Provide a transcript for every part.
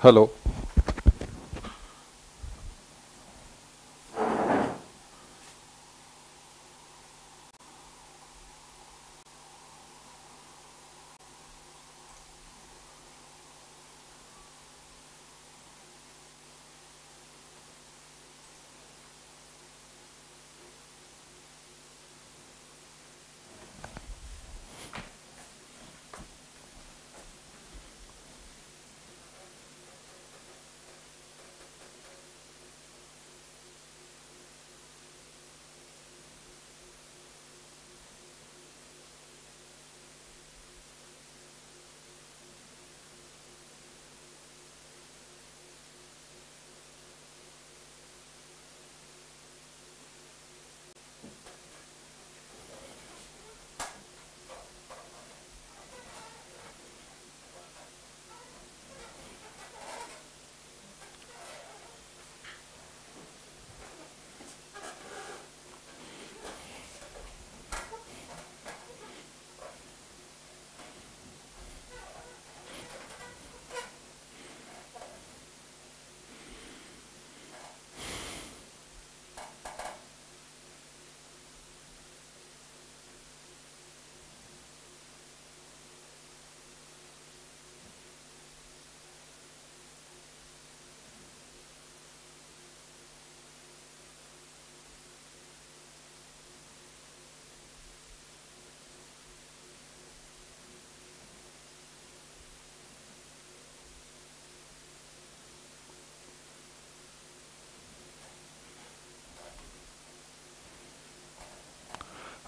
Hello.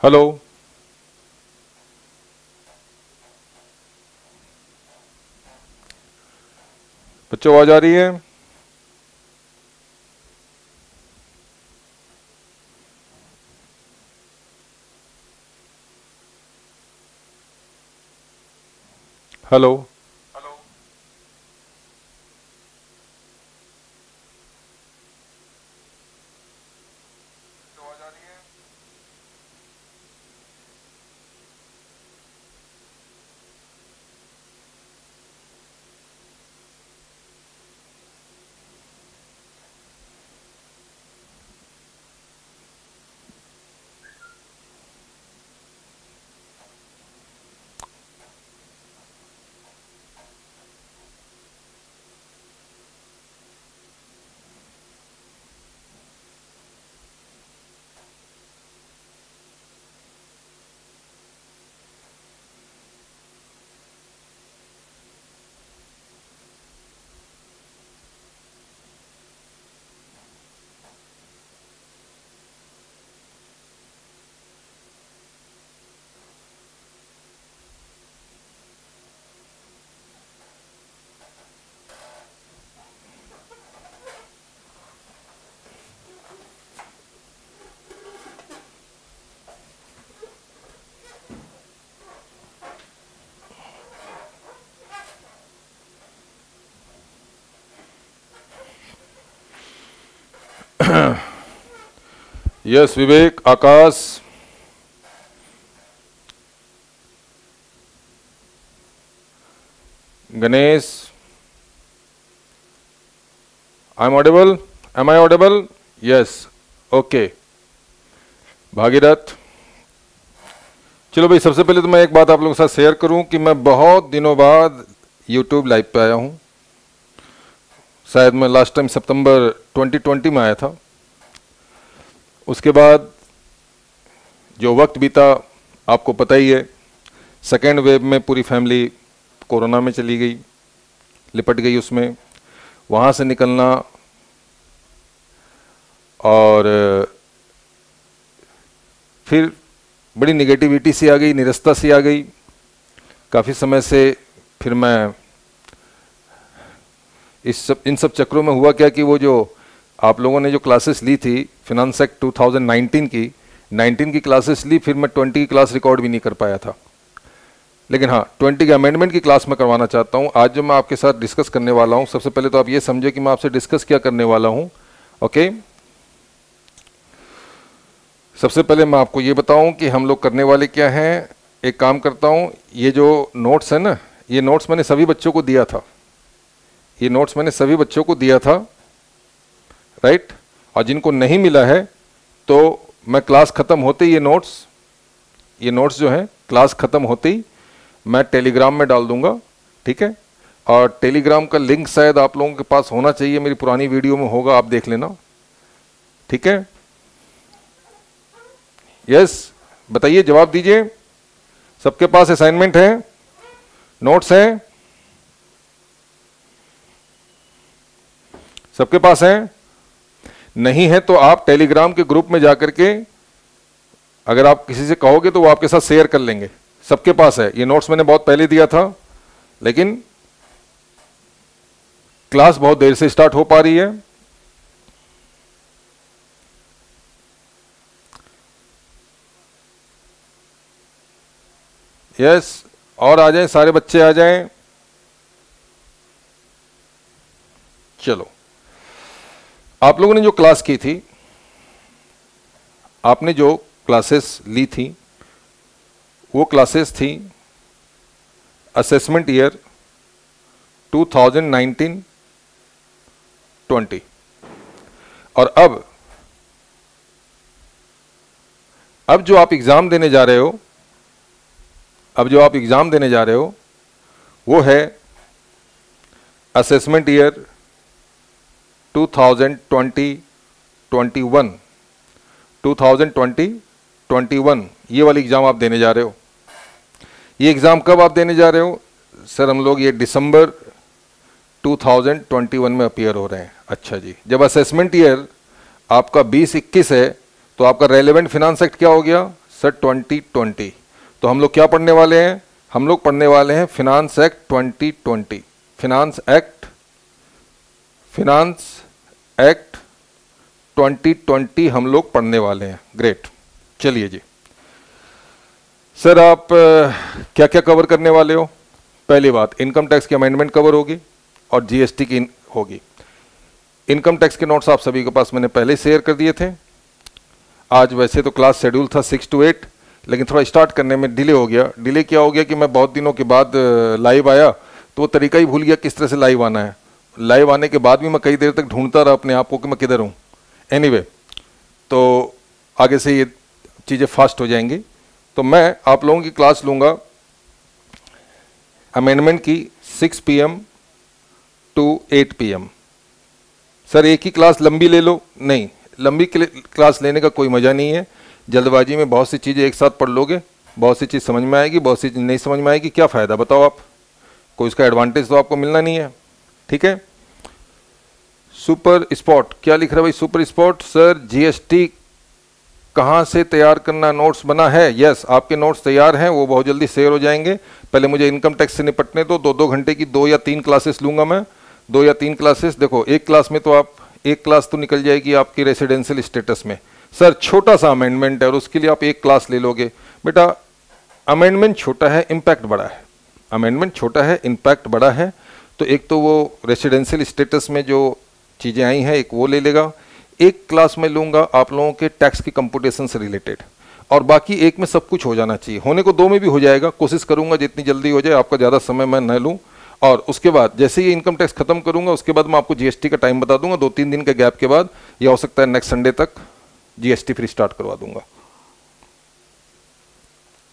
Hello. बच्चों आवाज आ रही है? Hello. Yes Vivek, Akash, Ganesh, I am audible? Am I audible? Yes, okay. Bhagirath, चलो भाई, सबसे पहले तो मैं एक बात आप लोगों के साथ शेयर करूं कि मैं बहुत दिनों बाद यूट्यूब लाइव पे आया हूं। शायद मैं लास्ट टाइम सितंबर 2020 में आया था। उसके बाद जो वक्त बीता आपको पता ही है। सेकेंड वेव में पूरी फैमिली कोरोना में चली गई, लिपट गई उसमें। वहाँ से निकलना और फिर बड़ी निगेटिविटी सी आ गई, निरस्ता सी आ गई काफ़ी समय से। फिर मैं इन सब चक्रों में हुआ क्या कि वो जो आप लोगों ने जो क्लासेस ली थी फिनांस एक्ट 2019 की 19 की क्लासेस ली, फिर मैं 20 की क्लास रिकॉर्ड भी नहीं कर पाया था। लेकिन हाँ, 20 के अमेंडमेंट की क्लास मैं करवाना चाहता हूँ। आज जो मैं आपके साथ डिस्कस करने वाला हूँ, सबसे पहले तो आप ये समझे कि मैं आपसे डिस्कस क्या करने वाला हूँ। ओके, सबसे पहले मैं आपको ये बताऊं कि हम लोग करने वाले क्या हैं। एक काम करता हूं, ये जो नोट्स है ना, ये नोट्स मैंने सभी बच्चों को दिया था। ये नोट्स मैंने सभी बच्चों को दिया था, राइट। और जिनको नहीं मिला है तो मैं क्लास ख़त्म होते ही ये नोट्स जो हैं क्लास ख़त्म होते ही मैं टेलीग्राम में डाल दूंगा, ठीक है। और टेलीग्राम का लिंक शायद आप लोगों के पास होना चाहिए, मेरी पुरानी वीडियो में होगा, आप देख लेना, ठीक है। यस, बताइए, जवाब दीजिए। सबके पास असाइनमेंट है, नोट्स हैं, सबके पास है? नहीं है तो आप टेलीग्राम के ग्रुप में जाकर के अगर आप किसी से कहोगे तो वो आपके साथ शेयर कर लेंगे। सबके पास है, ये नोट्स मैंने बहुत पहले दिया था, लेकिन क्लास बहुत देर से स्टार्ट हो पा रही है। यस, और आ जाएं, सारे बच्चे आ जाएं। चलो, आप लोगों ने जो क्लास की थी, आपने जो क्लासेस ली थी, वो क्लासेस थी असेसमेंट ईयर 2019-20। और अब जो आप एग्जाम देने जा रहे हो, वो है असेसमेंट ईयर 2020-21। 2020-21 ये वाली एग्जाम आप देने जा रहे हो। ये एग्जाम कब आप देने जा रहे हो? सर हम लोग ये दिसंबर 2021 में अपीयर हो रहे हैं। अच्छा जी, जब असेसमेंट ईयर आपका 20-21 है तो आपका रेलेवेंट फिनांस एक्ट क्या हो गया? सर 2020। तो हम लोग क्या पढ़ने वाले हैं? हम लोग पढ़ने वाले हैं फिनांस एक्ट 2020। फिनांस एक्ट 2020 हम लोग पढ़ने वाले हैं। ग्रेट, चलिए जी। सर आप क्या क्या कवर करने वाले हो? पहली बात, इनकम टैक्स की अमेंडमेंट कवर होगी और जीएसटी की होगी। इनकम टैक्स के नोट्स आप सभी के पास मैंने पहले शेयर कर दिए थे। आज वैसे तो क्लास शेड्यूल था 6 to 8, लेकिन थोड़ा स्टार्ट करने में डिले हो गया। डिले क्या हो गया कि मैं बहुत दिनों के बाद लाइव आया तो वो तरीका ही भूल गया किस तरह से लाइव आना है। लाइव आने के बाद भी मैं कई देर तक ढूंढता रहा अपने आप को कि मैं किधर हूँ। एनीवे, तो आगे से ये चीज़ें फास्ट हो जाएंगी। तो मैं आप लोगों की क्लास लूँगा अमेंडमेंट की 6 PM to 8 PM। सर एक ही क्लास लंबी ले लो? नहीं, लंबी क्लास लेने का कोई मज़ा नहीं है। जल्दबाजी में बहुत सी चीज़ें एक साथ पढ़ लोगे, बहुत सी चीज़ समझ में आएगी, बहुत सी चीज़ नहीं समझ में आएगी, क्या फ़ायदा बताओ आप? कोई इसका एडवांटेज तो आपको मिलना नहीं है, ठीक है। सुपर स्पॉट, क्या लिख रहा है भाई सुपर स्पॉट? सर जीएसटी कहाँ से तैयार करना, नोट्स बना है? यस, आपके नोट्स तैयार हैं, वो बहुत जल्दी शेयर हो जाएंगे। पहले मुझे इनकम टैक्स से निपटने दो। 2-2 घंटे की 2 या 3 क्लासेस लूंगा मैं। 2 या 3 क्लासेस। देखो, एक क्लास में तो आप एक क्लास तो निकल जाएगी आपकी रेसिडेंशियल स्टेटस में। सर छोटा सा अमेंडमेंट है और उसके लिए आप एक क्लास ले लोगे। बेटा अमेंडमेंट छोटा है, इम्पैक्ट बड़ा है। अमेंडमेंट छोटा है, इम्पैक्ट बड़ा है। तो एक तो वो रेसिडेंशियल स्टेटस में जो चीज़ें आई हैं, एक वो ले लेगा। एक क्लास में लूँगा आप लोगों के टैक्स की कंप्यूटेशन से रिलेटेड, और बाकी एक में सब कुछ हो जाना चाहिए। होने को 2 में भी हो जाएगा, कोशिश करूँगा जितनी जल्दी हो जाए, आपका ज़्यादा समय मैं न लूँ। और उसके बाद जैसे ही इनकम टैक्स खत्म करूँगा उसके बाद मैं आपको जीएसटी का टाइम बता दूंगा। 2-3 दिन के गैप के बाद, या हो सकता है नेक्स्ट संडे तक जीएसटी फिर स्टार्ट करवा दूंगा।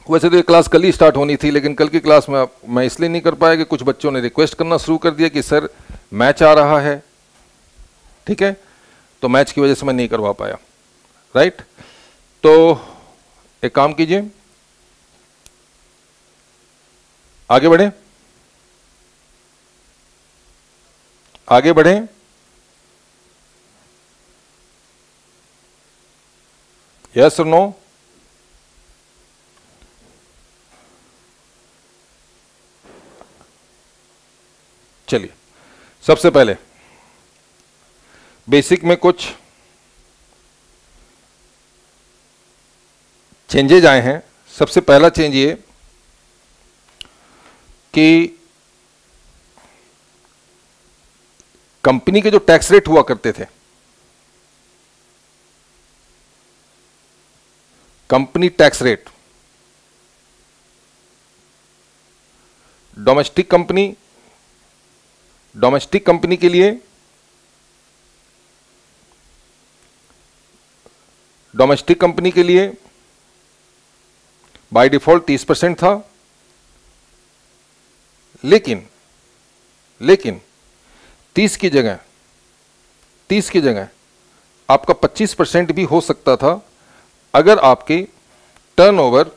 वैसे तो ये क्लास कल ही स्टार्ट होनी थी, लेकिन कल की क्लास में मैं इसलिए नहीं कर पाया कि कुछ बच्चों ने रिक्वेस्ट करना शुरू कर दिया कि सर मैच आ रहा है, ठीक है, तो मैच की वजह से मैं नहीं करवा पाया, राइट। तो एक काम कीजिए, आगे बढ़े, आगे बढ़ें। यस और नो? चलिए, सबसे पहले बेसिक में कुछ चेंजेज आए हैं। सबसे पहला चेंज ये कि कंपनी के जो टैक्स रेट हुआ करते थे, company tax rate, domestic company, domestic company के लिए, डोमेस्टिक कंपनी के लिए बाय डिफॉल्ट 30% था, लेकिन 30 की जगह आपका 25% भी हो सकता था अगर आपकी टर्नओवर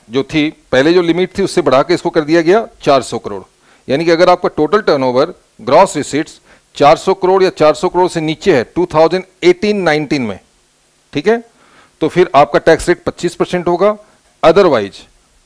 जो थी, पहले जो लिमिट थी उससे बढ़ा के इसको कर दिया गया 400 करोड़। यानी कि अगर आपका total turnover gross receipts 400 crore या 400 करोड़ से नीचे है 2018-19 में, ठीक है, तो फिर आपका टैक्स रेट 25% होगा,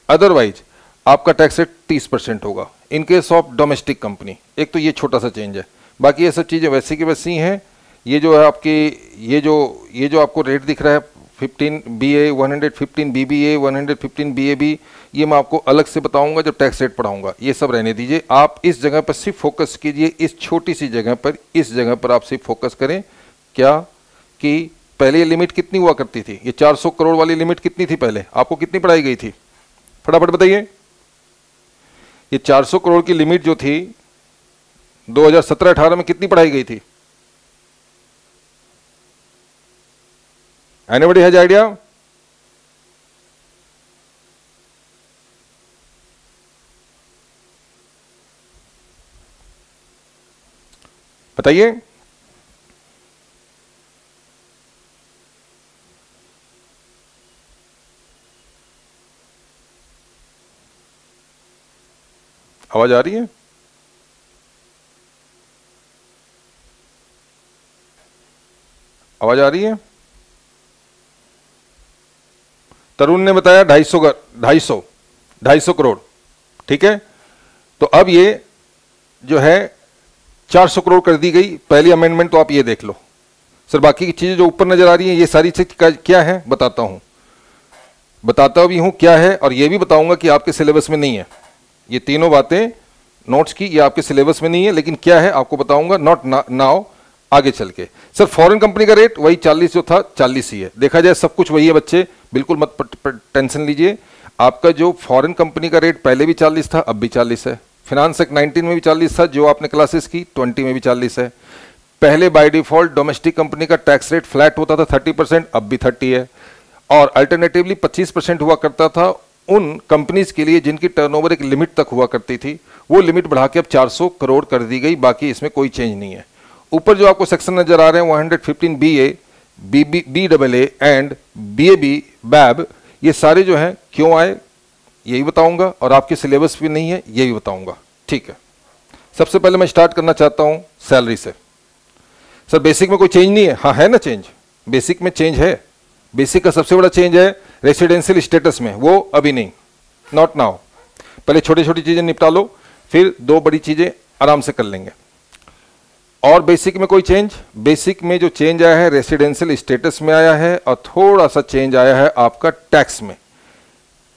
अदरवाइज आपका टैक्स रेट 30% होगा इन केस ऑफ डोमेस्टिक कंपनी। एक तो ये छोटा सा चेंज है, बाकी ये सब चीज़ें वैसी की वैसी हैं। ये जो है आपकी ये जो आपको रेट दिख रहा है 15 BA 115 BBA 115 BAB, ये मैं आपको अलग से बताऊंगा जब टैक्स रेट पढ़ाऊंगा। ये सब रहने दीजिए, आप इस जगह पर सिर्फ फोकस कीजिए, इस छोटी सी जगह पर, इस जगह पर आप सिर्फ फोकस करें। क्या कि पहले ये लिमिट कितनी हुआ करती थी, ये 400 करोड़ वाली लिमिट कितनी थी पहले, आपको कितनी पढ़ाई गई थी, फटाफट बताइए। ये 400 करोड़ की लिमिट जो थी 2017-18 में कितनी पढ़ाई गई थी? Anybody has idea? बताइए। आवाज आ रही है? आवाज आ रही है? तरुण ने बताया 250 करोड़, ठीक है। तो अब ये जो है 400 करोड़ कर दी गई, पहली अमेंडमेंट तो आप ये देख लो। सर बाकी की चीजें जो ऊपर नजर आ रही हैं ये सारी चीज क्या है बताता भी हूं क्या है, और ये भी बताऊंगा कि आपके सिलेबस में नहीं है। ये तीनों बातें नोट्स की ये आपके सिलेबस में नहीं है, लेकिन क्या है आपको बताऊंगा, नॉट नाउ, आगे चल के। सर फॉरेन कंपनी का रेट वही 40 जो था 40 ही है, देखा जाए सब कुछ वही है बच्चे, बिल्कुल मत टेंशन लीजिए। आपका जो फॉरेन कंपनी का रेट पहले भी 40 था, अब भी 40 है। फिनांस एक्ट 19 में भी 40 था, जो आपने क्लासेस की, 20 में भी 40 है। पहले बाय डिफॉल्ट डोमेस्टिक कंपनी का टैक्स रेट फ्लैट होता था 30%, अब भी 30 है। और अल्टरनेटिवली 25% हुआ करता था उन कंपनीज के लिए जिनकी टर्नओवर एक लिमिट तक हुआ करती थी, वो लिमिट बढ़ा के अब 400 करोड़ कर दी गई। बाकी इसमें कोई चेंज नहीं है। ऊपर जो आपको सेक्शन नजर आ रहे हैं 115 BA, BAA and BAB, BAB, ये सारे जो हैं क्यों आए यही बताऊंगा, और आपके सिलेबस भी नहीं है ये भी बताऊंगा, ठीक है। सबसे पहले मैं स्टार्ट करना चाहता हूं सैलरी से। सर बेसिक में कोई चेंज नहीं है? हाँ है ना चेंज, बेसिक में चेंज है। बेसिक का सबसे बड़ा चेंज है रेसिडेंशियल स्टेटस में, वो अभी नहीं, नॉट नाउ। पहले छोटी छोटी चीजें निपटा लो, फिर दो बड़ी चीजें आराम से कर लेंगे। और बेसिक में कोई चेंज? बेसिक में जो चेंज आया है रेसिडेंशियल स्टेटस में आया है, और थोड़ा सा चेंज आया है आपका टैक्स में।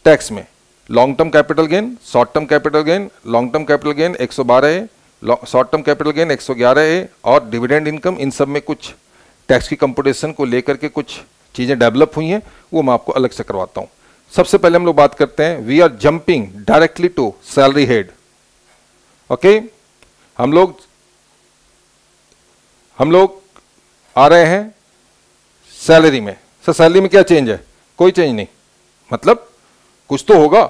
टैक्स में long term capital gain, short term capital gain, long term capital gain 112A, short term capital gain 111A, और डिविडेंड इनकम, इन सब में कुछ टैक्स की कंप्यूटेशन को लेकर के कुछ चीजें डेवलप हुई हैं, वो मैं आपको अलग से करवाता हूं। सबसे पहले हम लोग बात करते हैं, we are jumping directly to salary head. Okay, हम लोग आ रहे हैं सैलरी में। सर सैलरी में क्या चेंज है? कोई चेंज नहीं, मतलब कुछ तो होगा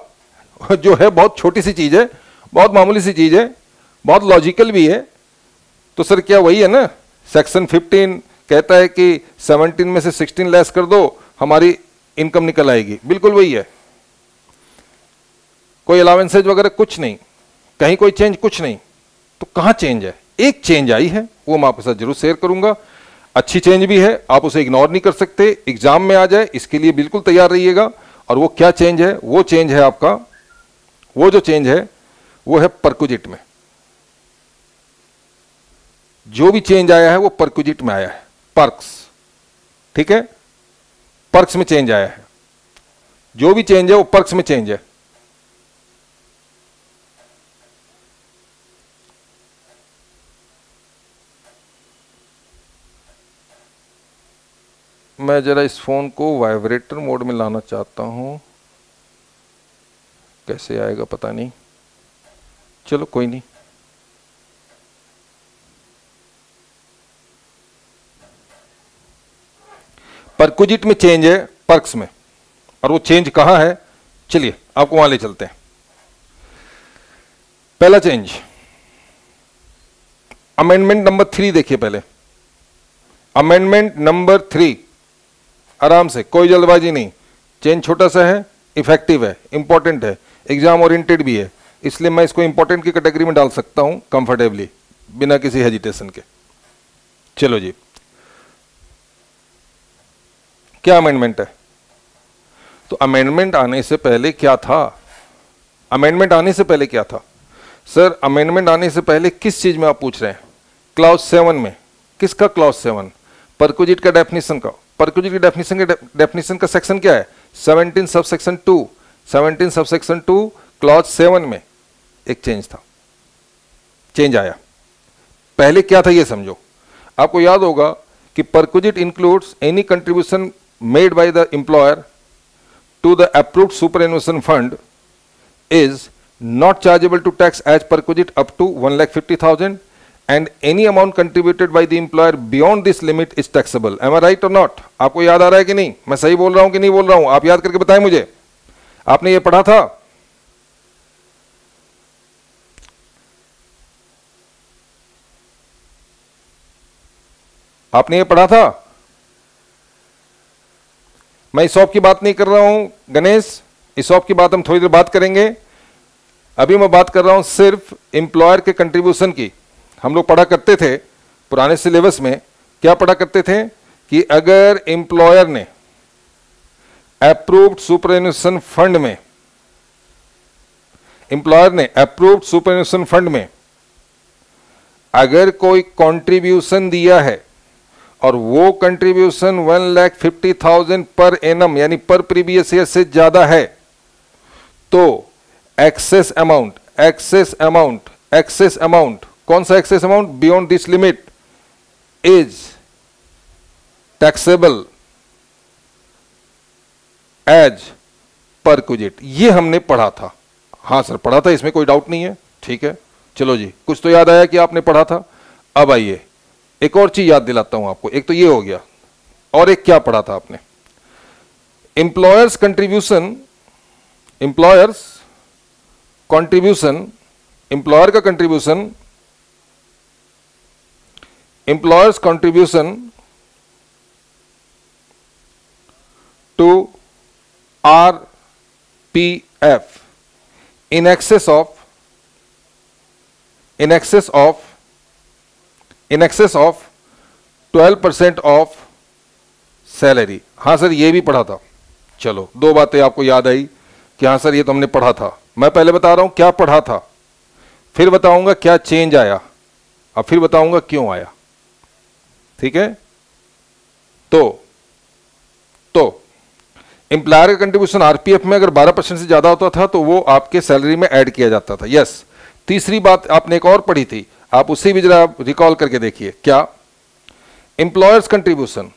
जो है बहुत छोटी सी चीज है, बहुत मामूली सी चीज है, बहुत लॉजिकल भी है। तो सर क्या वही है ना, सेक्शन 15 कहता है कि 17 में से 16 लेस कर दो, हमारी इनकम निकल आएगी, बिल्कुल वही है। कोई अलाउंसेज वगैरह कुछ नहीं, कहीं कोई चेंज कुछ नहीं। तो कहां चेंज है? एक चेंज आई है, वो मैं आपके साथ जरूर शेयर करूंगा। अच्छी चेंज भी है, आप उसे इग्नोर नहीं कर सकते, एग्जाम में आ जाए इसके लिए बिल्कुल तैयार रहिएगा। और वो क्या चेंज है? वो चेंज है आपका, वो जो चेंज है वो है परक्विजिट में। जो भी चेंज आया है वो परक्विजिट में आया है, पर्क्स, ठीक है, पर्क्स में चेंज आया है। जो भी चेंज है वो पर्क्स में चेंज है। मैं जरा इस फोन को वाइब्रेटर मोड में लाना चाहता हूं, कैसे आएगा पता नहीं। चलो कोई नहीं, परक्विजिट में चेंज है पर्क्स में, और वो चेंज कहां है, चलिए आपको वहां ले चलते हैं। पहला चेंज अमेंडमेंट नंबर 3 देखिए पहले, अमेंडमेंट नंबर 3, आराम से, कोई जल्दबाजी नहीं, चेंज छोटा सा है, इफेक्टिव है, इंपॉर्टेंट है, एग्जाम ओरिएंटेड भी है, इसलिए मैं इसको इंपॉर्टेंट की कैटेगरी में डाल सकता हूं कंफर्टेबली, बिना किसी हेजिटेशन के। चलो जी, क्या अमेंडमेंट है? तो अमेंडमेंट आने से पहले क्या था? अमेंडमेंट आने से पहले क्या था? सर अमेंडमेंट आने से पहले किस चीज में आप पूछ रहे हैं? क्लॉज 7 में। किसका क्लॉज 7? परक्विजिट का डेफिनेशन का। परक्विजिट की डेफिनेशन का सेक्शन क्या है? 17 sub section 2। 17 sub section 2 clause 7 में एक चेंज था, चेंज आया। पहले क्या था ये समझो। आपको याद होगा कि perquisite includes any contribution made by the employer to the approved superannuation fund is not chargeable to tax as perquisite up to 1,50,000 and any amount contributed by the employer beyond this limit is taxable. Am I right or not? आपको याद आ रहा है कि नहीं? मैं सही बोल रहा हूं कि नहीं बोल रहा हूं? आप याद करके बताएं मुझे। आपने ये पढ़ा था? आपने ये पढ़ा था? मैं इसॉप की बात नहीं कर रहा हूं गणेश, इसॉप की बात हम थोड़ी देर बात करेंगे। अभी मैं बात कर रहा हूं सिर्फ एम्प्लॉयर के कंट्रीब्यूशन की। हम लोग पढ़ा करते थे पुराने सिलेबस में, क्या पढ़ा करते थे कि अगर एम्प्लॉयर ने अप्रूव्ड सुपरएन्युएशन फंड में, एम्प्लॉयर ने अप्रूव्ड सुपरएन्युएशन फंड में अगर कोई कंट्रीब्यूशन दिया है और वो कंट्रीब्यूशन 1,50,000 पर एनम यानी पर प्रीवियस ईयर से ज्यादा है, तो एक्सेस अमाउंट कौन सा excess amount? Beyond this limit is taxable as perquisite. ये हमने पढ़ा था। हाँ सर पढ़ा था, इसमें कोई डाउट नहीं है, ठीक है। चलो जी, कुछ तो याद आया कि आपने पढ़ा था। अब आइए एक और चीज याद दिलाता हूं आपको। एक तो ये हो गया, और एक क्या पढ़ा था आपने? एम्प्लॉयर्स कंट्रीब्यूशन, एम्प्लॉयर का contribution, employer's contribution to RPF in excess of 12% of salary. हाँ सर ये भी पढ़ा था। चलो दो बातें आपको याद आई कि हाँ सर ये तो हमने पढ़ा था। मैं पहले बता रहा हूं क्या पढ़ा था, फिर बताऊंगा क्या चेंज आया, अब फिर बताऊंगा क्यों आया, ठीक है। तो एम्प्लॉयर का कंट्रीब्यूशन आरपीएफ में अगर 12% से ज्यादा होता था तो वो आपके सैलरी में ऐड किया जाता था। यस। तीसरी बात आपने एक और पढ़ी थी, आप उसी भी जरा रिकॉल करके देखिए। क्या? Employer's contribution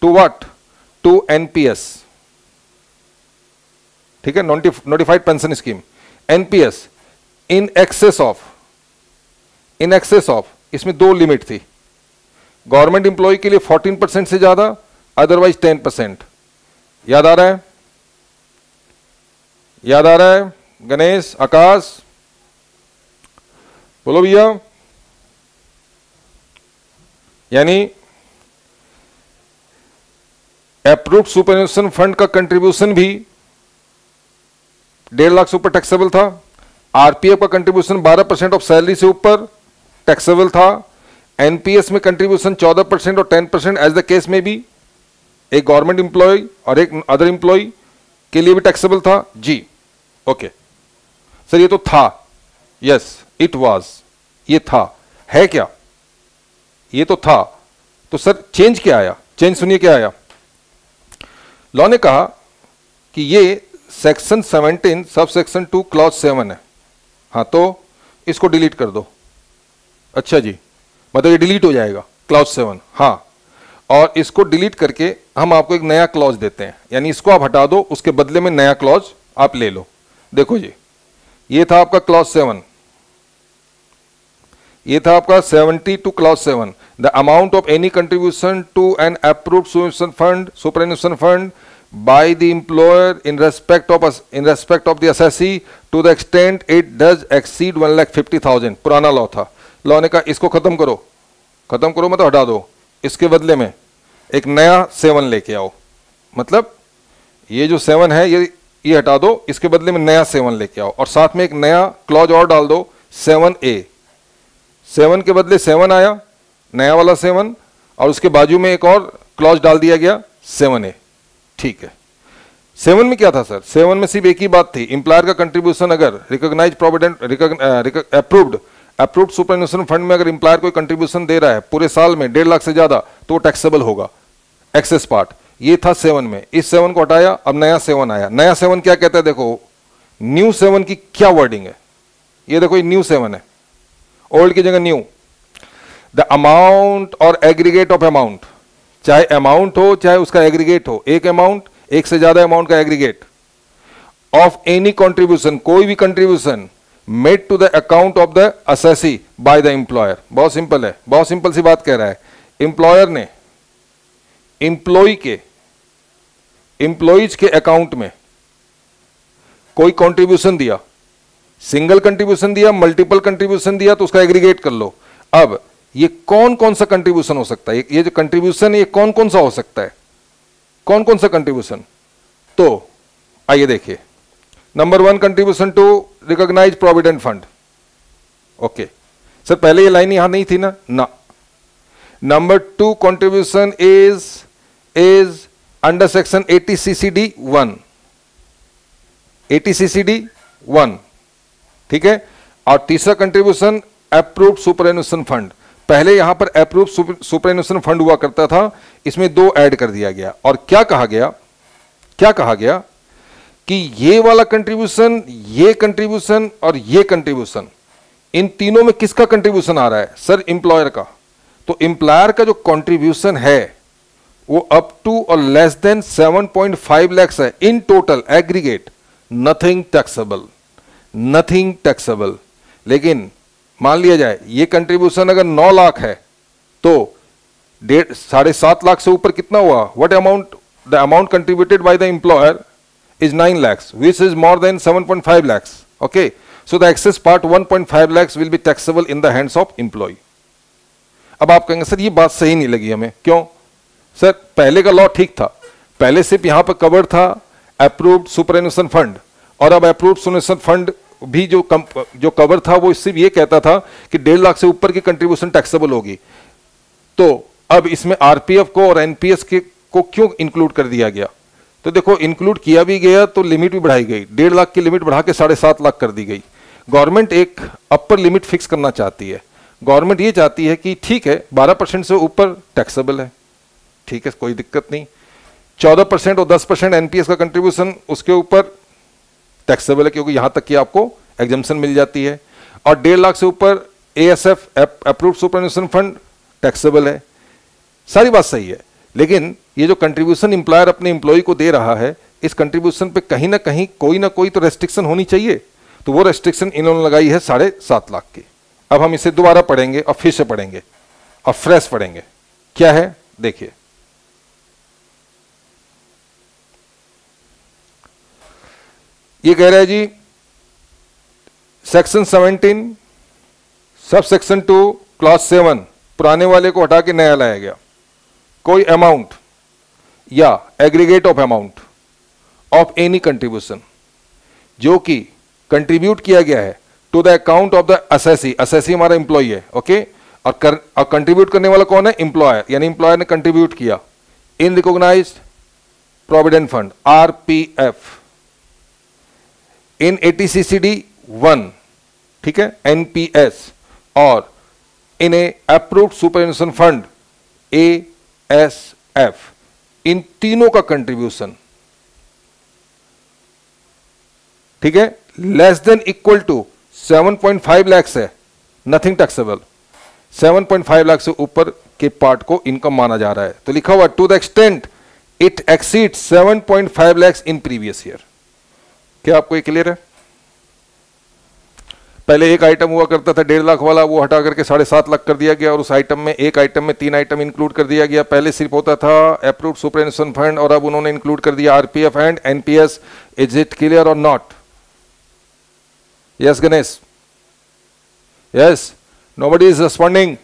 to what? To NPS, ठीक है, notified pension scheme, NPS in excess of, इसमें दो लिमिट थी। गवर्नमेंट इंप्लॉय के लिए 14% से ज्यादा, अदरवाइज 10%। याद आ रहा है गणेश, आकाश? बोलो भैया। यानी अप्रूव्ड सुपरएन्युएशन फंड का कंट्रीब्यूशन भी 1.5 लाख से ऊपर टैक्सेबल था। आरपीएफ का कंट्रीब्यूशन 12% ऑफ सैलरी से ऊपर टैक्सेबल था। एनपीएस में कंट्रीब्यूशन 14% और 10% एज द केस में भी, एक गवर्नमेंट इंप्लॉय और एक अदर इंप्लॉय के लिए भी टैक्सेबल था जी। ओके सर ये तो था। यस इट वाज, ये था। है क्या? ये तो था। तो सर चेंज क्या आया? चेंज सुनिए क्या आया। लॉ ने कहा कि ये सेक्शन 17 सब सेक्शन 2 क्लॉज 7 है। हाँ तो इसको डिलीट कर दो। अच्छा जी, मतलब ये डिलीट हो जाएगा क्लॉज 7। हाँ, और इसको डिलीट करके हम आपको एक नया क्लॉज देते हैं, यानी इसको आप हटा दो, उसके बदले में नया क्लॉज आप ले लो। देखो जी, ये था आपका क्लॉज 7, ये था आपका 70 two clause 7। The amount of any contribution to an approved superannuation fund by the employer in respect of the assessee to the extent it does exceed 1,50,000। पुराना लॉ था, लॉ ने कहा इसको खत्म करो मतलब हटा दो, इसके बदले में एक नया 7 लेके आओ। मतलब ये जो 7 है ये हटा दो, इसके बदले में नया 7 लेके आओ, और साथ में एक नया क्लॉज और डाल दो 7A। 7 के बदले 7 आया, नया वाला 7, और उसके बाजू में एक और क्लॉज डाल दिया गया 7A। ठीक है। 7 में क्या था सर? 7 में सिर्फ एक ही बात थी, एम्प्लॉयर का कंट्रीब्यूशन अगर recognise provident approved superannuation fund में अगर एम्प्लॉयर कोई कंट्रीब्यूशन दे रहा है पूरे साल में 1.5 लाख से ज्यादा, तो वो टैक्सेबल होगा, एक्सेस पार्ट। ये था 7 में, इस 7 को हटाया, अब नया 7 आया। नया 7 क्या कहता है? देखो न्यू 7 की क्या वर्डिंग है, ये देखो ये न्यू 7 है, ओल्ड की जगह न्यू। द अमाउंट और एग्रीगेट ऑफ अमाउंट, चाहे अमाउंट हो चाहे उसका एग्रीगेट हो, एक अमाउंट एक से ज्यादा अमाउंट का एग्रीगेट ऑफ एनी कंट्रीब्यूशन, कोई भी contribution made to the account of the assessee by the employer. बहुत सिंपल है, बहुत सिंपल सी बात कह रहा है। एम्प्लॉयर ने एम्प्लॉइज के अकाउंट में कोई कंट्रीब्यूशन दिया, सिंगल कंट्रीब्यूशन दिया, मल्टीपल कंट्रीब्यूशन दिया, तो उसका एग्रीगेट कर लो। अब ये कौन कौन सा कंट्रीब्यूशन हो सकता है? ये जो कंट्रीब्यूशन है ये कौन कौन सा हो सकता है? कौन कौन सा कंट्रीब्यूशन? तो आइए देखिए। Number 1 contribution to recognise provident fund. Okay sir, पहले ये लाइन यहां नहीं थी ना। Number 2 contribution is under section 80 CCD 1, 80 CCD 1, ठीक है। और तीसरा कंट्रीब्यूशन अप्रूव्ड सुपरएनुशन फंड। पहले यहां पर अप्रूव्ड सुपरएनुशन फंड हुआ करता था, इसमें 2 ऐड कर दिया गया। और क्या कहा गया कि ये वाला कंट्रीब्यूशन, ये कंट्रीब्यूशन और ये कंट्रीब्यूशन, इन तीनों में किसका कंट्रीब्यूशन आ रहा है? सर एम्प्लॉयर का। तो एम्प्लॉयर का जो कंट्रीब्यूशन है वो अप टू और लेस देन 7.5 लाख है in total aggregate, nothing taxable. लेकिन मान लिया जाए ये कंट्रीब्यूशन अगर 9 लाख है तो 7.5 लाख से ऊपर कितना हुआ? What amount? The amount contributed bye the employer is 9 lakhs, which is more than 7.5 lakhs. Okay, so the excess part 1.5 lakhs will be taxable in the hands of employee. अब आप कहेंगे सर ये बात सही नहीं लगी हमें, क्यों? सर पहले का लॉ ठीक था, पहले सिर्फ यहां पर कवर था अप्रूव्ड सुपरएनुशन फंड, और अब अप्रूव्ड सुपरएनुशन फंड भी जो कवर था वो सिर्फ ये कहता था कि 1.5 लाख से ऊपर की कंट्रीब्यूशन टैक्सेबल होगी। तो अब इसमें आरपीएफ को और एनपीएस को क्यों इंक्लूड कर दिया गया? तो देखो इंक्लूड किया भी गया तो लिमिट भी बढ़ाई गई, 1.5 लाख की लिमिट बढ़ा के 7.5 लाख कर दी गई। गवर्नमेंट एक अपर लिमिट फिक्स करना चाहती है। गवर्नमेंट ये चाहती है कि ठीक है 12% से ऊपर टैक्सेबल है, ठीक है कोई दिक्कत नहीं, 14% और 10% एनपीएस का कंट्रीब्यूशन उसके ऊपर टैक्सेबल है, क्योंकि यहां तक कि आपको एग्जम्पशन मिल जाती है, और 1.5 लाख से ऊपर ASF approved superannuation fund taxable है। सारी बात सही है, लेकिन ये जो कंट्रीब्यूशन एम्प्लॉयर अपने एम्प्लॉय को दे रहा है, इस कंट्रीब्यूशन पे कहीं ना कहीं कोई ना कोई तो रेस्ट्रिक्शन होनी चाहिए। तो वो रेस्ट्रिक्शन इन्होंने लगाई है 7.5 लाख की। अब हम इसे दोबारा पढ़ेंगे और फिर से पढ़ेंगे और फ्रेश पढ़ेंगे। क्या है देखिए, ये कह रहा है जी सेक्शन 17 सब सेक्शन 2 क्लॉज 7 पुराने वाले को हटा के नया लाया गया। कोई अमाउंट या aggregate of amount of any contribution जो कि कंट्रीब्यूट किया गया है to the account of the assessee, assessee हमारा एम्प्लॉय है, ओके, और कंट्रीब्यूट करने वाला कौन है? एम्प्लॉयर, यानी एम्प्लॉयर ने कंट्रीब्यूट किया in recognised provident fund RPF in 80 CCD 1, ठीक है, एनपीएस, और in a approved superannuation fund ASF, इन तीनों का कंट्रीब्यूशन, ठीक है, less than equal to 7.5 lakh है, नथिंग टैक्सेबल। 7.5 लाख से ऊपर के पार्ट को इनकम माना जा रहा है। तो लिखा हुआ to the extent it exceed 7.5 lakh in previous year. क्या आपको ये क्लियर है? पहले एक आइटम हुआ करता था 1.5 लाख वाला, वो हटा करके 7.5 लाख कर दिया गया और उस आइटम में एक आइटम में 3 आइटम इंक्लूड कर दिया गया। पहले सिर्फ होता था अप्रूव्ड सुपरएनुशन फंड और अब उन्होंने इंक्लूड कर दिया RPF and NPS. Is it clear और not? Yes Ganesh? Yes? Nobody is responding?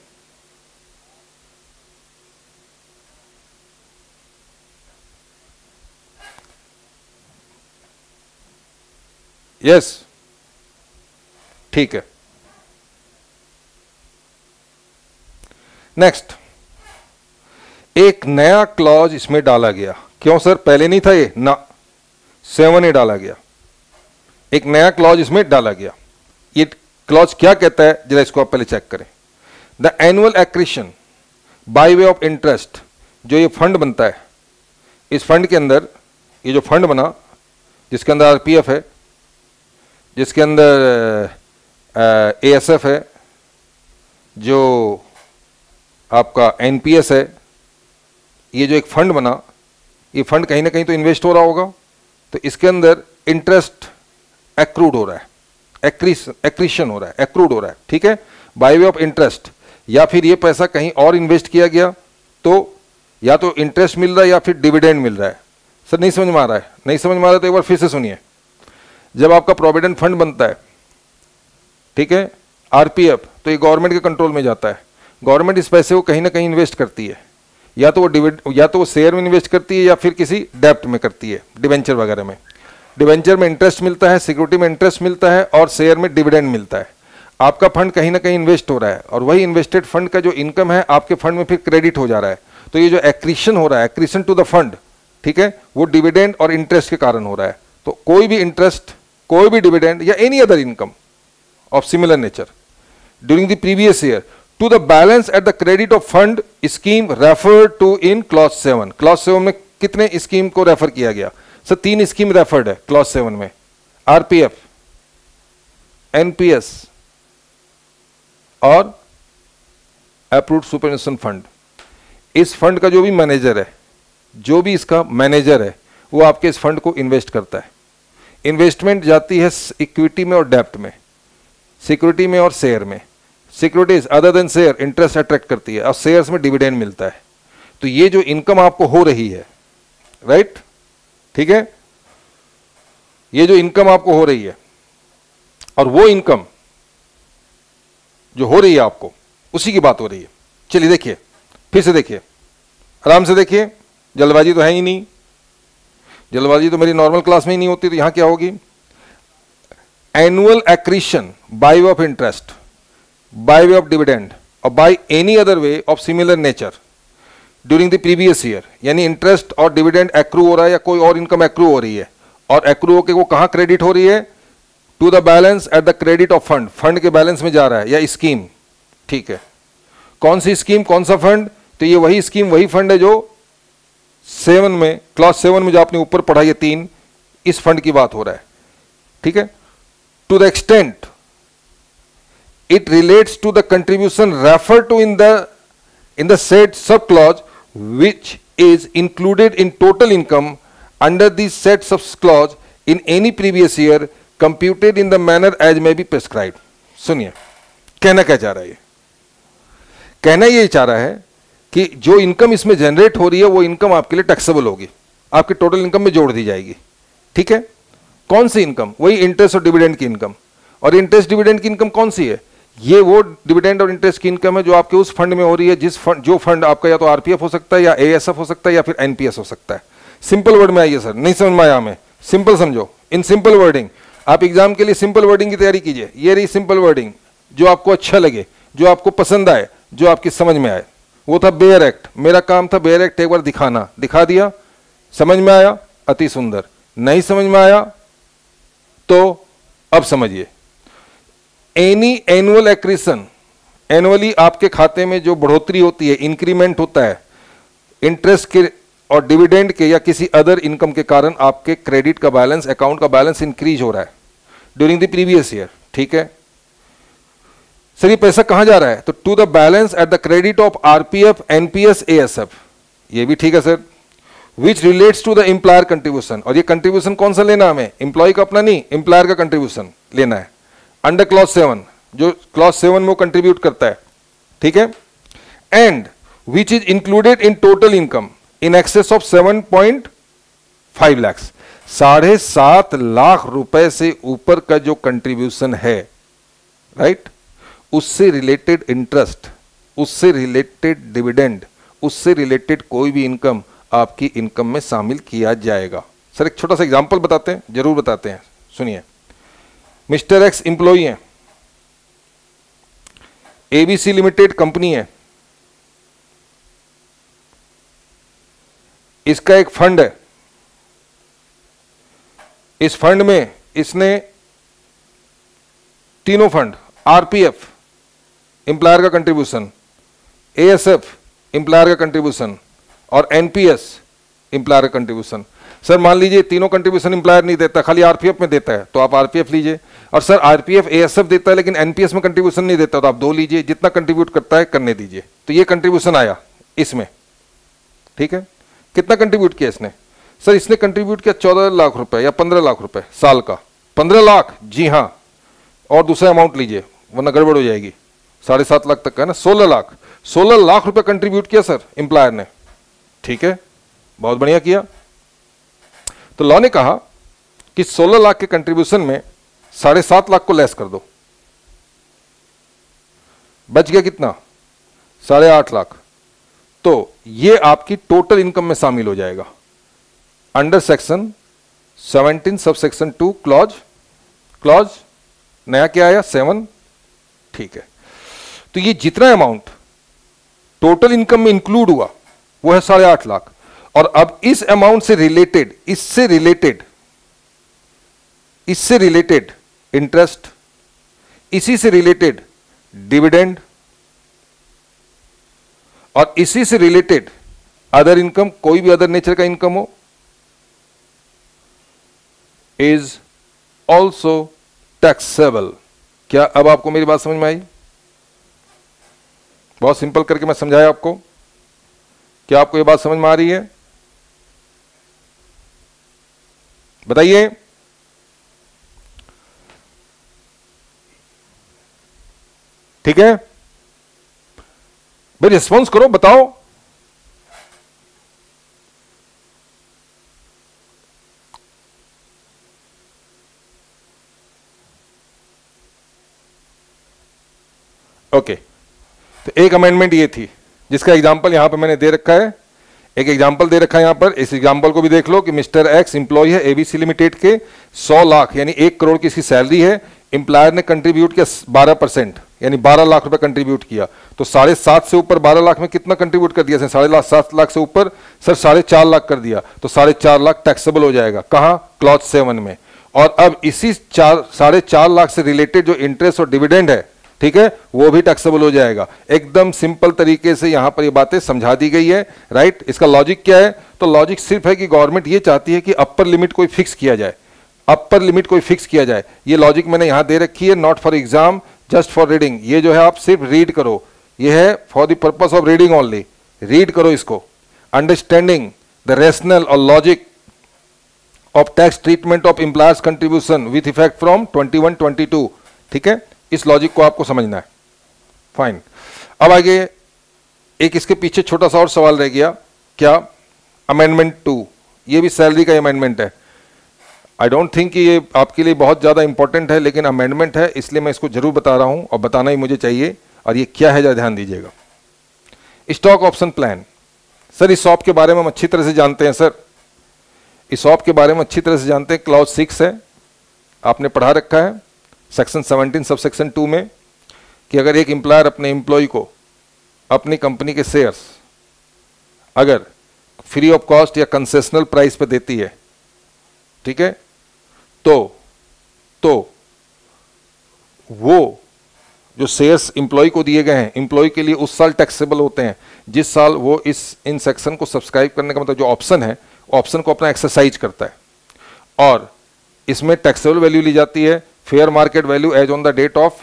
Yes? ठीक है। नेक्स्ट, एक नया क्लॉज इसमें डाला गया। क्यों सर, पहले नहीं था ये ना? 7 ही डाला गया, एक नया क्लॉज इसमें डाला गया। ये क्लॉज क्या कहता है, जरा इसको आप पहले चेक करें। The annual accretion by way of interest, जो ये फंड बनता है, इस फंड के अंदर, ये जो फंड बना जिसके अंदर आरपीएफ है, जिसके अंदर एएसएफ है, जो आपका एनपीएस है, ये जो एक फंड बना, ये फंड कहीं ना कहीं तो इन्वेस्ट हो रहा होगा, तो इसके अंदर इंटरेस्ट एक्रूड हो रहा है, एक्रीशन हो रहा है, एक्रूड हो रहा है, ठीक है, बाय वे ऑफ इंटरेस्ट। या फिर ये पैसा कहीं और इन्वेस्ट किया गया तो या तो इंटरेस्ट मिल रहा है या फिर डिविडेंड मिल रहा है। सर नहीं समझ में आ रहा है? नहीं समझ में आ रहा है तो एक बार फिर से सुनिए। जब आपका प्रोविडेंट फंड बनता है, ठीक है, आरपीएफ, तो ये गवर्नमेंट के कंट्रोल में जाता है। गवर्नमेंट इस पैसे को कहीं ना कहीं इन्वेस्ट करती है, या तो वो शेयर में इन्वेस्ट करती है या फिर किसी डेप्ट में करती है, डिवेंचर वगैरह में। डिवेंचर में इंटरेस्ट मिलता है, सिक्योरिटी में इंटरेस्ट मिलता है और शेयर में डिविडेंड मिलता है। आपका फंड कहीं ना कहीं इन्वेस्ट हो रहा है और वही इन्वेस्टेड फंड का जो इनकम है आपके फंड में फिर क्रेडिट हो जा रहा है। तो ये जो एक्रीशन हो रहा है, एक्रीशन टू द फंड, ठीक है, वो डिविडेंड और इंटरेस्ट के कारण हो रहा है। तो कोई भी इंटरेस्ट, कोई भी डिविडेंड या any other income of similar nature during the previous year to the balance at the credit of fund scheme referred to in clause 7। clause 7 में कितने स्कीम को रेफर किया गया? सर 3 स्कीम रेफर्ड है clause 7 में, RPF, NPS और approved superannuation fund. इस fund का जो भी मैनेजर है, जो भी इसका मैनेजर है, वो आपके इस फंड को इन्वेस्ट करता है। इन्वेस्टमेंट जाती है इक्विटी में और डेप्ट में, सिक्योरिटी में और शेयर में। Securities other than share interest attract करती है और शेयर्स में डिविडेंड मिलता है। तो ये जो इनकम आपको हो रही है, राइट, ठीक है, ये जो इनकम आपको हो रही है और वो इनकम जो हो रही है आपको, उसी की बात हो रही है। चलिए देखिए, फिर से देखिए, आराम से देखिए, जल्दबाजी तो है ही नहीं। जल्दबाजी तो मेरी नॉर्मल क्लास में ही नहीं होती, तो यहां क्या होगी? Annual accretion by way of interest, by way of dividend और by any other way of similar nature during the previous year. यानी इंटरेस्ट और डिविडेंड एक्रू हो रहा है या कोई और इनकम एक्रू हो रही है, और एक्रू होकर वो कहां क्रेडिट हो रही है? To the balance at the credit of fund, fund के बैलेंस में जा रहा है या स्कीम, ठीक है। कौन सी स्कीम, कौन सा फंड? तो ये वही स्कीम, वही फंड है जो 7 में, क्लॉज 7 में जो आपने ऊपर पढ़ा, ये 3, इस फंड की बात हो रहा है, ठीक है। To the extent it relates to the contribution referred to in the said subclause, which is included in total income under the said subclause in any previous year, computed in the manner as may be prescribed। सुनिए कहना क्या चाह रहा है? कहना ये चाह रहा है कि जो इनकम इसमें जनरेट हो रही है वो इनकम आपके लिए टैक्सेबल होगी, आपके टोटल इनकम में जोड़ दी जाएगी, ठीक है। कौन सी इनकम? वही इंटरेस्ट और डिविडेंड की इनकम। और इंटरेस्ट डिविडेंड की इनकम कौन सी है? ये वो डिविडेंड और इंटरेस्ट की इनकम है जो आपके उस फंड में हो रही है, जो फंड आपका या तो आरपीएफ हो सकता है या एएसएफ हो सकता है या फिर एनपीएस हो सकता है। सिंपल वर्ड में आइए सर, नहीं समझ में आया हमें? सिंपल समझो, इन सिंपल वर्डिंग। आप एग्जाम के लिए सिंपल वर्डिंग की तैयारी कीजिए। ये रही सिंपल वर्डिंग, जो आपको अच्छा लगे, जो आपको पसंद आए, जो आपकी समझ में आए। वो था बेयर एक्ट, मेरा काम था बेयर एक्ट एक बार दिखाना, दिखा दिया, समझ में आया, अति सुंदर। नहीं समझ में आया तो अब समझिए, एनी एनुअल एक्रीशन, एनुअली आपके खाते में जो बढ़ोतरी होती है, इंक्रीमेंट होता है इंटरेस्ट के और डिविडेंड के या किसी अदर इनकम के कारण आपके क्रेडिट का बैलेंस, अकाउंट का बैलेंस इंक्रीज हो रहा है ड्यूरिंग द प्रीवियस ईयर, ठीक है। सर ये पैसा कहां जा रहा है? तो to the balance at the credit of RPF, NPS, ASF. ये भी ठीक है sir. Which relates to the employer contribution, और ये कंट्रीब्यूशन कौन सा लेना हमें? एम्प्लॉय का अपना नहीं, एम्प्लॉयर का कंट्रीब्यूशन लेना है। अंडर क्लॉज 7, जो क्लॉज 7 में वो कंट्रीब्यूट करता है, ठीक है, and which is included in total income in excess of 7.5 lakh, 7.5 lakh रुपए से ऊपर का जो कंट्रीब्यूशन है, राइट, उससे रिलेटेड इंटरेस्ट, उससे रिलेटेड डिविडेंड, उससे रिलेटेड कोई भी इनकम आपकी इनकम में शामिल किया जाएगा। सर एक छोटा सा एग्जांपल बताते हैं, जरूर बताते हैं, सुनिए। मिस्टर एक्स इंप्लॉई है, एबीसी लिमिटेड कंपनी है, इसका एक फंड है, इस फंड में इसने तीनों फंड, आरपीएफ एम्प्लॉयर का कंट्रीब्यूशन, एएसएफ एम्प्लॉयर का कंट्रीब्यूशन और एनपीएस एम्प्लॉयर का कंट्रीब्यूशन। सर मान लीजिए तीनों कंट्रीब्यूशन एम्प्लॉयर नहीं देता, खाली आरपीएफ में देता है, तो आप आरपीएफ लीजिए। और सर आरपीएफ एएसएफ देता है लेकिन एनपीएस में कंट्रीब्यूशन नहीं देता, तो आप 2 लीजिए, जितना कंट्रीब्यूट करता है करने दीजिए। तो ये कंट्रीब्यूशन आया इसमें, ठीक है। कितना कंट्रीब्यूट किया इसने? सर इसने कंट्रीब्यूट किया 14 लाख रुपए या 15 लाख रुपए साल का। 15 लाख, जी हाँ, और दूसरा अमाउंट लीजिए वरना गड़बड़ हो जाएगी, 7.5 लाख तक का है ना, 16 लाख, 16 लाख रुपए कंट्रीब्यूट किया सर एम्प्लॉयर ने, ठीक है, बहुत बढ़िया किया। तो लॉ ने कहा कि 16 लाख के कंट्रीब्यूशन में 7.5 लाख को लेस कर दो, बच गया कितना? 8.5 लाख। तो ये आपकी टोटल इनकम में शामिल हो जाएगा under section 17 sub section 2 clause नया क्या आया 7, ठीक है। तो ये जितना अमाउंट टोटल इनकम में इंक्लूड हुआ वो है 8.5 लाख, और अब इस अमाउंट से रिलेटेड, इससे रिलेटेड इंटरेस्ट, इसी से रिलेटेड डिविडेंड और इसी से रिलेटेड अदर इनकम, कोई भी अदर नेचर का इनकम हो, इज ऑल्सो टैक्सेबल। क्या अब आपको मेरी बात समझ में आई? बहुत सिंपल करके मैं समझाया आपको। क्या आपको ये बात समझ में आ रही है? बताइए। ठीक है भाई, रिस्पॉन्स करो, बताओ। ओके, तो एक अमेंडमेंट ये थी जिसका एग्जांपल यहां पे मैंने दे रखा है, एक एग्जांपल दे रखा है यहां पर। इस एग्जांपल को भी देख लो कि मिस्टर एक्स इंप्लॉय है एबीसी लिमिटेड के, 100 लाख यानी 1 करोड़ की इसकी सैलरी है, एम्प्लॉयर ने कंट्रीब्यूट किया 12% यानी 12 लाख रुपए कंट्रीब्यूट किया। तो 7.5 से ऊपर 12 लाख में कितना कंट्रीब्यूट कर दिया? 7.5 लाख से ऊपर सर 4.5 लाख कर दिया, तो 4.5 लाख टैक्सेबल हो जाएगा। कहां? क्लॉज 7 में। और अब इसी 4.5 लाख से रिलेटेड जो इंटरेस्ट और डिविडेंड है, ठीक है, वो भी टैक्सेबल हो जाएगा। एकदम सिंपल तरीके से यहां पर ये बातें समझा दी गई है, राइट। इसका लॉजिक क्या है? तो लॉजिक सिर्फ है कि गवर्नमेंट ये चाहती है कि अपर लिमिट कोई फिक्स किया जाए, अपर लिमिट कोई फिक्स किया जाए। ये लॉजिक मैंने यहां दे रखी है, not for exam, just for reading. ये जो है आप सिर्फ रीड करो, ये है for the purpose of reading only, read करो इसको। अंडरस्टैंडिंग द रेशनल और logic of tax treatment of employers contribution with effect from 21-22, ठीक है, इस लॉजिक को आपको समझना है। फाइन। अब आगे एक इसके पीछे छोटा सा और सवाल रह गया, क्या? अमेंडमेंट 2, ये भी सैलरी का अमेंडमेंट है। आई डोंट थिंक कि ये आपके लिए बहुत ज्यादा इंपॉर्टेंट है, लेकिन अमेंडमेंट है इसलिए मैं इसको जरूर बता रहा हूं और बताना ही मुझे चाहिए। और ये क्या है जरा ध्यान दीजिएगा। Stock option plan. सर इस के बारे में हम अच्छी तरह से जानते हैं, सर इस के बारे में अच्छी तरह से जानते हैं। क्लॉज 6 है, आपने पढ़ा रखा है सेक्शन 17 सब सेक्शन 2 में, कि अगर एक एम्प्लॉयर अपने एम्प्लॉय को अपनी कंपनी के शेयर्स अगर फ्री ऑफ कॉस्ट या कंसेशनल प्राइस पे देती है, ठीक है, तो वो जो शेयर्स एम्प्लॉय को दिए गए हैं, एम्प्लॉय के लिए उस साल टैक्सेबल होते हैं जिस साल वो इन सेक्शन को सब्सक्राइब करने का मतलब जो ऑप्शन है, ऑप्शन को अपना एक्सरसाइज करता है। और इसमें टैक्सेबल वैल्यू ली जाती है fair market value as on the date of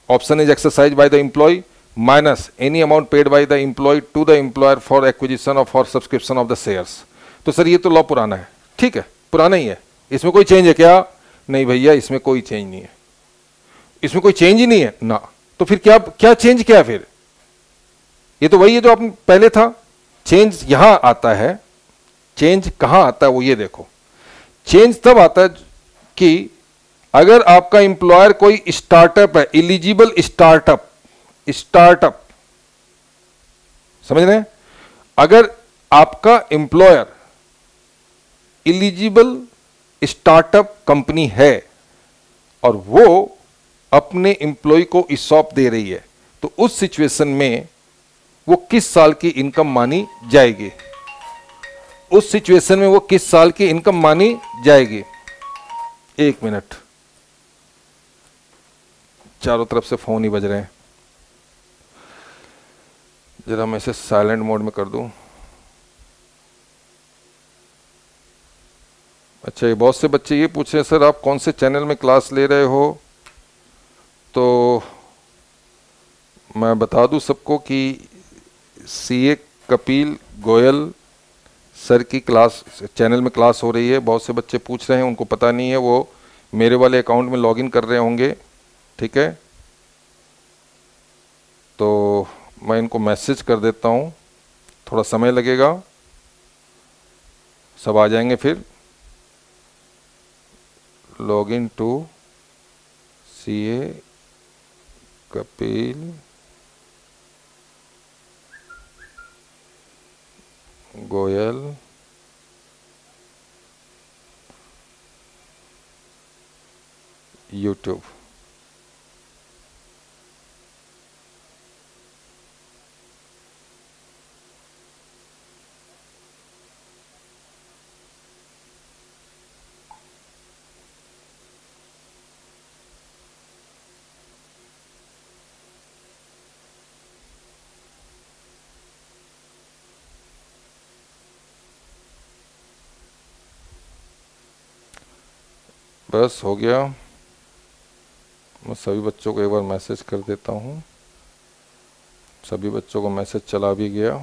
option is exercise by the employ minus any amount paid by the employ to the employer for acquisition of for subscription of the shares. तो sir ये तो law पुराना है, ठीक है, पुराना ही है, इसमें कोई चेंज है क्या? नहीं भैया, इसमें कोई चेंज नहीं है। इसमें कोई चेंज ही नहीं है ना, तो फिर क्या क्या चेंज क्या है फिर? ये तो वही है जो आप पहले था। चेंज यहां आता है, चेंज कहां आता है वो ये देखो। चेंज तब आता है कि अगर आपका एम्प्लॉयर कोई स्टार्टअप है, इलिजिबल स्टार्टअप, स्टार्टअप समझ रहे हैं? अगर आपका एम्प्लॉयर इलिजिबल स्टार्टअप कंपनी है और वो अपने एम्प्लॉय को ESOP दे रही है, तो उस सिचुएशन में वो किस साल की इनकम मानी जाएगी? उस सिचुएशन में वो किस साल की इनकम मानी जाएगी? एक मिनट, चारों तरफ से फोन ही बज रहे हैं, जरा मैं इसे साइलेंट मोड में कर दूं। अच्छा, ये बहुत से बच्चे ये पूछ रहे हैं सर आप कौन से चैनल में क्लास ले रहे हो? तो मैं बता दूं सबको कि CA कपिल गोयल सर की क्लास चैनल में क्लास हो रही है। बहुत से बच्चे पूछ रहे हैं, उनको पता नहीं है, वो मेरे वाले अकाउंट में लॉगिन कर रहे होंगे, ठीक है? तो मैं इनको मैसेज कर देता हूँ, थोड़ा समय लगेगा, सब आ जाएंगे फिर। Login to CA Kapil Goyal YouTube. बस हो गया। मैं सभी बच्चों को एक बार मैसेज कर देता हूँ। सभी बच्चों को मैसेज चला भी गया।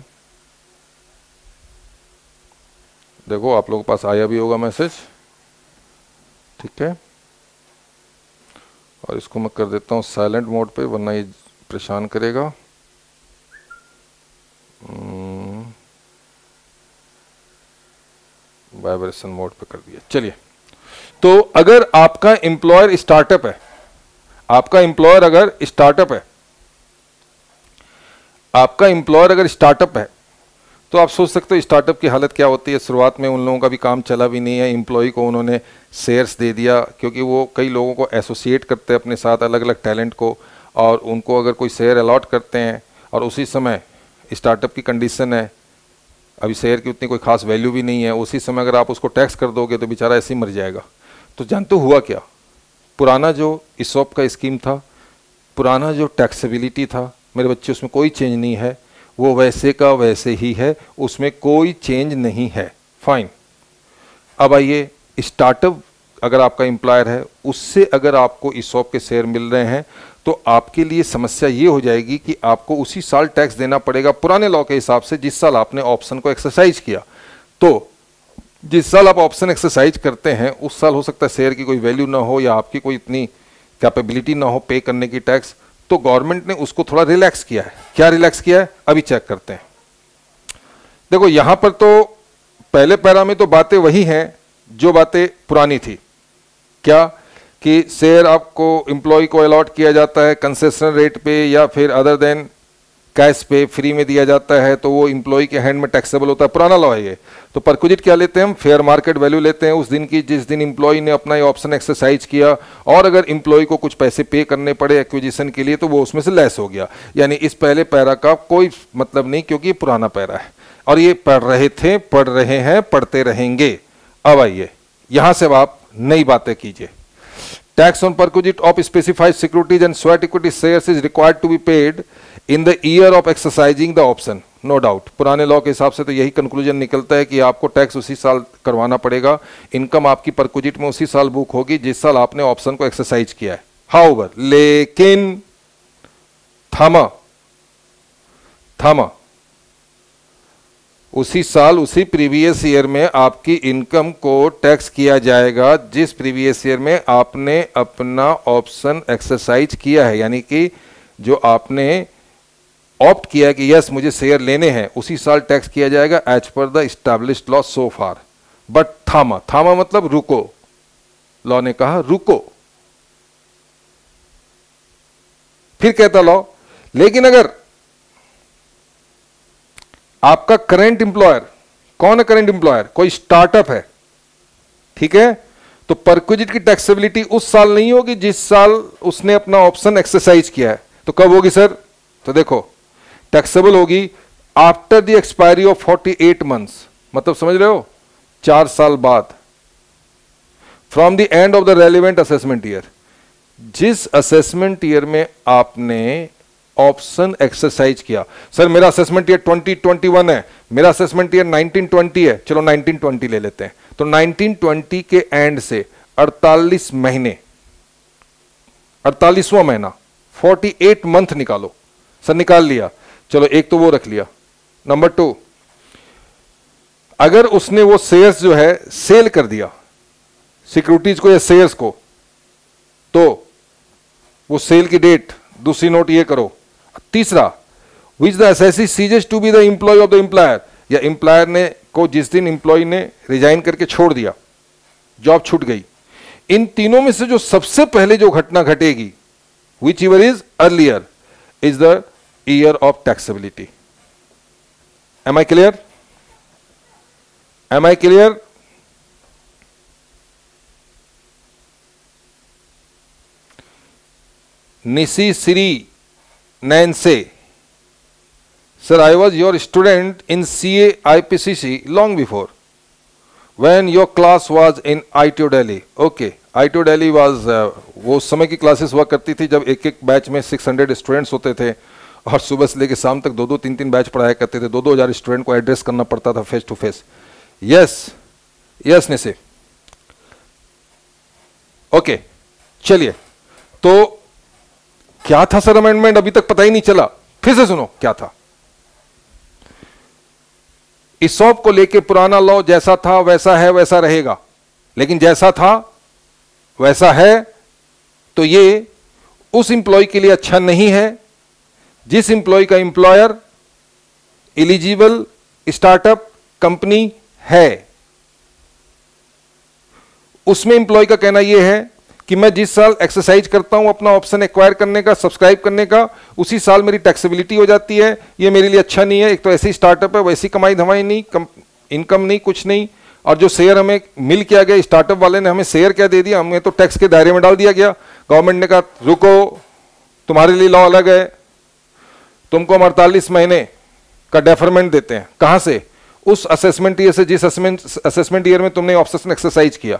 देखो आप लोगों के पास आया भी होगा मैसेज, ठीक है? और इसको मैं कर देता हूँ साइलेंट मोड पे, वरना ये परेशान करेगा। वाइब्रेशन मोड पे कर दिया। चलिए, तो अगर आपका एम्प्लॉयर स्टार्टअप है, आपका एम्प्लॉयर अगर स्टार्टअप है, आपका एम्प्लॉयर अगर स्टार्टअप है, तो आप सोच सकते हो स्टार्टअप की हालत क्या होती है। शुरुआत में उन लोगों का भी काम चला भी नहीं है, एम्प्लॉय को उन्होंने शेयर्स दे दिया, क्योंकि वो कई लोगों को एसोसिएट करते हैं अपने साथ, अलग अलग टैलेंट को, और उनको अगर कोई शेयर अलॉट करते हैं और उसी समय स्टार्टअप की कंडीशन है, अभी शेयर की उतनी कोई खास वैल्यू भी नहीं है, उसी समय अगर आप उसको टैक्स कर दोगे तो बेचारा ऐसे ही मर जाएगा। तो जानते हुआ क्या, पुराना जो ESOP का स्कीम था, पुराना जो टैक्सेबिलिटी था मेरे बच्चे, उसमें कोई चेंज नहीं है, वो वैसे का वैसे ही है, उसमें कोई चेंज नहीं है। फाइन। अब आइए, स्टार्टअप अगर आपका एम्प्लॉयर है, उससे अगर आपको ESOP के शेयर मिल रहे हैं, तो आपके लिए समस्या ये हो जाएगी कि आपको उसी साल टैक्स देना पड़ेगा पुराने लॉ के हिसाब से, जिस साल आपने ऑप्शन को एक्सरसाइज किया। तो जिस साल आप ऑप्शन एक्सरसाइज करते हैं उस साल हो सकता है शेयर की कोई वैल्यू ना हो, या आपकी कोई इतनी कैपेबिलिटी ना हो पे करने की टैक्स, तो गवर्नमेंट ने उसको थोड़ा रिलैक्स किया है। क्या रिलैक्स किया है, अभी चेक करते हैं। देखो यहां पर तो पहले पैरा में तो बातें वही हैं जो बातें पुरानी थी। क्या कि शेयर आपको एम्प्लॉय को अलॉट किया जाता है कंसेशन रेट पे, या फिर अदर देन कैश पे फ्री में दिया जाता है, तो वो एम्प्लॉय के हैंड में टैक्सेबल होता है। पुराना लॉ है ये। तो परक्विजिट क्या लेते हैं हम, फेयर मार्केट वैल्यू लेते हैं उस दिन की जिस दिन एम्प्लॉय ने अपना ये ऑप्शन एक्सरसाइज किया, और अगर एम्प्लॉय को कुछ पैसे पे करने पड़े एक्विजिशन के लिए तो वो उसमें से लेस हो गया। यानी इस पहले पैरा का कोई मतलब नहीं, क्योंकि ये पुराना पैरा है और ये पढ़ रहे थे, पढ़ रहे हैं, पढ़ते रहेंगे। अब आइए यहां से अब आप नई बातें कीजिए। Tax on perquisite of specified securities and sweat equity shares is required to be paid in the year of exercising the option. No doubt. पुराने लॉ के हिसाब से तो यही कंक्लूजन निकलता है कि आपको टैक्स उसी साल करवाना पड़ेगा। इनकम आपकी परक्विजिट में उसी साल बुक होगी जिस साल आपने ऑप्शन को एक्सरसाइज किया है। हाउएवर, लेकिन थमा उसी साल उसी प्रीवियस ईयर में आपकी इनकम को टैक्स किया जाएगा जिस प्रीवियस ईयर में आपने अपना ऑप्शन एक्सरसाइज किया है, यानी कि जो आपने ऑप्ट किया है कि यस मुझे शेयर लेने हैं, उसी साल टैक्स किया जाएगा as per the established law so far. But थामा, थामा मतलब रुको, लॉ ने कहा रुको। फिर कहता लॉ, लेकिन अगर आपका करंट एम्प्लॉयर, कौन है करंट एम्प्लॉयर? कोई स्टार्टअप है, ठीक है, तो परक्विजिट की टैक्सेबिलिटी उस साल नहीं होगी जिस साल उसने अपना ऑप्शन एक्सरसाइज किया है। तो कब होगी सर? तो देखो टैक्सेबल होगी after the expiry of 48 months, मतलब समझ रहे हो 4 साल बाद, from the end of the relevant assessment year. जिस असेसमेंट ईयर में आपने ऑप्शन एक्सरसाइज किया, सर मेरा असेसमेंट ईयर 2021 है, मेरा असेसमेंट ईयर 1920 है, चलो 1920 ले लेते हैं, तो 1920 के एंड से 48 महीने, 48वां महीना, 48 मंथ निकालो। सर निकाल लिया, चलो एक तो वो रख लिया। नंबर 2, अगर उसने वो शेयर्स जो है सेल कर दिया, सिक्योरिटीज को या शेयर्स को, तो वो सेल की डेट, दूसरी नोट ये करो। तीसरा, which the assessee ceases to be the employ of the employer, या एम्प्लॉयर ने को जिस दिन एम्प्लॉय ने रिजाइन करके छोड़ दिया, जॉब छूट गई, इन तीनों में से जो सबसे पहले जो घटना घटेगी, whichever is earlier, is the year of taxability. Am I clear? Am I clear? Nishi Shri नैनसे, sir, I was your student in CA IPCC long before when your class was in ITO Delhi. Okay, ITO Delhi was वो उस समय की classes हुआ करती थी जब एक एक बैच में 600 स्टूडेंट्स होते थे और सुबह से लेकर शाम तक 2-2, 3-3 बैच पढ़ाया करते थे, 2-2 हज़ार स्टूडेंट को एड्रेस करना पड़ता था face to face. Yes yes निसे, ओके चलिए। तो क्या था सर अमेंडमेंट? अभी तक पता ही नहीं चला, फिर से सुनो क्या था। ईसॉप को लेके पुराना लॉ जैसा था वैसा है वैसा रहेगा, लेकिन जैसा था वैसा है तो ये उस इंप्लॉय के लिए अच्छा नहीं है जिस इंप्लॉय का इंप्लॉयर एलिजिबल स्टार्टअप कंपनी है। उसमें इंप्लॉय का कहना यह है कि मैं जिस साल एक्सरसाइज करता हूं अपना ऑप्शन एक्वायर करने का, सब्सक्राइब करने का, उसी साल मेरी टैक्सेबिलिटी हो जाती है। ये मेरे लिए अच्छा नहीं है। एक तो ऐसी स्टार्टअप है, वैसी कमाई धमाई नहीं, इनकम नहीं, कुछ नहीं, और जो शेयर हमें मिल किया गया, स्टार्टअप वाले ने हमें शेयर क्या दे दिया, हमें तो टैक्स के दायरे में डाल दिया गया। गवर्नमेंट ने कहा रुको, तुम्हारे लिए लॉ अलग है, तुमको हम 48 महीने का डेफरमेंट देते हैं। कहां से? उस असेसमेंट ईयर से जिस असेसमेंट ईयर में तुमने ऑप्शन एक्सरसाइज किया।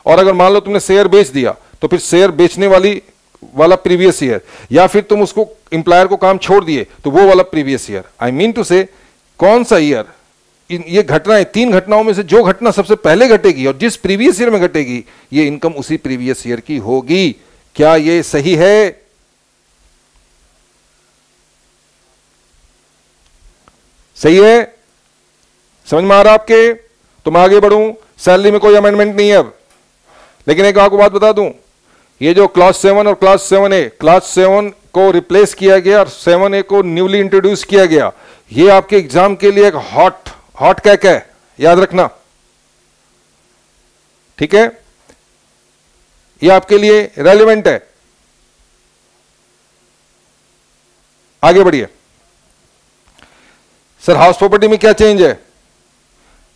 और अगर मान लो तुमने शेयर बेच दिया तो फिर शेयर बेचने वाला प्रीवियस ईयर, या फिर तुम उसको इंप्लायर को काम छोड़ दिए तो वो वाला previous year. I mean to say कौन सा ईयर, ये घटनाएं, 3 घटनाओं में से जो घटना सबसे पहले घटेगी और जिस प्रीवियस ईयर में घटेगी, ये इनकम उसी प्रीवियस ईयर की होगी। क्या ये सही है? सही है? समझ में आ रहा आपके? तो मैं आगे बढ़ूं। सैलरी में कोई अमेंडमेंट नहीं है अब, लेकिन एक आपको बात बता दूं, ये जो क्लास 7 और क्लास 7A, क्लास 7 को रिप्लेस किया गया और 7A को न्यूली इंट्रोड्यूस किया गया। ये आपके एग्जाम के लिए एक हॉट कैक है, याद रखना, ठीक है? ये आपके लिए रेलेवेंट है। आगे बढ़िए सर। हाउस प्रॉपर्टी में क्या चेंज है?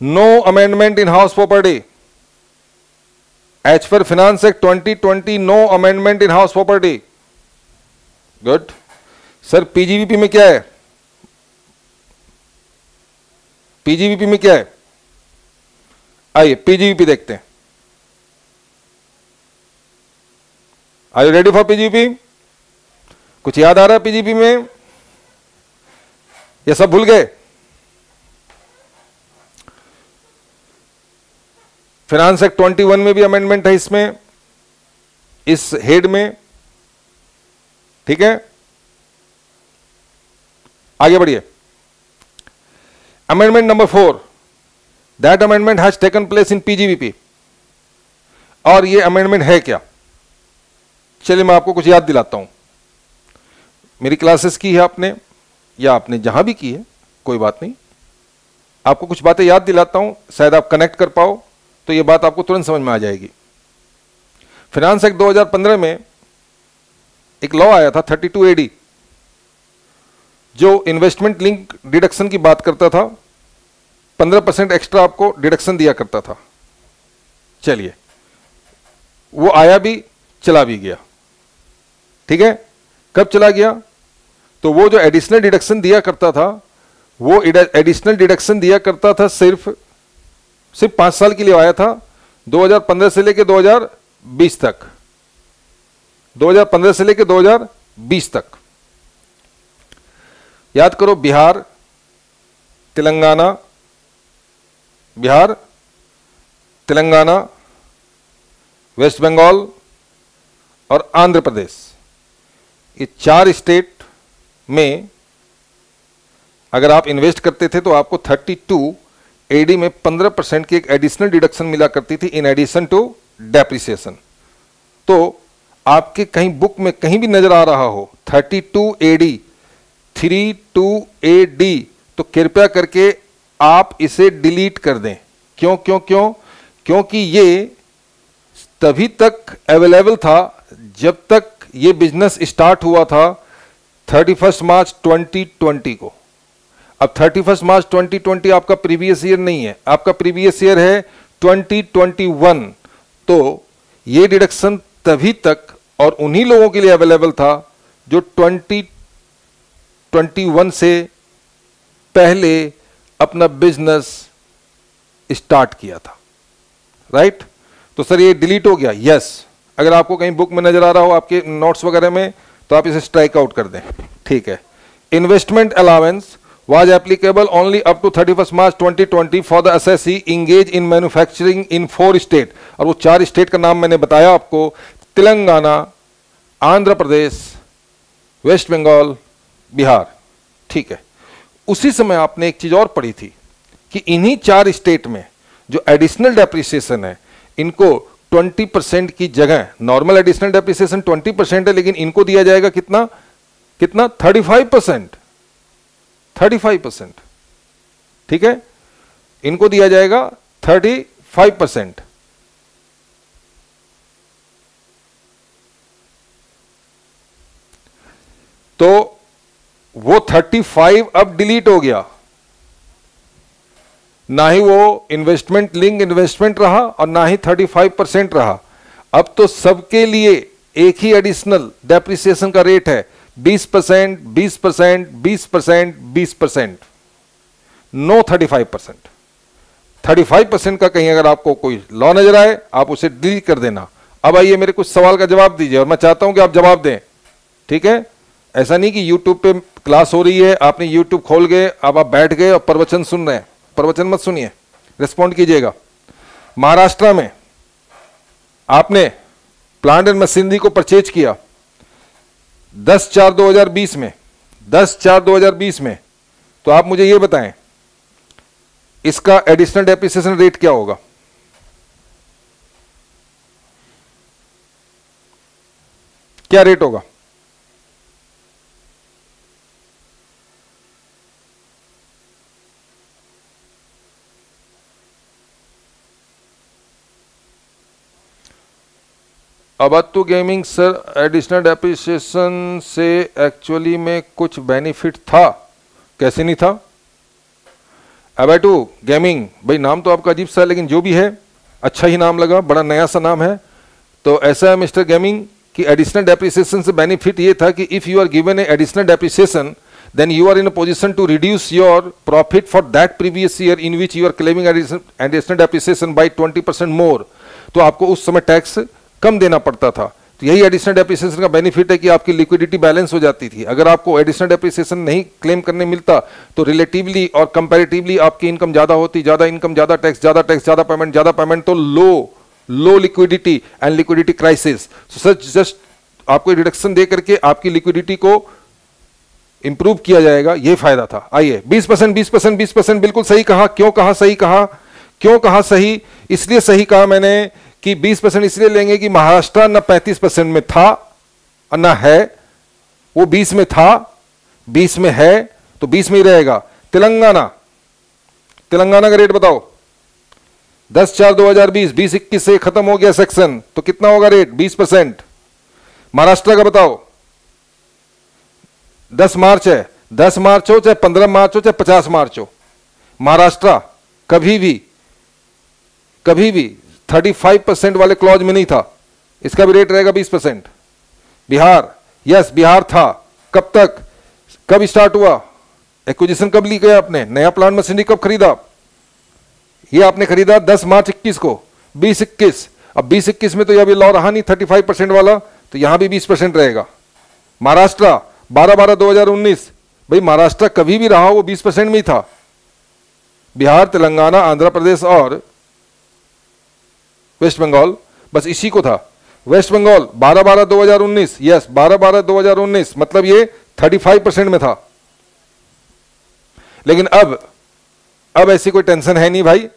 No amendment in house property as per finance act 2020, no amendment in house property. Good sir. PGBP में क्या है? पीजीबीपी में क्या है? आइए पीजीबीपी देखते हैं। Are you ready for PGBP? कुछ याद आ रहा है पीजीबीपी में? ये सब भूल गए? फाइनेंस एक्ट 21 में भी अमेंडमेंट है इसमें, इस हेड में, ठीक है? आगे बढ़िए। Amendment number 4, that amendment has taken place in PGVP. और ये अमेंडमेंट है क्या? चलिए मैं आपको कुछ याद दिलाता हूं। मेरी क्लासेस की है आपने, या आपने जहां भी की है, कोई बात नहीं, आपको कुछ बातें याद दिलाता हूं, शायद आप कनेक्ट कर पाओ, तो ये बात आपको तुरंत समझ में आ जाएगी। फाइनेंस एक्ट 2015 में एक लॉ आया था 32 AD, जो इन्वेस्टमेंट लिंक डिडक्शन की बात करता था। 15% एक्स्ट्रा आपको डिडक्शन दिया करता था। चलिए, वो आया भी, चला भी गया। ठीक है, कब चला गया? तो वो जो एडिशनल डिडक्शन दिया करता था, वो एडिशनल डिडक्शन दिया करता था सिर्फ 5 साल के लिए आया था, 2015 से लेकर 2020 तक। 2015 से लेकर 2020 तक। याद करो, बिहार, तेलंगाना, वेस्ट बंगाल और आंध्र प्रदेश, ये 4 स्टेट में अगर आप इन्वेस्ट करते थे तो आपको 32 AD में 15% की एक एडिशनल डिडक्शन मिला करती थी, इन एडिशन टू डेप्रिसिएशन। तो आपके कहीं बुक में कहीं भी नजर आ रहा हो 32 AD, 32 AD, तो कृपया करके आप इसे डिलीट कर दें। क्यों क्यों क्यों? क्योंकि ये तभी तक अवेलेबल था जब तक ये बिजनेस स्टार्ट हुआ था 31 मार्च 2020 को। अब 31 मार्च 2020 आपका प्रीवियस ईयर नहीं है, आपका प्रीवियस ईयर है 2021। तो ये डिडक्शन तभी तक और उन्हीं लोगों के लिए अवेलेबल था जो 2021 से पहले अपना बिजनेस स्टार्ट किया था। राइट? तो सर ये डिलीट हो गया? यस। अगर आपको कहीं बुक में नजर आ रहा हो आपके नोट्स वगैरह में, तो आप इसे स्ट्राइक आउट कर दें। ठीक है। Investment allowance was applicable only up to 31st March 2020 for the assessee engaged in manufacturing in 4 state. और वो 4 स्टेट का नाम मैंने बताया आपको, तेलंगाना, आंध्र प्रदेश, वेस्ट बंगाल, बिहार। ठीक है। उसी समय आपने एक चीज और पढ़ी थी कि इन्हीं 4 स्टेट में जो एडिशनल डेप्रिसिएशन है, इनको 20% की जगह, नॉर्मल एडिशनल डेप्रिसिएशन 20% है, लेकिन इनको दिया जाएगा कितना? 35%। 35%। ठीक है, इनको दिया जाएगा 35%। तो वो 35 अब डिलीट हो गया, ना ही वो इन्वेस्टमेंट लिंक इन्वेस्टमेंट रहा और ना ही 35% रहा। अब तो सबके लिए एक ही एडिशनल डेप्रिसिएशन का रेट है, 20%, 20%, 20%, 20%, नो 35%। 35% का कहीं अगर आपको कोई लॉ नजर आए, आप उसे डिलीट कर देना। अब आइए मेरे कुछ सवाल का जवाब दीजिए, और मैं चाहता हूं कि आप जवाब दें। ठीक है, ऐसा नहीं कि YouTube पे क्लास हो रही है, आपने YouTube खोल गए, अब आप बैठ गए और प्रवचन सुन रहे हैं। प्रवचन मत सुनिए, रिस्पॉन्ड कीजिएगा। महाराष्ट्र में आपने प्लांट एंड मशीनरी को परचेज किया 10/4/2020 में, 10/4/2020 में, तो आप मुझे यह बताएं इसका एडिशनल डेप्रिसिएशन रेट क्या होगा? क्या रेट होगा? अबातु गेमिंग सर, एडिशनल डेप्रिसिएशन से एक्चुअली में कुछ बेनिफिट था? कैसे नहीं था? अबातु गेमिंग, भाई नाम तो आपका अजीब सा है, लेकिन जो भी है अच्छा ही नाम लगा, बड़ा नया सा नाम है। तो ऐसा है मिस्टर गेमिंग कि एडिशनल डेप्रिसिएशन से बेनिफिट ये था कि if you are given a additional depreciation, then you are in a position to reduce your profit for that previous year in which you are claiming additional depreciation by 20% more। तो आपको उस समय tax कम देना पड़ता था। तो यही additional depreciation का बेनिफिट है कि आपकी लिक्विडिटी बैलेंस हो जाती थी। अगर आपको एडिशनल डेप्रिसिएशन नहीं क्लेम करने मिलता तो रिलेटिवली और कंपैरेटिवली आपकी इनकम ज्यादा होती, ज्यादा इनकम ज्यादा टैक्स, ज्यादा पेमेंट, तो low liquidity and liquidity crisis. Such just आपको रिडक्शन दे करके आपकी लिक्विडिटी को इंप्रूव किया जाएगा, ये फायदा था। आइए 20%, 20%, 20%, बिल्कुल सही कहा। क्यों कहा सही कहा? क्यों कहा सही? इसलिए सही कहा मैंने कि 20% इसलिए लेंगे कि महाराष्ट्र न 35% में था और न है, वो 20 में था, 20 में है तो 20 में ही रहेगा। तेलंगाना, तेलंगाना का रेट बताओ। 10/4/2020, 20-21 से खत्म हो गया सेक्शन, तो कितना होगा रेट? 20%। महाराष्ट्र का बताओ। 10 मार्च है, 10 मार्च हो चाहे 15 मार्च हो चाहे 50 मार्च हो, महाराष्ट्र कभी भी 35% वाले क्लॉज में नहीं था, इसका भी रेट रहेगा 20%। बिहार, यस बिहार था। कब तक, कब स्टार्ट हुआ एक्विजिशन, कब ली गया आपने? नया प्लांट मशीनरी कब खरीदा? ये आपने खरीदा 10 मार्च 21 को, 20-21। अब 20-21 में तो यह भी लॉ रहा नहीं 35% वाला, तो यहां भी 20% रहेगा। महाराष्ट्र 12/12/2019, भाई महाराष्ट्र कभी भी रहा वो 20% में ही था। बिहार, तेलंगाना, आंध्र प्रदेश और वेस्ट बंगाल, बस इसी को था। वेस्ट बंगाल 12/12/2019, यस 12/12/2019, मतलब ये 35% में था। लेकिन अब ऐसी कोई टेंशन है नहीं भाई,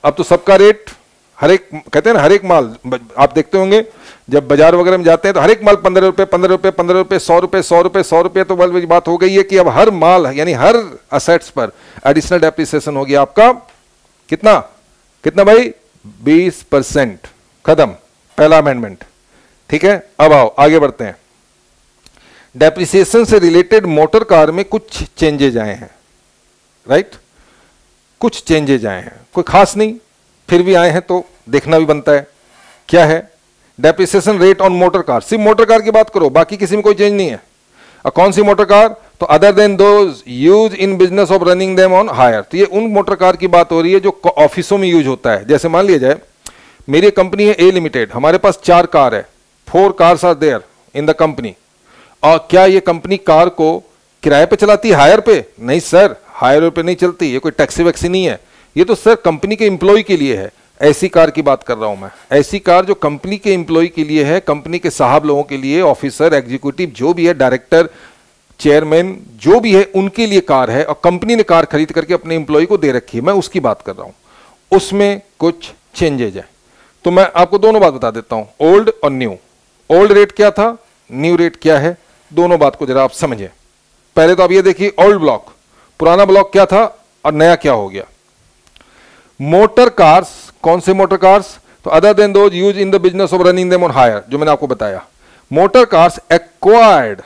अब तो सबका रेट हर एक, कहते हैं ना हर एक माल, आप देखते होंगे जब बाजार वगैरह में जाते हैं तो हर एक माल 15 रुपए 15 रुपए 15 रुपए 100 रुपए 100 रुपए 100 रुपए, तो वाली बात हो गई है कि अब हर माल यानी हर असेट्स पर एडिशनल डेप्रिसिएशन हो गया आपका। कितना कितना भाई? 20%। खत्म पहला अमेंडमेंट। ठीक है, अब आओ आगे बढ़ते हैं। डेप्रिसिएशन से रिलेटेड मोटर कार में कुछ चेंजेज आए हैं, राइट? कुछ चेंजेज आए हैं, कोई खास नहीं, फिर भी आए हैं तो देखना भी बनता है। क्या है? Depreciation rate on motor car, सिर्फ मोटर कार की बात करो, बाकी किसी में कोई चेंज नहीं है। और कौन सी मोटर कार? तो other than those use in business of running them on hire, तो ये उन मोटर कार की बात हो रही है जो ऑफिसों में यूज होता है। जैसे मान लिया जाए मेरी कंपनी है ए लिमिटेड, हमारे पास 4 कार है, 4 cars are there in the company. और क्या ये कंपनी कार को किराए पे चलाती है, हायर पे? नहीं सर, हायर पे नहीं चलती, ये कोई टैक्सी वैक्सी नहीं है, ये तो सर कंपनी के एम्प्लॉय के लिए है। ऐसी कार की बात कर रहा हूं मैं, ऐसी कार जो कंपनी के एम्प्लॉय के लिए है, कंपनी के साहब लोगों के लिए, ऑफिसर, एग्जीक्यूटिव जो भी है, डायरेक्टर, चेयरमैन जो भी है, उनके लिए कार है और कंपनी ने कार खरीद करके अपने एम्प्लॉय को दे रखी है, मैं उसकी बात कर रहा हूं। उसमें कुछ चेंजेज है, तो मैं आपको दोनों बात बता देता हूं, ओल्ड और न्यू। ओल्ड रेट क्या था, न्यू रेट क्या है, दोनों बात को जरा आप समझें। पहले तो आप ये देखिए ओल्ड ब्लॉक, पुराना ब्लॉक क्या था और नया क्या हो गया। मोटर कार्स, कौन से मोटर कार्स? तो other than those use in the business of running them on hire, जो मैंने आपको बताया। मोटर कार्स एक्वायर्ड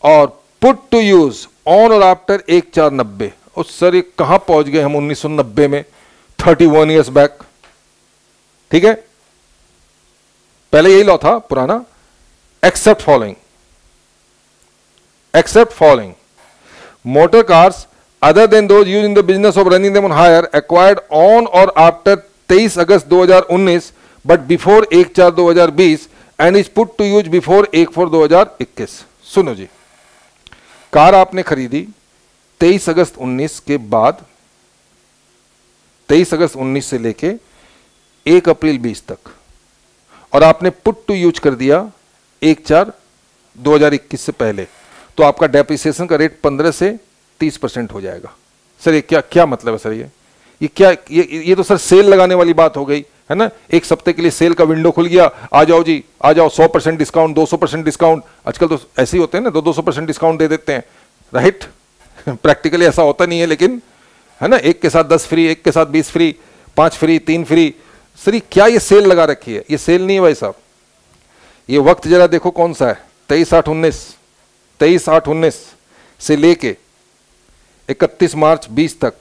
और पुट टू यूज ऑन और आफ्टर 1/4/90। और सर ये कहां पहुंच गए हम 1990 में, 31 ईयर्स बैक। ठीक है, पहले यही लॉ था पुराना, except following motor cars other than those used in the business of running them on hire acquired on or after 23 August 2019 but before 1/4/2020 and is put to use before 1/4/2021। सुनो जी, car आपने खरीदी 23 अगस्त 19 के बाद, 23 अगस्त 19 से लेके 1 अप्रैल 20 तक, और आपने पुट टू यूज कर दिया 1/4/2021 से पहले, तो आपका डेप्रिसिएशन का रेट 15 से 30% हो जाएगा। सर ये क्या मतलब है सर? ये क्या, ये तो सर सेल लगाने वाली बात हो गई है ना। एक सप्ते के लिए सेल का विंडो खुल गया, आ जाओ जी आ जाओ, 100% डिस्काउंट, 200% डिस्काउंट। आजकल तो ऐसे ही होते हैं ना, 200% डिस्काउंट दे देते हैं, राइट? प्रैक्टिकली ऐसा होता नहीं है, लेकिन है ना, एक के साथ 10 फ्री, एक के साथ 20 फ्री, 5 फ्री, 3 फ्री। सर ये क्या, ये सेल लगा रखी है? ये सेल नहीं है भाई साहब। ये वक्त जरा देखो कौन सा है, 23/8/19 से लेके 31 मार्च 20 तक।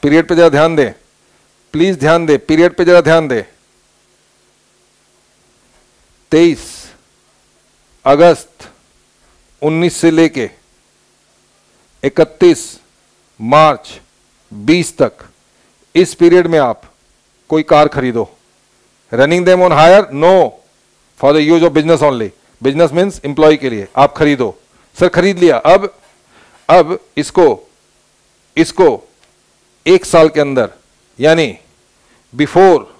पीरियड पे जरा ध्यान दें, प्लीज ध्यान दें, पीरियड पे जरा ध्यान दें। 23 अगस्त 19 से लेके 31 मार्च 20 तक, इस पीरियड में आप कोई कार खरीदो, running them on hire, no, for the use of business only. Business means employ के लिए आप खरीदो। सर खरीद लिया, अब इसको 1 साल के अंदर, यानी बिफोर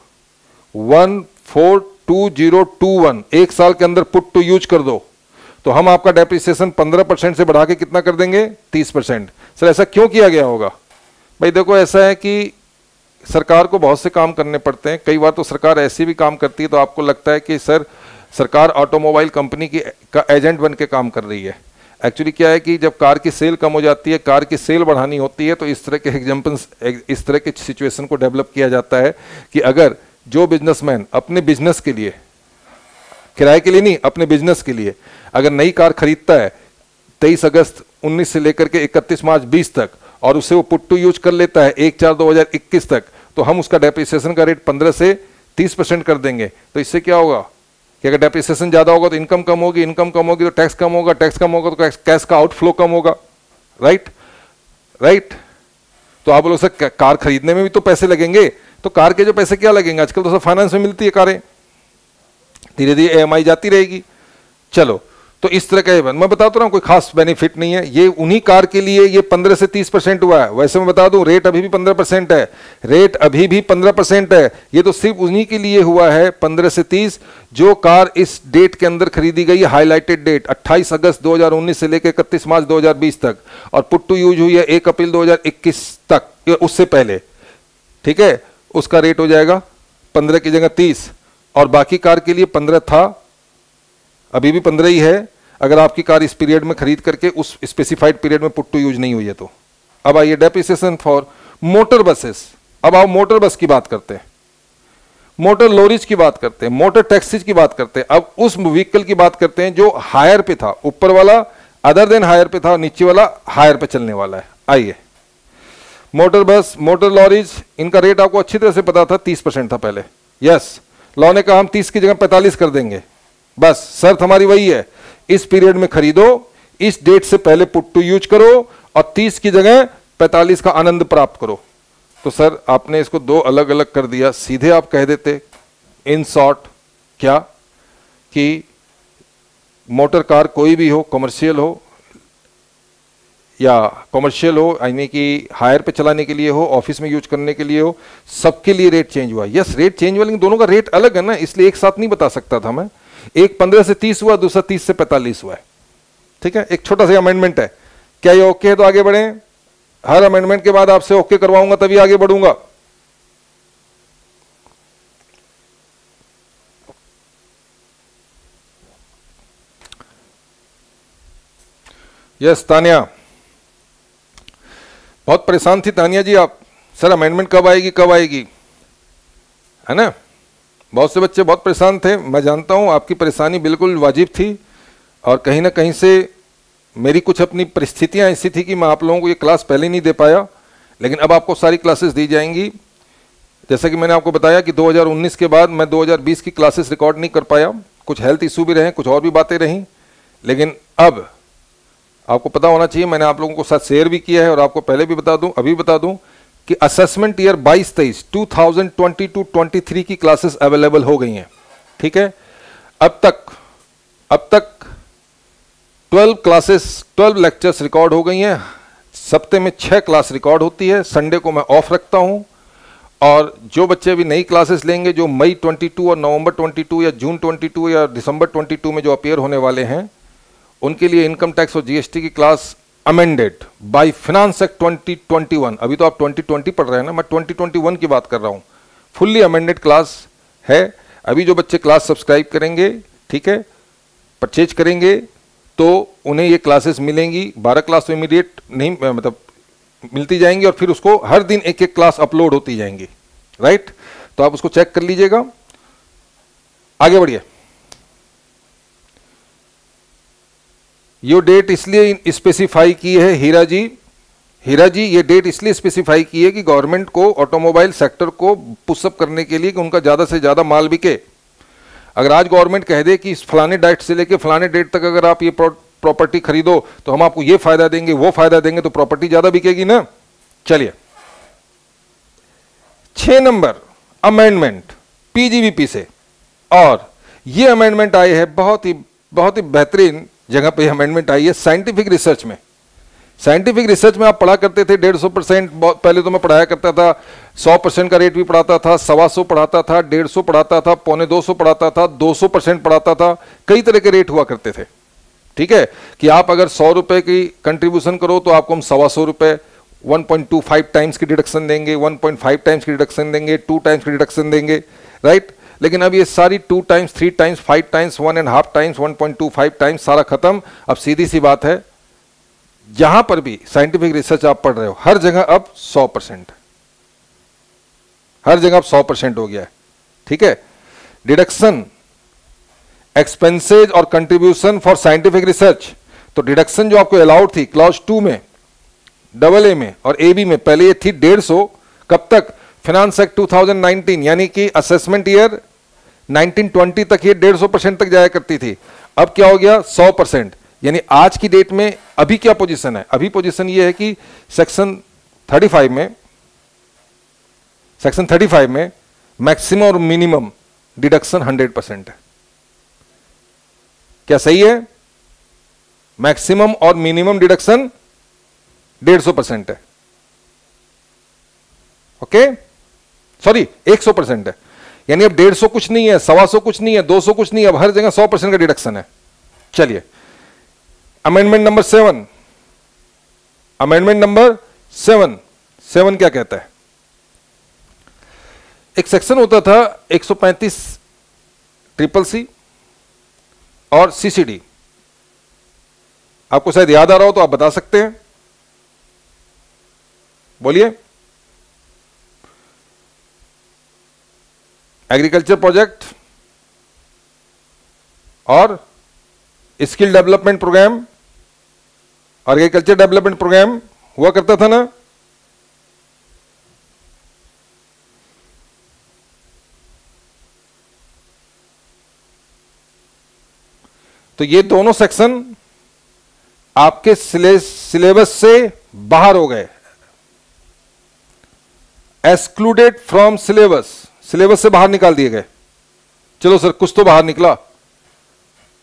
1/4/2021, 1 साल के अंदर पुट टू यूज कर दो, तो हम आपका डेप्रिसिएशन 15% से बढ़ा के कितना कर देंगे, 30%। सर ऐसा क्यों किया गया होगा? भाई देखो, ऐसा है कि सरकार को बहुत से काम करने पड़ते हैं। कई बार तो सरकार ऐसी भी काम करती है तो आपको लगता है कि सर सरकार ऑटोमोबाइल कंपनी की का एजेंट बन के काम कर रही है। एक्चुअली क्या है कि जब कार की सेल कम हो जाती है, कार की सेल बढ़ानी होती है, तो इस तरह के एग्जाम्पल्स, इस तरह के सिचुएशन को डेवलप किया जाता है कि अगर जो बिजनेसमैन अपने बिजनेस के लिए, किराए के लिए नहीं, अपने बिजनेस के लिए अगर नई कार खरीदता है 23 अगस्त 19 से लेकर के 31 मार्च 20 तक, और उसे वो पुट टू यूज कर लेता है 1/4/2021 तक, तो हम उसका डेप्रिसिएशन का रेट 15 से 30% कर देंगे। तो इससे क्या होगा कि अगर डेप्रिसिएशन ज्यादा होगा तो इनकम कम होगी, इनकम कम होगी तो टैक्स कम होगा, टैक्स कम होगा तो कैश का आउटफ्लो कम होगा। राइट। तो आप बोलो सर कार खरीदने में भी तो पैसे लगेंगे, तो कार के जो पैसे क्या लगेंगे, आजकल तो सब फाइनेंस में मिलती है कारें, धीरे धीरे EMI जाती रहेगी। चलो, तो इस तरह का मैं बताता रहा हूं, कोई खास बेनिफिट नहीं है। ये उन्हीं कार के लिए ये 15 से 30% हुआ है। वैसे मैं बता दूं, रेट अभी भी 15% है, रेट अभी भी 15% है। ये तो सिर्फ उन्हीं के लिए हुआ है 15 से 30 जो कार इस डेट के अंदर खरीदी गई है, हाईलाइटेड डेट 28 अगस्त 2019 से लेकर 31 मार्च 2020 तक, और पुट टू यूज हुई है 1 अप्रैल 2021 तक, उससे पहले। ठीक है, उसका रेट हो जाएगा 15 की जगह 30, और बाकी कार के लिए 15 था, अभी भी 15 ही है, अगर आपकी कार इस पीरियड में खरीद करके उस स्पेसिफाइड पीरियड में पुट टू यूज नहीं हुई है तो। अब आइए डेप्रिसिएशन फॉर मोटर बसेस। अब आओ मोटर बस की बात करते हैं, मोटर लॉरीज की बात करते हैं, मोटर टैक्सीज की बात करते हैं। अब उस व्हीकल की बात करते हैं जो हायर पे था, ऊपर वाला अदर देन हायर पे था और नीचे वाला हायर पे चलने वाला है। आइए, मोटर बस, मोटर लॉरीज, इनका रेट आपको अच्छी तरह से पता था, 30% था पहले। यस, लॉ ने कहा हम 30 की जगह 45 कर देंगे। बस शर्त हमारी वही है, इस पीरियड में खरीदो, इस डेट से पहले पुट टू यूज करो, और 30 की जगह 45 का आनंद प्राप्त करो। तो सर आपने इसको दो अलग अलग कर दिया। सीधे आप कह देते इन शॉर्ट क्या कि मोटर कार कोई भी हो, कमर्शियल हो या कमर्शियल हो, यानी कि हायर पे चलाने के लिए हो, ऑफिस में यूज करने के लिए हो, सबके लिए रेट चेंज हुआ। यस, रेट चेंज हुआ, लेकिन दोनों का रेट अलग है ना, इसलिए एक साथ नहीं बता सकता था मैं। एक 15 से 30 हुआ, दूसरा 30 से 45 हुआ है। ठीक है, एक छोटा सा अमेंडमेंट है। क्या ये ओके है तो आगे बढ़े? हर अमेंडमेंट के बाद आपसे ओके करवाऊंगा तभी आगे बढ़ूंगा। यस तानिया, बहुत परेशान थी तानिया जी आप, सर अमेंडमेंट कब आएगी कब आएगी, है ना। बहुत से बच्चे बहुत परेशान थे, मैं जानता हूं आपकी परेशानी बिल्कुल वाजिब थी, और कहीं ना कहीं से मेरी कुछ अपनी परिस्थितियां ऐसी थी कि मैं आप लोगों को ये क्लास पहले नहीं दे पाया, लेकिन अब आपको सारी क्लासेस दी जाएंगी। जैसा कि मैंने आपको बताया कि 2019 के बाद मैं 2020 की क्लासेस रिकॉर्ड नहीं कर पाया, कुछ हेल्थ इशू भी रहे, कुछ और भी बातें रहीं, लेकिन अब आपको पता होना चाहिए, मैंने आप लोगों को साथ शेयर भी किया है, और आपको पहले भी बता दूं, अभी बता दूं कि असेसमेंट ईयर 22-23 2022-23 की क्लासेस अवेलेबल हो गई हैं। ठीक है, अब तक 12 क्लासेस, 12 लेक्चर्स रिकॉर्ड हो गई हैं। सप्ते में 6 क्लास रिकॉर्ड होती है, संडे को मैं ऑफ रखता हूं। और जो बच्चे अभी नई क्लासेस लेंगे, जो मई 22 और नवंबर 22 या जून 22 या दिसंबर 22 में जो अपीयर होने वाले हैं, उनके लिए इनकम टैक्स और जीएसटी की class amended bye finance act 2021, अभी तो आप 2020 पढ़ रहे हैं ना, मैं 2021 की बात कर रहा हूं, फुल्ली अमेंडेड क्लास है। अभी जो बच्चे क्लास सब्सक्राइब करेंगे, ठीक है, परचेज करेंगे, तो उन्हें ये क्लासेस मिलेंगी। 12 क्लास तो इमीडिएट नहीं, मतलब मिलती जाएंगी, और फिर उसको हर दिन एक एक क्लास अपलोड होती जाएंगी। राइट, तो आप उसको चेक कर लीजिएगा। आगे बढ़िए। ये डेट इसलिए स्पेसिफाई की है हीरा जी, ये डेट इसलिए स्पेसिफाई की है कि गवर्नमेंट को ऑटोमोबाइल सेक्टर को पुशअप करने के लिए कि उनका ज्यादा से ज्यादा माल बिके। अगर आज गवर्नमेंट कह दे कि इस फलाने डेट से लेके फलाने डेट तक अगर आप ये प्रॉपर्टी खरीदो तो हम आपको ये फायदा देंगे, वो फायदा देंगे, तो प्रॉपर्टी ज्यादा बिकेगी ना। चलिए, 6 नंबर अमेंडमेंट पीजीबीपी से, और ये अमेंडमेंट आई है बहुत ही बेहतरीन जगह पे अमेंडमेंट आई है, साइंटिफिक रिसर्च में। साइंटिफिक रिसर्च में आप पढ़ा करते थे 150%, पहले तो मैं पढ़ाया करता था, 100% का रेट भी पढ़ाता था, 125 पढ़ाता था, 150 पढ़ाता था, 225 पढ़ाता था, 200% पढ़ाता था, कई तरह के रेट हुआ करते थे। ठीक है, कि आप अगर 100 रुपए की कंट्रीब्यूशन करो तो आपको हम 125 रुपए 1.25 टाइम्स की डिडक्शन देंगे, 1.5 टाइम्स की डिडक्शन देंगे, 2 टाइम्स की डिडक्शन देंगे, राइट। लेकिन अब ये सारी 2 times, 3 times, 5 times, 1.5 times, 1.25 times सारा खत्म। अब सीधी सी बात है, जहां पर भी साइंटिफिक रिसर्च आप पढ़ रहे हो हर जगह अब 100%, हर जगह अब 100% हो गया है, ठीक है। डिडक्शन एक्सपेंसेज और कंट्रीब्यूशन फॉर साइंटिफिक रिसर्च, तो डिडक्शन जो आपको अलाउड थी क्लॉज 2 में, डबल ए में और ए बी में, पहले ये थी 150, कब तक, फाइनेंस एक्ट 2019, यानी कि असेसमेंट ईयर 1920 तक ये 150% तक जाया करती थी। अब क्या हो गया, 100%। यानी आज की डेट में अभी क्या पोजीशन है, अभी पोजीशन ये है कि सेक्शन 35 में मैक्सिमम और मिनिमम डिडक्शन 100% है। क्या सही है, मैक्सिमम और मिनिमम डिडक्शन 150% है, ओके, सॉरी 100% है। यानी अब 150 कुछ नहीं है, 125 कुछ नहीं है, 200 कुछ नहीं है, अब हर जगह 100% का डिडक्शन है। चलिए अमेंडमेंट नंबर 7, अमेंडमेंट नंबर 7 क्या कहता है, एक सेक्शन होता था 135 ट्रिपल सी और सीसीडी, आपको शायद याद आ रहा हो तो आप बता सकते हैं, बोलिए। एग्रीकल्चर प्रोजेक्ट और स्किल डेवलपमेंट प्रोग्राम और एग्रीकल्चर डेवलपमेंट प्रोग्राम हुआ करता था ना। तो ये दोनों सेक्शन आपके सिलेबस से बाहर हो गए, एक्सक्लूडेड फ्रॉम सिलेबस, सिलेबस से बाहर निकाल दिए गए। चलो सर कुछ तो बाहर निकला,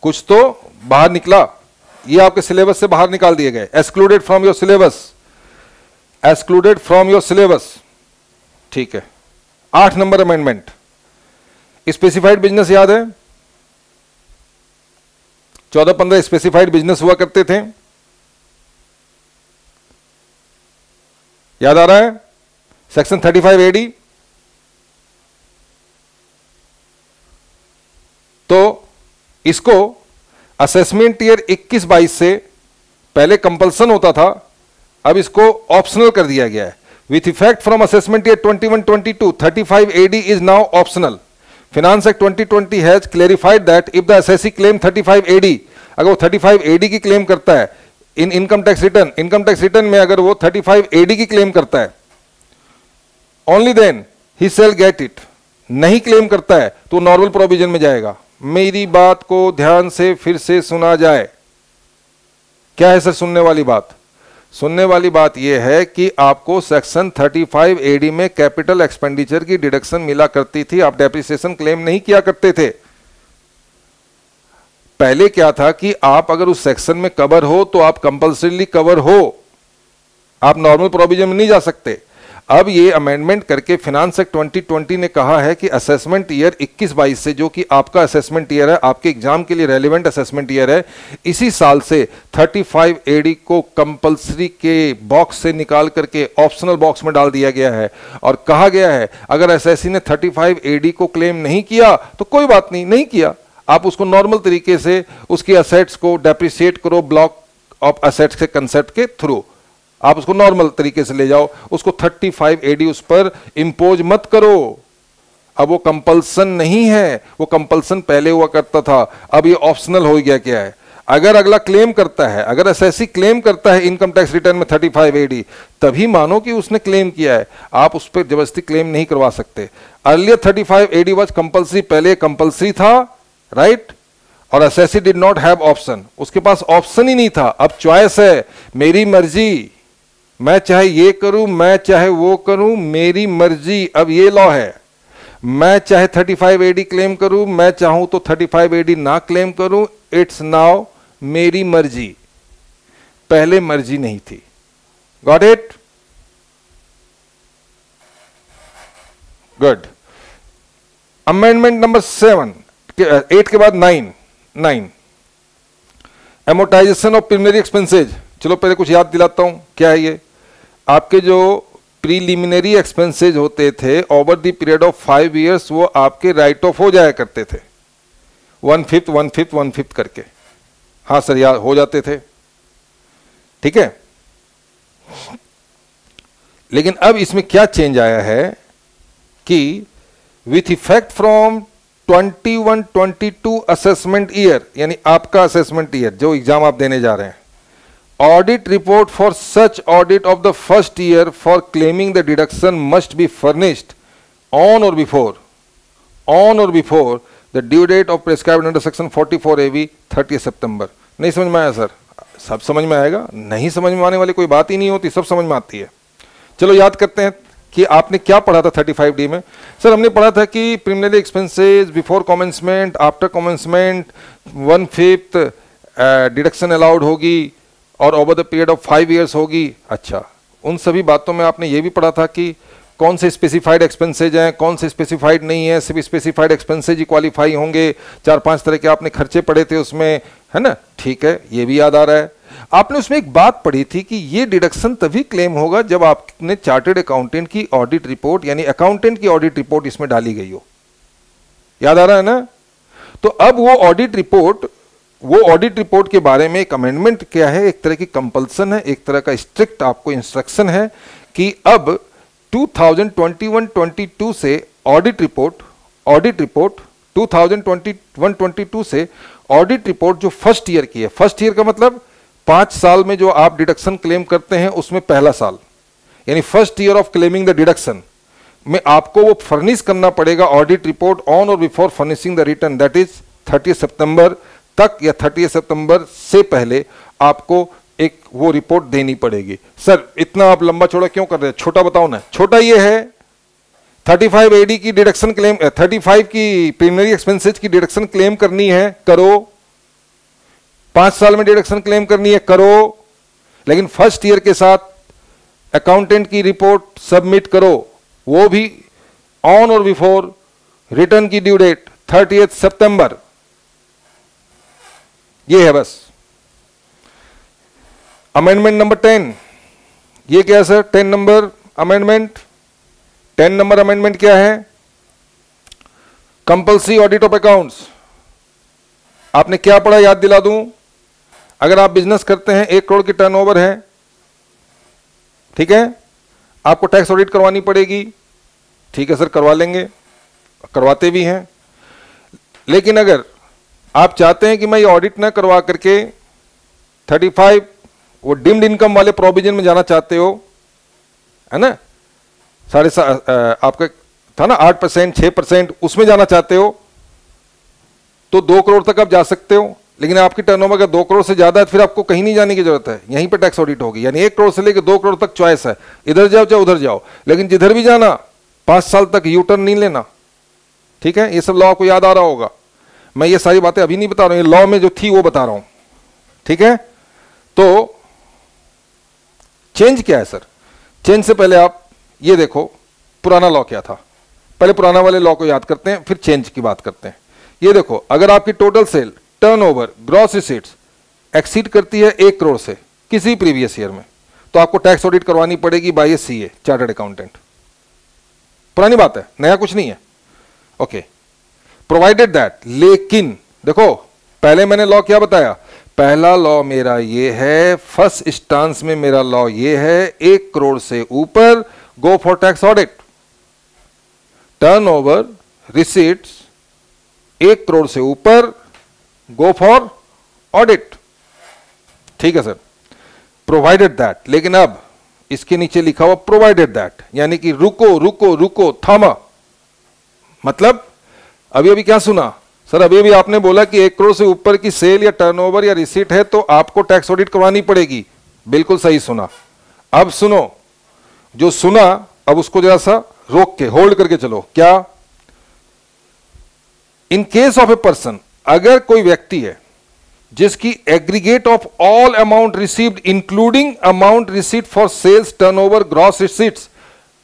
कुछ तो बाहर निकला, ये आपके सिलेबस से बाहर निकाल दिए गए, excluded from your syllabus, excluded from your syllabus, ठीक है। 8 नंबर अमेंडमेंट, स्पेसिफाइड बिजनेस याद है, 14-15 स्पेसिफाइड बिजनेस हुआ करते थे, याद आ रहा है, सेक्शन 35 AD। तो इसको असेसमेंट ईयर 21-22 से पहले कंपल्सन होता था, अब इसको ऑप्शनल कर दिया गया है। With effect from assessment year 21-22, 35 AD is now optional. Finance act 2020 has clarified that if the assessee claim 35 AD, अगर वो 35 AD की क्लेम करता है इन इनकम टैक्स रिटर्न में अगर वो 35 AD की क्लेम करता है, ओनली देन ही शैल गेट इट। नहीं क्लेम करता है तो नॉर्मल प्रोविजन में जाएगा। मेरी बात को ध्यान से फिर से सुना जाए। क्या है सर सुनने वाली बात? सुनने वाली बात यह है कि आपको सेक्शन 35 AD में कैपिटल एक्सपेंडिचर की डिडक्शन मिला करती थी, आप डेप्रिसिएशन क्लेम नहीं किया करते थे। पहले क्या था कि आप अगर उस सेक्शन में कवर हो तो आप कंपल्सरीली कवर हो, आप नॉर्मल प्रोविजन में नहीं जा सकते। अब ये अमेंडमेंट करके फिनांस एक्ट 2020 ने कहा है कि असेसमेंट ईयर 21-22 से, जो कि आपका असेसमेंट ईयर है, आपके एग्जाम के लिए रेलेवेंट असेसमेंट ईयर है, इसी साल से 35 AD को कंपल्सरी के बॉक्स से निकाल करके ऑप्शनल बॉक्स में डाल दिया गया है। और कहा गया है अगर एसएससी ने 35 AD को क्लेम नहीं किया तो कोई बात नहीं, नहीं किया, आप उसको नॉर्मल तरीके से उसके असेट्स को डेप्रिसिएट करो, ब्लॉक ऑफ असेट्स के कंसेप्ट के थ्रू आप उसको नॉर्मल तरीके से ले जाओ, उसको 35 AD उस पर इंपोज मत करो। अब वो कंपल्सन नहीं है, वो कंपल्सन पहले हुआ करता था, अब ये ऑप्शनल हो गया। क्या है, अगर अगला क्लेम करता है, अगर एसएससी क्लेम करता है इनकम टैक्स रिटर्न में 35 AD, तभी मानो कि उसने क्लेम किया है, आप उस पर जबरदस्ती क्लेम नहीं करवा सकते। अर्लियर 35 AD वाज कंपल्सरी, पहले कंपल्सरी था, राइट, और SSC did not have option, उसके पास ऑप्शन ही नहीं था। अब चॉइस है, मेरी मर्जी, मैं चाहे ये करूं, मैं चाहे वो करूं, मेरी मर्जी। अब ये लॉ है, मैं चाहे 35 AD क्लेम करूं, मैं चाहूं तो 35 AD ना क्लेम करूं, इट्स नाउ मेरी मर्जी, पहले मर्जी नहीं थी। Got it? Good. Amendment number 7, 8 के बाद 9, एमोटाइजेशन ऑफ प्रीलिमिनरी एक्सपेंसेज, चलो पहले कुछ याद दिलाता हूं क्या है ये। आपके जो प्रीलिमिनरी एक्सपेंसेज होते थे over the period of 5 years, वो आपके राइट ऑफ हो जाया करते थे 1/5 1/5 1/5 करके। हाँ सर याद हो जाते थे, ठीक है। लेकिन अब इसमें क्या चेंज आया है कि with effect from 21-22 assessment year, यानी आपका असेसमेंट ईयर जो एग्जाम आप देने जा रहे हैं, audit report for such audit of the first year for claiming the deduction must be furnished on और before the due date of prescribed under section 44AV 30 सितंबर। नहीं समझ में आया सर? सब समझ में आएगा, नहीं समझ में आने वाली कोई बात ही नहीं होती, सब समझ में आती है। चलो याद करते हैं कि आपने क्या पढ़ा था 35D में। सर हमने पढ़ा था कि preliminary expenses before commencement, after commencement 1/5 deduction allowed होगी और over the period of 5 years होगी। अच्छा, उन सभी बातों में आपने ये भी पढ़ा था कि कौन से स्पेसिफाइड एक्सपेंसेज हैं, कौन से स्पेसिफाइड नहीं है, सिर्फ स्पेसिफाइड एक्सपेंसेज ही क्वालिफाई होंगे। 4-5 तरह के आपने खर्चे पढ़े थे उसमें, है ना, ठीक है, ये भी याद आ रहा है। आपने उसमें एक बात पढ़ी थी कि ये डिडक्शन तभी क्लेम होगा जब आपने चार्टर्ड अकाउंटेंट की ऑडिट रिपोर्ट, यानी अकाउंटेंट की ऑडिट रिपोर्ट इसमें डाली गई हो। याद आ रहा है ना? तो अब वो ऑडिट रिपोर्ट के बारे में एक अमेंडमेंट क्या है, एक तरह की कंपल्सन है, एक तरह का स्ट्रिक्ट आपको इंस्ट्रक्शन है कि अब 2021-22 से ऑडिट रिपोर्ट 2021-22 से ऑडिट रिपोर्ट जो फर्स्ट ईयर की है, फर्स्ट ईयर का मतलब 5 साल में जो आप डिडक्शन क्लेम करते हैं उसमें पहला साल, यानी first year of claiming the deduction में आपको वो फर्निश करना पड़ेगा ऑडिट रिपोर्ट ऑन और before furnishing the return, that is 30 सितंबर तक या 30 सितंबर से पहले आपको एक वो रिपोर्ट देनी पड़ेगी। सर इतना आप लंबा चौड़ा क्यों कर रहे हैं? छोटा बताओ ना। छोटा ये है 35AD की डिडक्शन क्लेम, 35 की प्रीलिमिनरी एक्सपेंसेज की डिडक्शन क्लेम करनी है, करो। 5 साल में डिडक्शन क्लेम करनी है, करो। लेकिन फर्स्ट ईयर के साथ अकाउंटेंट की रिपोर्ट सबमिट करो, वो भी ऑन और बिफोर रिटर्न की ड्यू डेट 30 सितंबर। ये है बस। अमेंडमेंट नंबर 10, ये क्या है sir? 10 number amendment. 10 number amendment क्या है? Compulsory audit of accounts. आपने क्या पढ़ा याद दिला दूं? अगर आप बिजनेस करते हैं, 1 करोड़ की टर्नओवर है, ठीक है, आपको टैक्स ऑडिट करवानी पड़ेगी। ठीक है सर, करवा लेंगे, करवाते भी हैं। लेकिन अगर आप चाहते हैं कि मैं ये ऑडिट ना करवा करके 35 वो डिम्ड इनकम वाले प्रोविजन में जाना चाहते हो, है ना, आपका था ना 8%, 6%, उसमें जाना चाहते हो, तो 2 करोड़ तक आप जा सकते हो। लेकिन आपकी टर्नओवर अगर 2 करोड़ से ज्यादा है तो फिर आपको कहीं नहीं जाने की जरूरत है, यहीं पे टैक्स ऑडिट होगी। यानी 1 करोड़ से लेकर 2 करोड़ तक चॉइस है, इधर जाओ चाहे उधर जाओ। लेकिन जिधर भी जाना 5 साल तक यू टर्न नहीं लेना। ठीक है, ये सब लॉ आपको याद आ रहा होगा। मैं ये सारी बातें अभी नहीं बता रहा हूं, ये लॉ में जो थी वो बता रहा हूं। ठीक है, तो चेंज क्या है सर? चेंज से पहले आप ये देखो पुराना लॉ क्या था। पहले पुराना वाले लॉ को याद करते हैं, फिर चेंज की बात करते हैं। ये देखो, अगर आपकी total sale, turnover, gross receipts exceed करती है 1 करोड़ से किसी प्रीवियस ईयर में, तो आपको टैक्स ऑडिट करवानी पड़ेगी बाय ए सीए, चार्टर्ड अकाउंटेंट। पुरानी बात है, नया कुछ नहीं है। ओके, प्रोवाइडेड दैट, लेकिन देखो पहले मैंने लॉ क्या बताया? पहला लॉ मेरा ये है, फर्स्ट इंस्टांस में मेरा लॉ ये है, 1 करोड़ से ऊपर go for tax audit. Turnover, receipts 1 crore से ऊपर गो फॉर ऑडिट। ठीक है सर, प्रोवाइडेड दैट। लेकिन अब इसके नीचे लिखा हुआ प्रोवाइडेड दैट, यानी कि रुको रुको रुको, थामा। मतलब अभी क्या सुना सर? अभी आपने बोला कि 1 करोड़ से ऊपर की सेल या टर्नओवर या रिसीट है तो आपको टैक्स ऑडिट करवानी पड़ेगी। बिल्कुल सही सुना। अब सुनो, जो सुना अब उसको जरा सा रोक के होल्ड करके चलो। क्या? In case of a person, अगर कोई व्यक्ति है जिसकी aggregate of all amount received including amount receipt for sales, turnover, gross receipts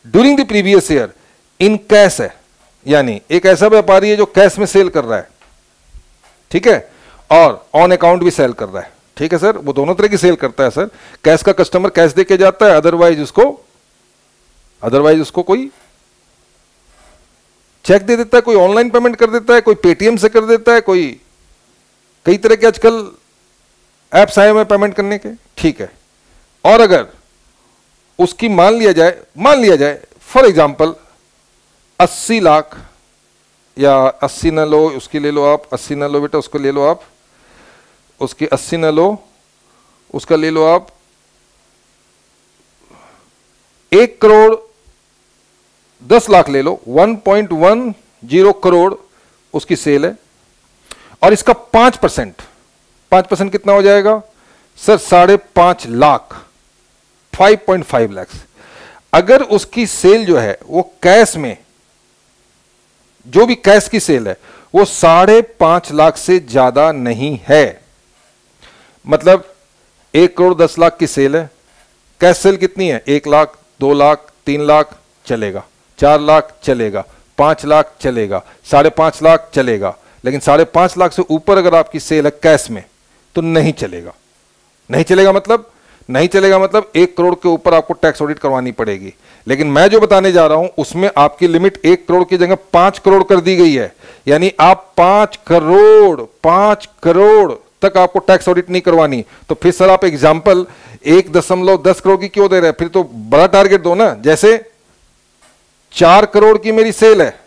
during the previous year in cash है, यानी एक ऐसा व्यापारी है जो कैश में सेल कर रहा है, ठीक है, और ऑन अकाउंट भी सेल कर रहा है, ठीक है सर, वो दोनों तरह की सेल करता है सर। कैश का कस्टमर कैश दे के जाता है, अदरवाइज उसको कोई चेक दे देता है, कोई ऑनलाइन पेमेंट कर देता है, कोई पेटीएम से कर देता है, कोई कई तरह के आजकल एप्स आए हुए पेमेंट करने के, ठीक है। और अगर उसकी मान लिया जाए फॉर एग्जांपल 80 लाख, या 80 न लो, उसकी ले लो आप, 80 न लो बेटा, उसको ले लो आप, उसकी 80 न लो, उसका ले लो आप 1 करोड़ 10 लाख ले लो, 1.10 करोड़ उसकी सेल है, और इसका 5% कितना हो जाएगा सर? 5.5 लाख, 5.5 लाख। अगर उसकी सेल जो है वो कैश में, जो भी कैश की सेल है वो 5.5 लाख से ज्यादा नहीं है, मतलब 1 करोड़ 10 लाख की सेल है, कैश सेल कितनी है? 1 लाख, 2 लाख, 3 लाख चलेगा, 4 लाख चलेगा, 5 लाख चलेगा, 5.5 लाख चलेगा, लेकिन 5.5 लाख से ऊपर अगर आपकी सेल है कैश में तो नहीं चलेगा। नहीं चलेगा मतलब 1 करोड़ के ऊपर आपको टैक्स ऑडिट करवानी पड़ेगी। लेकिन मैं जो बताने जा रहा हूं उसमें आपकी लिमिट 1 करोड़ की जगह 5 करोड़ कर दी गई है, यानी आप 5 करोड़ तक आपको टैक्स ऑडिट नहीं करवानी। तो फिर सर आप एग्जांपल 1.10 करोड़ की क्यों दे रहे हैं? फिर तो बड़ा टारगेट दो ना। जैसे 4 करोड़ की मेरी सेल है,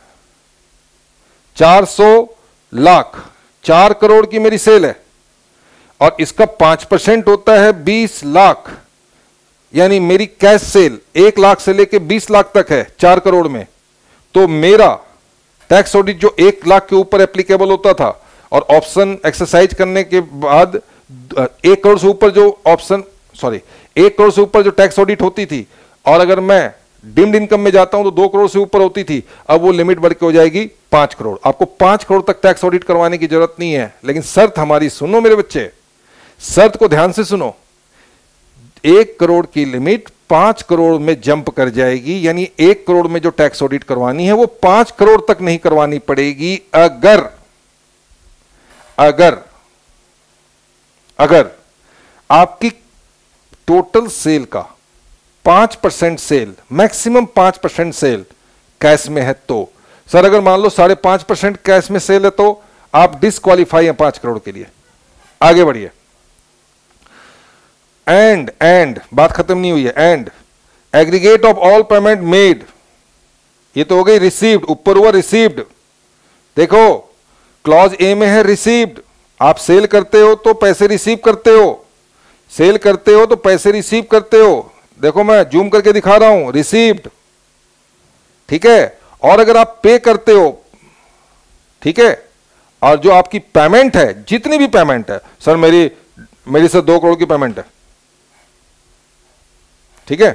400 लाख, 4 करोड़ की मेरी सेल है, और इसका 5% होता है 20 लाख, यानी मेरी कैश सेल 1 लाख से लेके 20 लाख तक है 4 करोड़ में, तो मेरा टैक्स ऑडिट जो 1 लाख के ऊपर एप्लीकेबल होता था, और ऑप्शन एक्सरसाइज करने के बाद 1 करोड़ से ऊपर जो 1 करोड़ से ऊपर जो टैक्स ऑडिट होती थी, और अगर मैं डिम्ड इनकम में जाता हूं तो 2 करोड़ से ऊपर होती थी, अब वो लिमिट बढ़ के हो जाएगी 5 करोड़। आपको 5 करोड़ तक टैक्स ऑडिट करवाने की जरूरत नहीं है, लेकिन शर्त हमारी सुनो मेरे बच्चे, शर्त को ध्यान से सुनो। 1 करोड़ की लिमिट 5 करोड़ में जंप कर जाएगी, यानी 1 करोड़ में जो टैक्स ऑडिट करवानी है वो 5 करोड़ तक नहीं करवानी पड़ेगी अगर आपकी टोटल सेल का 5% सेल, मैक्सिमम 5% सेल कैश में है। तो सर अगर मान लो 5.5% कैश में सेल है तो आप डिस्क्वालीफाई हैं 5 करोड़ के लिए। आगे बढ़िए। एंड बात खत्म नहीं हुई है। And aggregate of all payment made, ये तो हो गई रिसीव्ड, ऊपर हुआ रिसीव्ड। देखो क्लॉज ए में है रिसीव्ड, आप सेल करते हो तो पैसे रिसीव करते हो, सेल करते हो तो पैसे रिसीव करते हो। देखो मैं जूम करके दिखा रहा हूं, रिसीव्ड, ठीक है। और अगर आप पे करते हो, ठीक है, और जो आपकी पेमेंट है, जितनी भी पेमेंट है, सर मेरी सर 2 करोड़ की पेमेंट है, ठीक है,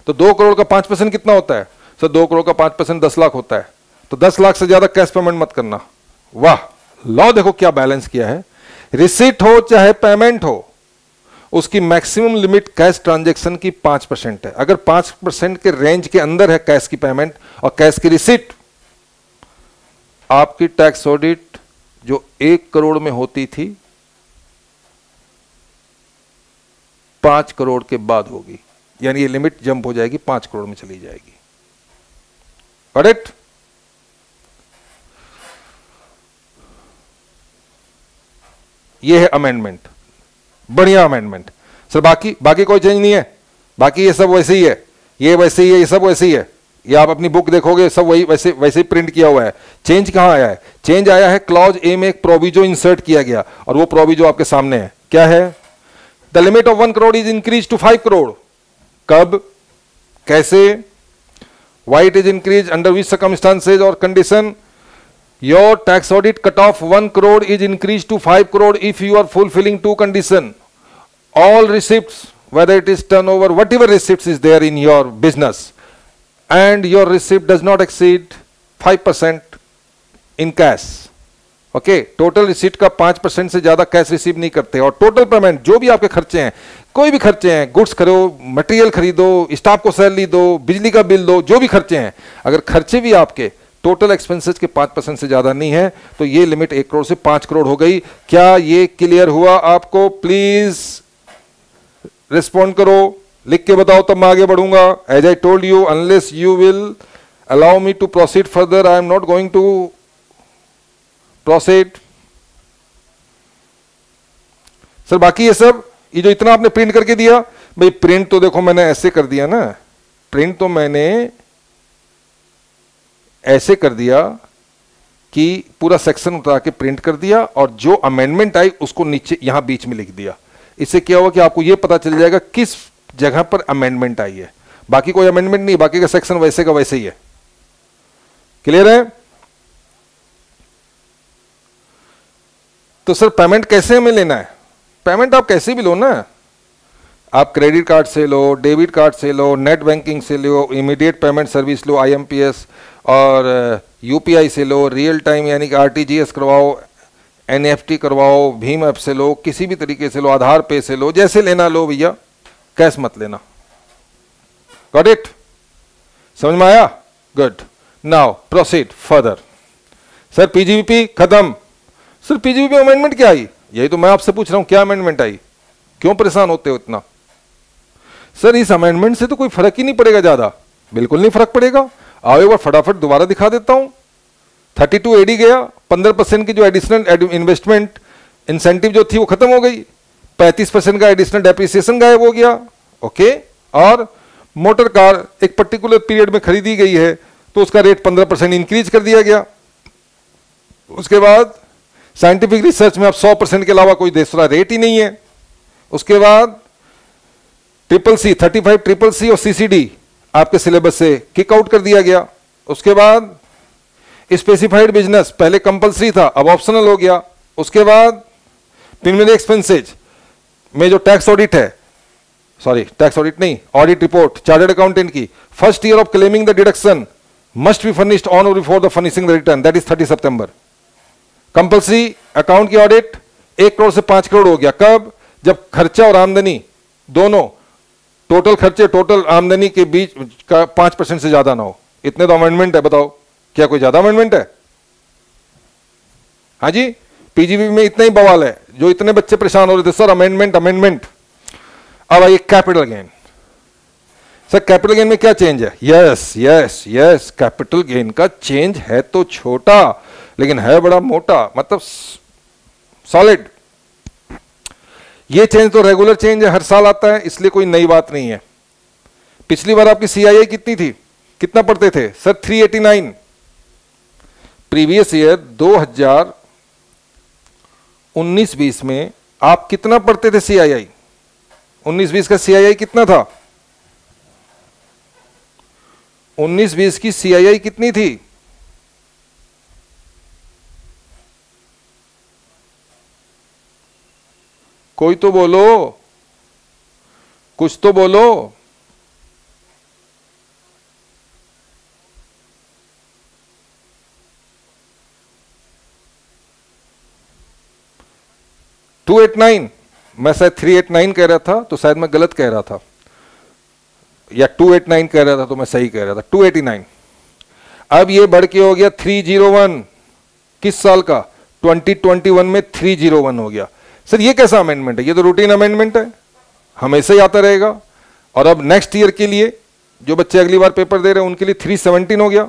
तो 2 करोड़ का 5% कितना होता है सर? 2 करोड़ का 5% 10 लाख होता है, तो 10 लाख से ज्यादा कैश पेमेंट मत करना। वाह, लॉ देखो क्या बैलेंस किया है। रिसीट हो चाहे पेमेंट हो, उसकी मैक्सिमम लिमिट कैश ट्रांजैक्शन की 5% है। अगर 5% के रेंज के अंदर है कैश की पेमेंट और कैश की रिसीट, आपकी टैक्स ऑडिट जो 1 करोड़ में होती थी 5 करोड़ के बाद होगी, यानी ये लिमिट जंप हो जाएगी, 5 करोड़ में चली जाएगी। करेक्ट? ये है अमेंडमेंट, बढ़िया अमेंडमेंट। सर बाकी कोई चेंज नहीं है? बाकी ये सब वैसे ही है, ये वैसे ही है, ये सब वैसे ही है। ये आप अपनी बुक देखोगे सब वही वैसे ही प्रिंट किया हुआ है। चेंज कहां आया है? चेंज आया है क्लॉज ए में एक प्रोविजो इंसर्ट किया गया, और वो प्रोविजो आपके सामने है। क्या है? The limit of 1 crore is increase to 5 crore. कब, कैसे, why it is increase, under which circumstances और condition? Your tax audit cutoff 1 crore is increased to 5 crore if you are fulfilling 2 conditions. All receipts, whether it is turnover, whatever receipts is there in your business, and your receipt does not exceed 5% in cash. Okay, total receipt का 5% से ज्यादा cash receive नहीं करते। और total payment, जो भी आपके खर्चे हैं, कोई भी खर्चे हैं, गुड्स करो, मटेरियल खरीदो, स्टाफ को सैलरी दो, बिजली का बिल दो, जो भी खर्चे हैं, अगर खर्चे भी आपके टोटल एक्सपेंसेस के 5% से ज्यादा नहीं है, तो ये लिमिट 1 करोड़ से 5 करोड़ हो गई। क्या ये क्लियर हुआ आपको? प्लीज रिस्पॉन्ड करो, लिख के बताओ तब मैं आगे बढ़ूंगा। As I told you, unless you will allow me to proceed further, I am not going to proceed. Sir बाकी ये सब, ये जो इतना आपने प्रिंट करके दिया, भाई प्रिंट तो देखो मैंने ऐसे कर दिया ना, प्रिंट तो मैंने ऐसे कर दिया कि पूरा सेक्शन उतार के प्रिंट कर दिया और जो अमेंडमेंट आई उसको नीचे यहां बीच में लिख दिया। इससे क्या हुआ कि आपको यह पता चल जाएगा किस जगह पर अमेंडमेंट आई है। बाकी कोई अमेंडमेंट नहीं, बाकी का सेक्शन वैसे का वैसे ही है। क्लियर है? तो सर पेमेंट कैसे हमें लेना है? पेमेंट आप कैसे भी लो ना, आप क्रेडिट कार्ड से लो, डेबिट कार्ड से लो, नेट बैंकिंग से लो, इमीडिएट पेमेंट सर्विस लो IMPS, और UPI से लो, रियल टाइम यानी कि RTGS करवाओ, NEFT करवाओ, भीम ऐप से लो, किसी भी तरीके से लो, आधार पे से लो, जैसे लेना लो भैया, कैश मत लेना। Got it? समझ में आया? Good. Now proceed further. Sir PGBP खत्म। सर PGBP अमेंडमेंट क्या आई? यही तो मैं आपसे पूछ रहा हूं, क्या अमेंडमेंट आई? क्यों परेशान होते हो इतना? सर इस अमेंडमेंट से तो कोई फर्क ही नहीं पड़ेगा ज्यादा। बिल्कुल नहीं फर्क पड़ेगा। आओ एक बार फटाफट दोबारा दिखा देता हूं। 32 AD गया, 15% की जो एडिशनल इन्वेस्टमेंट इंसेंटिव जो थी वो खत्म हो गई, 35% का एडिशनल डेप्रिसिएशन गायब हो गया। ओके, और मोटर कार एक पर्टिकुलर पीरियड में खरीदी गई है तो उसका रेट 15% इंक्रीज कर दिया गया। उसके बाद साइंटिफिक रिसर्च में अब 100% के अलावा कोई दूसरा रेट ही नहीं है। उसके बाद CCC 35 CCC और CCD आपके सिलेबस से किक आउट कर दिया गया। उसके बाद स्पेसिफाइड बिजनेस पहले कंपलसरी था, अब ऑप्शनल हो गया। उसके बाद प्रीलिमिनरी एक्सपेंसेज में जो टैक्स ऑडिट है, सॉरी टैक्स ऑडिट नहीं, ऑडिट रिपोर्ट चार्टर्ड अकाउंटेंट की, first year of claiming the deduction must be furnished on और before the furnishing the return, that is 30 September. Compulsory account की audit 1 crore से 5 करोड़ हो गया। कब? जब खर्चा और आमदनी दोनों, टोटल खर्चे टोटल आमदनी के बीच का 5% से ज्यादा ना हो। इतने तो अमेंडमेंट है, बताओ क्या कोई ज्यादा अमेंडमेंट है? हाँ जी, PGBP में इतना ही बवाल है जो इतने बच्चे परेशान हो रहे थे, सर अमेंडमेंट अमेंडमेंट। अब आइए capital gain. Sir capital gain में क्या चेंज है? Yes yes yes, capital gain का चेंज है तो छोटा लेकिन है बड़ा मोटा, मतलब सॉलिड। ये चेंज तो रेगुलर चेंज है, हर साल आता है, इसलिए कोई नई बात नहीं है। पिछली बार आपकी CII कितनी थी, कितना पढ़ते थे? सर 389। प्रीवियस ईयर 2019-20 में आप कितना पढ़ते थे CII? 19-20 का CII कितना था? 19-20 की CII कितनी थी? कोई तो बोलो, कुछ तो बोलो। $289, मैं शायद 389 कह रहा था तो शायद मैं गलत कह रहा था, या 289 कह रहा था तो मैं सही कह रहा था, 289। अब ये बढ़ के हो गया 301। किस साल का? 2021 में 301 हो गया। सर ये कैसा अमेंडमेंट है? ये तो रूटीन अमेंडमेंट है, हमेशा ही आता रहेगा। और अब नेक्स्ट ईयर के लिए जो बच्चे अगली बार पेपर दे रहे हैं उनके लिए 317 हो गया।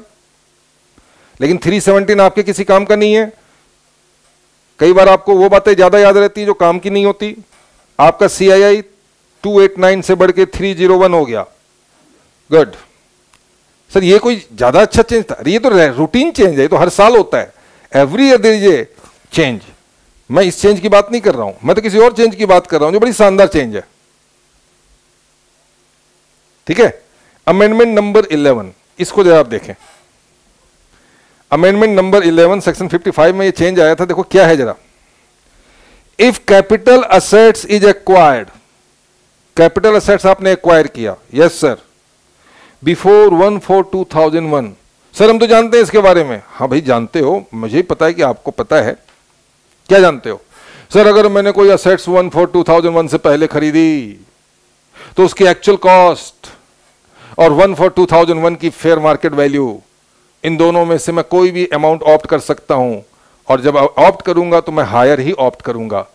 लेकिन 317 आपके किसी काम का नहीं है। कई बार आपको वो बातें ज्यादा याद रहती है जो काम की नहीं होती। आपका CII 289 से बढ़ के 301 हो गया। गुड। सर ये कोई ज्यादा अच्छा चेंज था? ये तो रूटीन चेंज है, ये तो हर साल होता है, every year there is a change. मैं इस चेंज की बात नहीं कर रहा हूं, मैं तो किसी और चेंज की बात कर रहा हूं जो बड़ी शानदार चेंज है। ठीक है, अमेंडमेंट नंबर 11, इसको जरा आप देखें। अमेंडमेंट नंबर 11 सेक्शन 55 में ये चेंज आया था, देखो क्या है जरा। If capital assets is acquired, capital assets आपने एक्वायर किया, यस सर, बिफोर 1/4/2001। सर हम तो जानते हैं इसके बारे में। हाँ भाई जानते हो, मुझे ही पता है कि आपको पता है। क्या जानते हो? सर अगर मैंने कोई असेट्स 1/4/2001 से पहले खरीदी तो उसकी एक्चुअल कॉस्ट और 1/4/2001 की फेयर मार्केट वैल्यू इन दोनों में से मैं कोई भी अमाउंट ऑप्ट कर सकता हूं, और जब ऑप्ट करूंगा तो मैं हायर ही ऑप्ट करूंगा।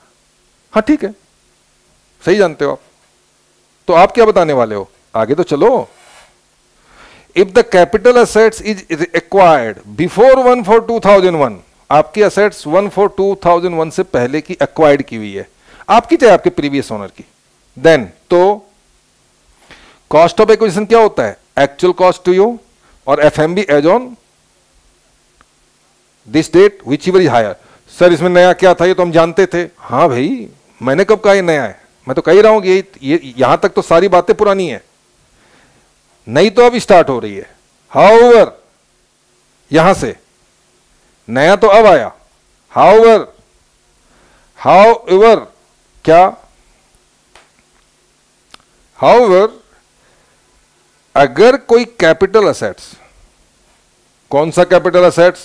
हाँ ठीक है, सही जानते हो आप। तो आप क्या बताने वाले हो, आगे तो चलो। If the capital assets is acquired before 1/4/2001, आपकी असेट्स 1/4/2001 से पहले की एक्वायर्ड की हुई है, आपकी चाहे आपके प्रीवियस ओनर की, देन तो कॉस्ट ऑफ एक्विजिशन क्या होता है, एक्चुअल कॉस्ट टू यू, और FMB as on this date whichever is higher. Sir इसमें नया क्या था, ये तो हम जानते थे। हाँ भाई, मैंने कब कहा ये नया है, मैं तो कह ही रहा हूं कि ये यहां तक तो सारी बातें पुरानी है, नई तो अभी स्टार्ट हो रही है। हाउएवर, यहां से नया तो अब आया। हाउएवर क्या, हाउएवर अगर कोई कैपिटल असेट्स, कौन सा capital assets,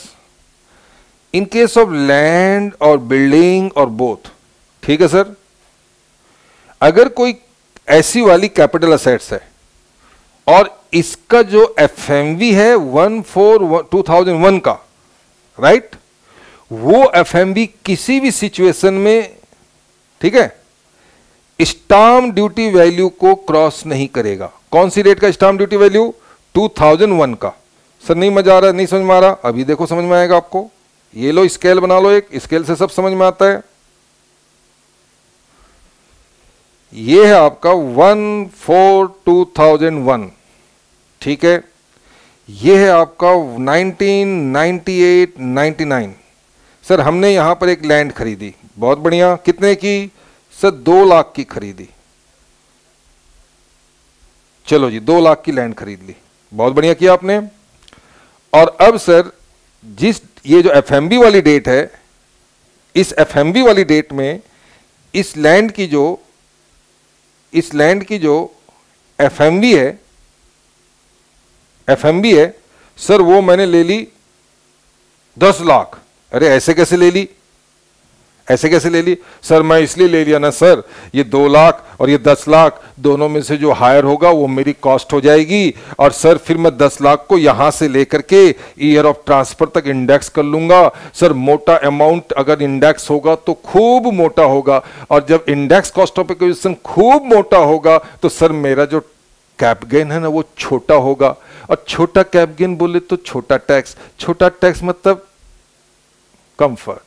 in case of land और बिल्डिंग और बोथ, ठीक है सर, अगर कोई ऐसी वाली कैपिटल असेट्स है और इसका जो एफएमवी है 1/4/2001 का, राइट, वो एफएमवी किसी भी सिचुएशन में, ठीक है, स्टाम्प ड्यूटी वैल्यू को क्रॉस नहीं करेगा। कौन सी रेट का स्टाम्प ड्यूटी वैल्यू, 2001 का। सर नहीं मजा आ रहा, नहीं समझ में आ रहा, अभी देखो समझ में आएगा आपको। ये लो स्केल बना लो, एक स्केल से सब समझ में आता है। ये है आपका 1/4/2001, ठीक है। ये है आपका 1998-99। सर हमने यहां पर एक लैंड खरीदी, बहुत बढ़िया, कितने की, सर 2 लाख की खरीदी। चलो जी 2 लाख की लैंड खरीद ली, बहुत बढ़िया किया आपने। और अब सर जिस ये जो एफएमबी वाली डेट है, इस एफएमबी वाली डेट में इस लैंड की जो एफएमबी है सर, वो मैंने ले ली 10 लाख। अरे ऐसे कैसे ले ली, ऐसे कैसे ले ली सर, मैं इसलिए ले लिया ना सर, ये 2 लाख और ये 10 लाख दोनों में से जो हायर होगा वो मेरी कॉस्ट हो जाएगी, और सर फिर मैं 10 लाख को यहां से लेकर के ईयर ऑफ ट्रांसफर तक इंडेक्स कर लूंगा। सर मोटा अमाउंट अगर इंडेक्स होगा तो खूब मोटा होगा, और जब इंडेक्स कॉस्ट ऑफ एक्विजिशन खूब मोटा होगा तो सर मेरा जो कैप गेन है ना वो छोटा होगा, और छोटा कैप गेन बोले तो छोटा टैक्स, छोटा टैक्स मतलब कंफर्ट।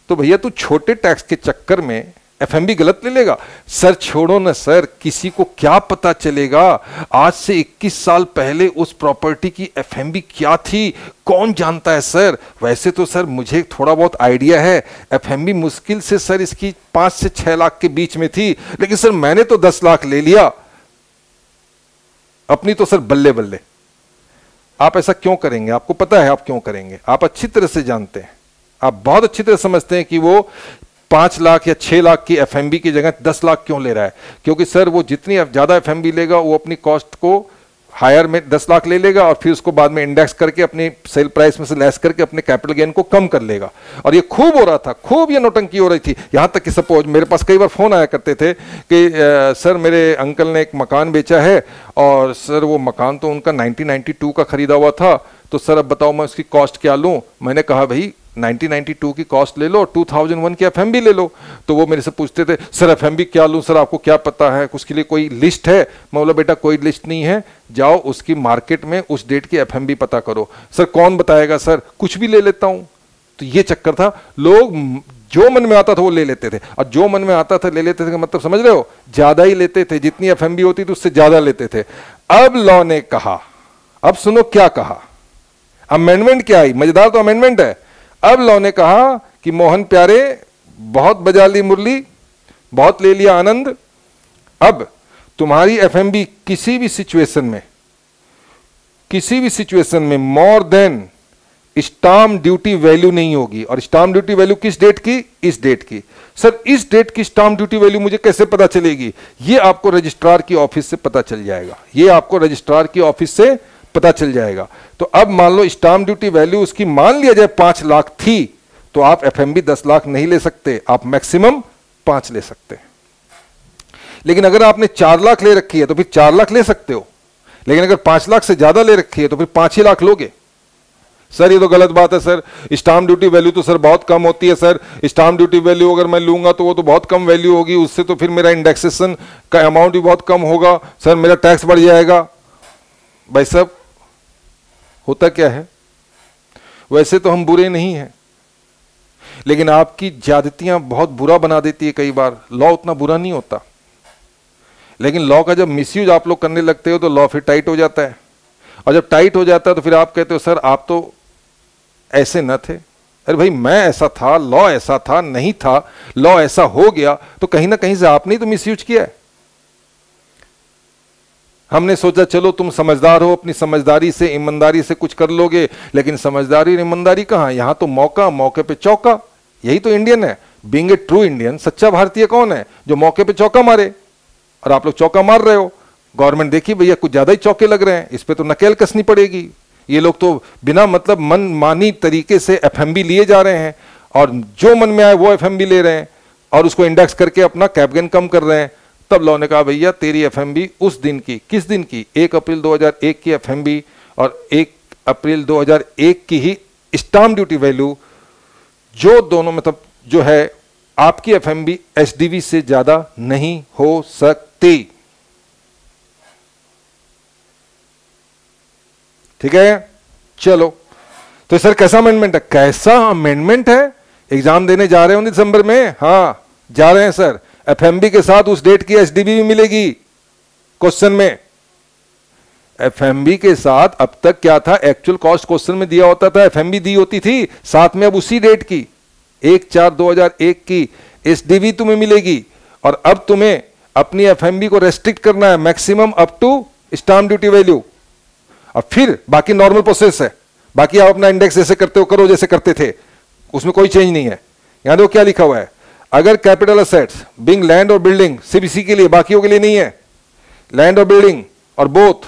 तो भैया तू छोटे टैक्स के चक्कर में एफएमबी गलत ले लेगा। सर छोड़ो ना सर, किसी को क्या पता चलेगा आज से 21 साल पहले उस प्रॉपर्टी की एफएमबी क्या थी, कौन जानता है सर। वैसे तो सर मुझे थोड़ा बहुत आइडिया है, एफएमबी मुश्किल से सर इसकी 5 से 6 लाख के बीच में थी, लेकिन सर मैंने तो 10 लाख ले लिया अपनी, तो सर बल्ले बल्ले। आप ऐसा क्यों करेंगे, आपको पता है आप क्यों करेंगे, आप अच्छी तरह से जानते हैं, आप बहुत अच्छी तरह समझते हैं कि वो 5 लाख या 6 लाख की एफएमबी की जगह 10 लाख क्यों ले रहा है, क्योंकि सर वो जितनी ज्यादा एफएमबी लेगा वो अपनी कॉस्ट को हायर में 10 लाख ले लेगा, और फिर उसको बाद में इंडेक्स करके अपनी सेल प्राइस में से लेस करके अपने कैपिटल गेन को कम कर लेगा। और ये खूब हो रहा था, खूब ये नौटंकी हो रही थी, यहां तक कि सपोज मेरे पास कई बार फोन आया करते थे कि सर मेरे अंकल ने एक मकान बेचा है, और सर वो मकान तो उनका 1992 का खरीदा हुआ था, तो सर अब बताओ मैं उसकी कॉस्ट क्या लूं। मैंने कहा भाई 1992 की कॉस्ट ले लो, 2001 की एफएमबी ले लो। तो वो मेरे से पूछते थे सर एफएमबी क्या लूं, सर आपको क्या पता है, उसके लिए कोई लिस्ट है। मैं बोला बेटा कोई लिस्ट नहीं है, जाओ उसकी मार्केट में उस डेट की एफएमबी पता करो। सर कौन बताएगा, सर कुछ भी ले लेता हूं। तो ये चक्कर था, लोग जो मन में आता था वो ले लेते थे, और जो मन में आता था ले लेते थे, मतलब समझ रहे हो, ज्यादा ही लेते थे, जितनी एफएमबी होती थी उससे ज्यादा लेते थे। अब लॉ ने कहा, अब सुनो क्या कहा, अमेंडमेंट क्या आई, मजेदार तो अमेंडमेंट है। अब लॉ ने कहा कि मोहन प्यारे बहुत बजा ली मुरली, बहुत ले लिया आनंद, अब तुम्हारी एफएमबी किसी भी सिचुएशन में more than stamp duty value नहीं होगी। और स्टाम्प ड्यूटी वैल्यू किस डेट की, इस डेट की। सर इस डेट की स्टाम्प ड्यूटी वैल्यू मुझे कैसे पता चलेगी, ये आपको रजिस्ट्रार की ऑफिस से पता चल जाएगा, ये आपको रजिस्ट्रार की ऑफिस से पता चल जाएगा। तो अब मान लो स्टाम्प ड्यूटी वैल्यू उसकी मान लिया जाए 5 लाख थी, तो आप एफएमबी 10 लाख नहीं ले सकते, आप मैक्सिमम 5 ले सकते हैं। लेकिन अगर आपने 4 लाख ले रखी है तो फिर 4 लाख ले सकते हो। लेकिन अगर 5 लाख से ज्यादा ले रखी है तो फिर 5 ही लाख लोगे। सर ये तो गलत बात है सर, स्टाम्प ड्यूटी वैल्यू तो सर बहुत कम होती है सर, स्टाम्प ड्यूटी वैल्यू अगर मैं लूंगा तो वो तो बहुत कम वैल्यू होगी, उससे तो फिर मेरा इंडेक्सेशन का अमाउंट भी बहुत कम होगा, सर मेरा टैक्स बढ़ जाएगा। भाई साहब होता क्या है, वैसे तो हम बुरे नहीं हैं, लेकिन आपकी ज्यादतियां बहुत बुरा बना देती है कई बार। लॉ उतना बुरा नहीं होता, लेकिन लॉ का जब मिसयूज आप लोग करने लगते हो तो लॉ फिर टाइट हो जाता है, और जब टाइट हो जाता है तो फिर आप कहते हो सर आप तो ऐसे न थे। अरे भाई मैं ऐसा था, लॉ ऐसा था, नहीं था, लॉ ऐसा हो गया, तो कहीं ना कहीं से आपने तो मिसयूज किया है। हमने सोचा चलो तुम समझदार हो, अपनी समझदारी से ईमानदारी से कुछ कर लोगे, लेकिन समझदारी और ईमानदारी कहां, यहां तो मौका, मौके पे चौका। यही तो इंडियन है, बीइंग ए ट्रू इंडियन। सच्चा भारतीय कौन है, जो मौके पे चौका मारे, और आप लोग चौका मार रहे हो। गवर्नमेंट देखिए भैया कुछ ज्यादा ही चौके लग रहे हैं, इस पे तो नकेल कसनी पड़ेगी। ये लोग तो बिना मतलब मनमानी तरीके से एफएमबी लिए जा रहे हैं, और जो मन में आए वो एफएमबी ले रहे हैं, और उसको इंडेक्स करके अपना कैपिटल कम कर रहे हैं। तब लॉ ने कहा भैया तेरी एफएमबी उस दिन की, किस दिन की, 1 अप्रैल 2001 की एफएमबी और 1 अप्रैल 2001 की ही स्टाम्प ड्यूटी वैल्यू, जो दोनों मतलब जो है आपकी एफएमबी एसडीवी से ज्यादा नहीं हो सकती। ठीक है, चलो तो सर कैसा अमेंडमेंट है, कैसा अमेंडमेंट है, एग्जाम देने जा रहे हो दिसंबर में, हाँ जा रहे हैं सर। एफएमबी के साथ उस डेट की एसडीबी भी मिलेगी क्वेश्चन में। एफएमबी के साथ अब तक क्या था, एक्चुअल कॉस्ट क्वेश्चन में दिया होता था, एफएमबी दी होती थी साथ में, अब उसी डेट की 1/4/2001 की एसडीबी तुम्हें मिलेगी। और अब तुम्हें अपनी एफएमबी को रेस्ट्रिक्ट करना है maximum up to stamp duty value, और फिर बाकी नॉर्मल प्रोसेस है। बाकी आप अपना इंडेक्स जैसे करते हो करो, जैसे करते थे, उसमें कोई चेंज नहीं है। यहां देखो क्या लिखा हुआ है, अगर कैपिटल असेट्स बिंग लैंड और बिल्डिंग, सिर्फ इसी के लिए, बाकियों के लिए नहीं है, लैंड और बिल्डिंग और both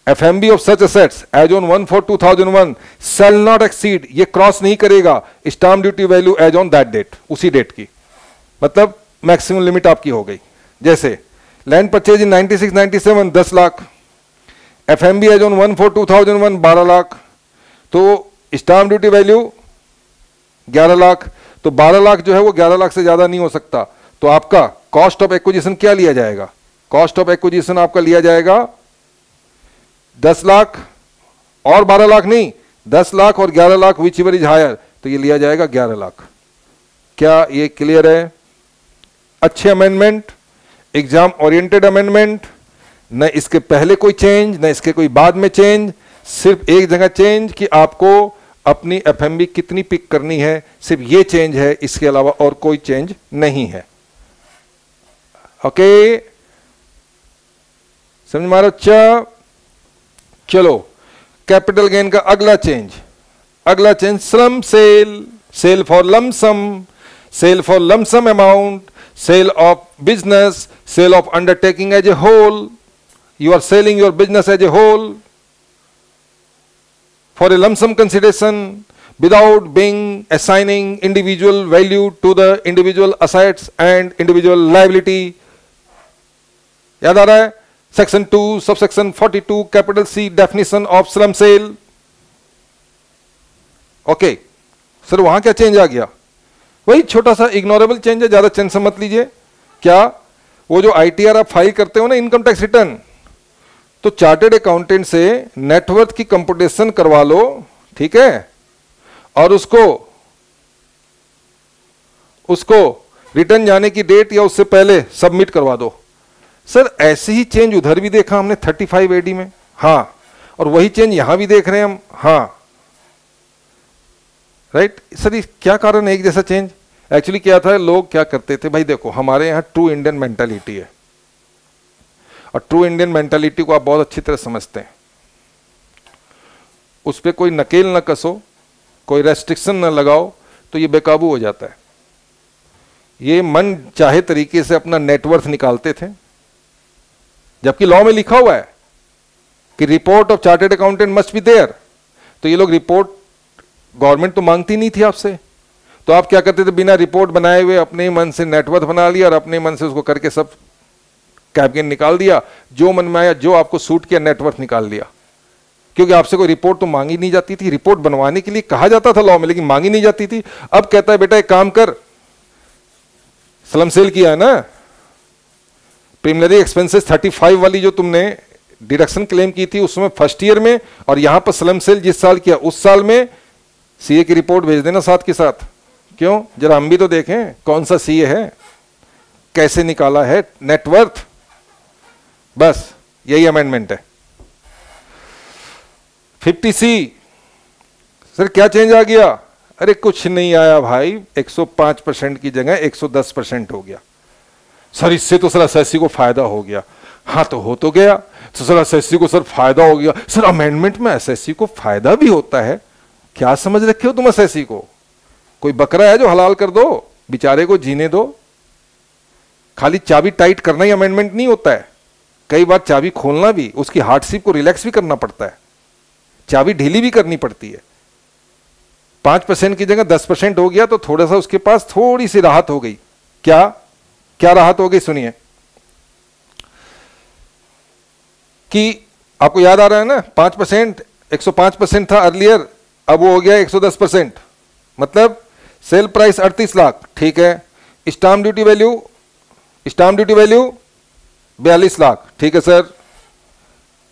FMB of such assets as on 1/4/2001 shall not exceed, ये क्रॉस नहीं करेगा stamp duty value as on that date, उसी डेट की, मतलब मैक्सिमम लिमिट आपकी हो गई। जैसे land purchase in 96-97 10 lakh, FMB as on 1/4/2001 12 lakh, तो स्टाम्प ड्यूटी वैल्यू 11 लाख, तो 12 लाख जो है वो 11 लाख से ज्यादा नहीं हो सकता। तो आपका कॉस्ट ऑफ एक्विजिशन क्या लिया जाएगा, कॉस्ट ऑफ एक्विजिशन आपका लिया जाएगा 10 लाख और 12 लाख नहीं, 10 लाख और 11 lakh, whichever is higher, तो ये लिया जाएगा 11 लाख। क्या ये क्लियर है? अच्छे अमेंडमेंट, एग्जाम ओरिएंटेड अमेंडमेंट, न इसके पहले कोई चेंज न इसके कोई बाद में चेंज, सिर्फ एक जगह चेंज कि आपको अपनी एफएमबी कितनी पिक करनी है, सिर्फ ये चेंज है, इसके अलावा और कोई चेंज नहीं है। ओके, समझ मारो? चलो कैपिटल गेन का अगला change slump sale, sale for lump sum, sale for lump sum amount, sale of business, sale of undertaking as a whole, you are selling your business as a whole for a lump sum consideration without being assigning individual value to the individual assets and individual liability। याद आ रहा है? Section 2 subsection 42 capital C definition of slump sale. Okay sir, वहां क्या change आ गया? वही छोटा सा इग्नोरेबल चेंज है, ज्यादा टेंशन मत लीजिए। क्या? वो जो आईटीआर आप फाइल करते हो ना, इनकम टैक्स रिटर्न, तो चार्टर्ड अकाउंटेंट से नेटवर्थ की कंप्यूटेशन करवा लो, ठीक है, और उसको रिटर्न जाने की डेट या उससे पहले सबमिट करवा दो। सर ऐसे ही चेंज उधर भी देखा हमने 35 एडी में, हाँ, और वही चेंज यहां भी देख रहे हैं हम, हाँ राइट। सर क्या कारण है एक जैसा चेंज? एक्चुअली क्या था, लोग क्या करते थे, भाई देखो हमारे यहां ट्रू इंडियन मेंटालिटी है, और ट्रू इंडियन मेंटालिटी को आप बहुत अच्छी तरह समझते हैं। उस पर कोई नकेल न कसो, कोई रेस्ट्रिक्शन न लगाओ, तो ये बेकाबू हो जाता है। ये मन चाहे तरीके से अपना नेटवर्थ निकालते थे, जबकि लॉ में लिखा हुआ है कि report of chartered accountant must be there. तो ये लोग रिपोर्ट गवर्नमेंट तो मांगती नहीं थी आपसे, तो आप क्या करते थे, बिना रिपोर्ट बनाए हुए अपने मन से नेटवर्थ बना लिया और अपने मन से उसको करके सब कैप गेन निकाल दिया, जो मन में आया, जो आपको सूट किया नेटवर्थ निकाल लिया। क्योंकि आपसे कोई रिपोर्ट तो मांगी नहीं जाती थी, रिपोर्ट बनवाने के लिए कहा जाता था लॉ में, लेकिन मांगी नहीं जाती थी। अब कहता है बेटा एक काम कर, स्लम सेल किया है ना, प्रीलिमिनरी एक्सपेंसेस 35 वाली जो तुमने डिडक्शन क्लेम की थी उसमें फर्स्ट ईयर में, और यहां पर स्लम सेल जिस साल किया उस साल में सीए की रिपोर्ट भेज देना साथ के साथ। क्यों, जरा हम भी तो देखें कौन सा सीए है, कैसे निकाला है नेटवर्थ। बस यही अमेंडमेंट है। 50C, सर क्या चेंज आ गया? अरे कुछ नहीं आया भाई, 105% की जगह 110% हो गया। सर इससे तो सर एसएससी को फायदा हो गया। हाँ तो हो तो गया, तो सर एसएससी को सर फायदा हो गया। सर अमेंडमेंट में एसएससी को फायदा भी होता है? क्या समझ रखे हो तुम एसएससी को? कोई बकरा है जो हलाल कर दो, बेचारे को जीने दो। खाली चाबी टाइट करना ही अमेंडमेंट नहीं होता है, कई बार चाबी खोलना भी, उसकी हार्डशिप को रिलैक्स भी करना पड़ता है, चाबी ढीली भी करनी पड़ती है। 5% की जगह 10% हो गया तो थोड़ा सा उसके पास थोड़ी सी राहत हो गई। क्या क्या राहत हो गई? सुनिए, कि आपको याद आ रहा है ना, 5%, 105% था अर्लियर, अब वो हो गया 110%। मतलब सेल प्राइस 38 लाख, ठीक है, स्टाम्प ड्यूटी वैल्यू 42 लाख, ठीक है सर।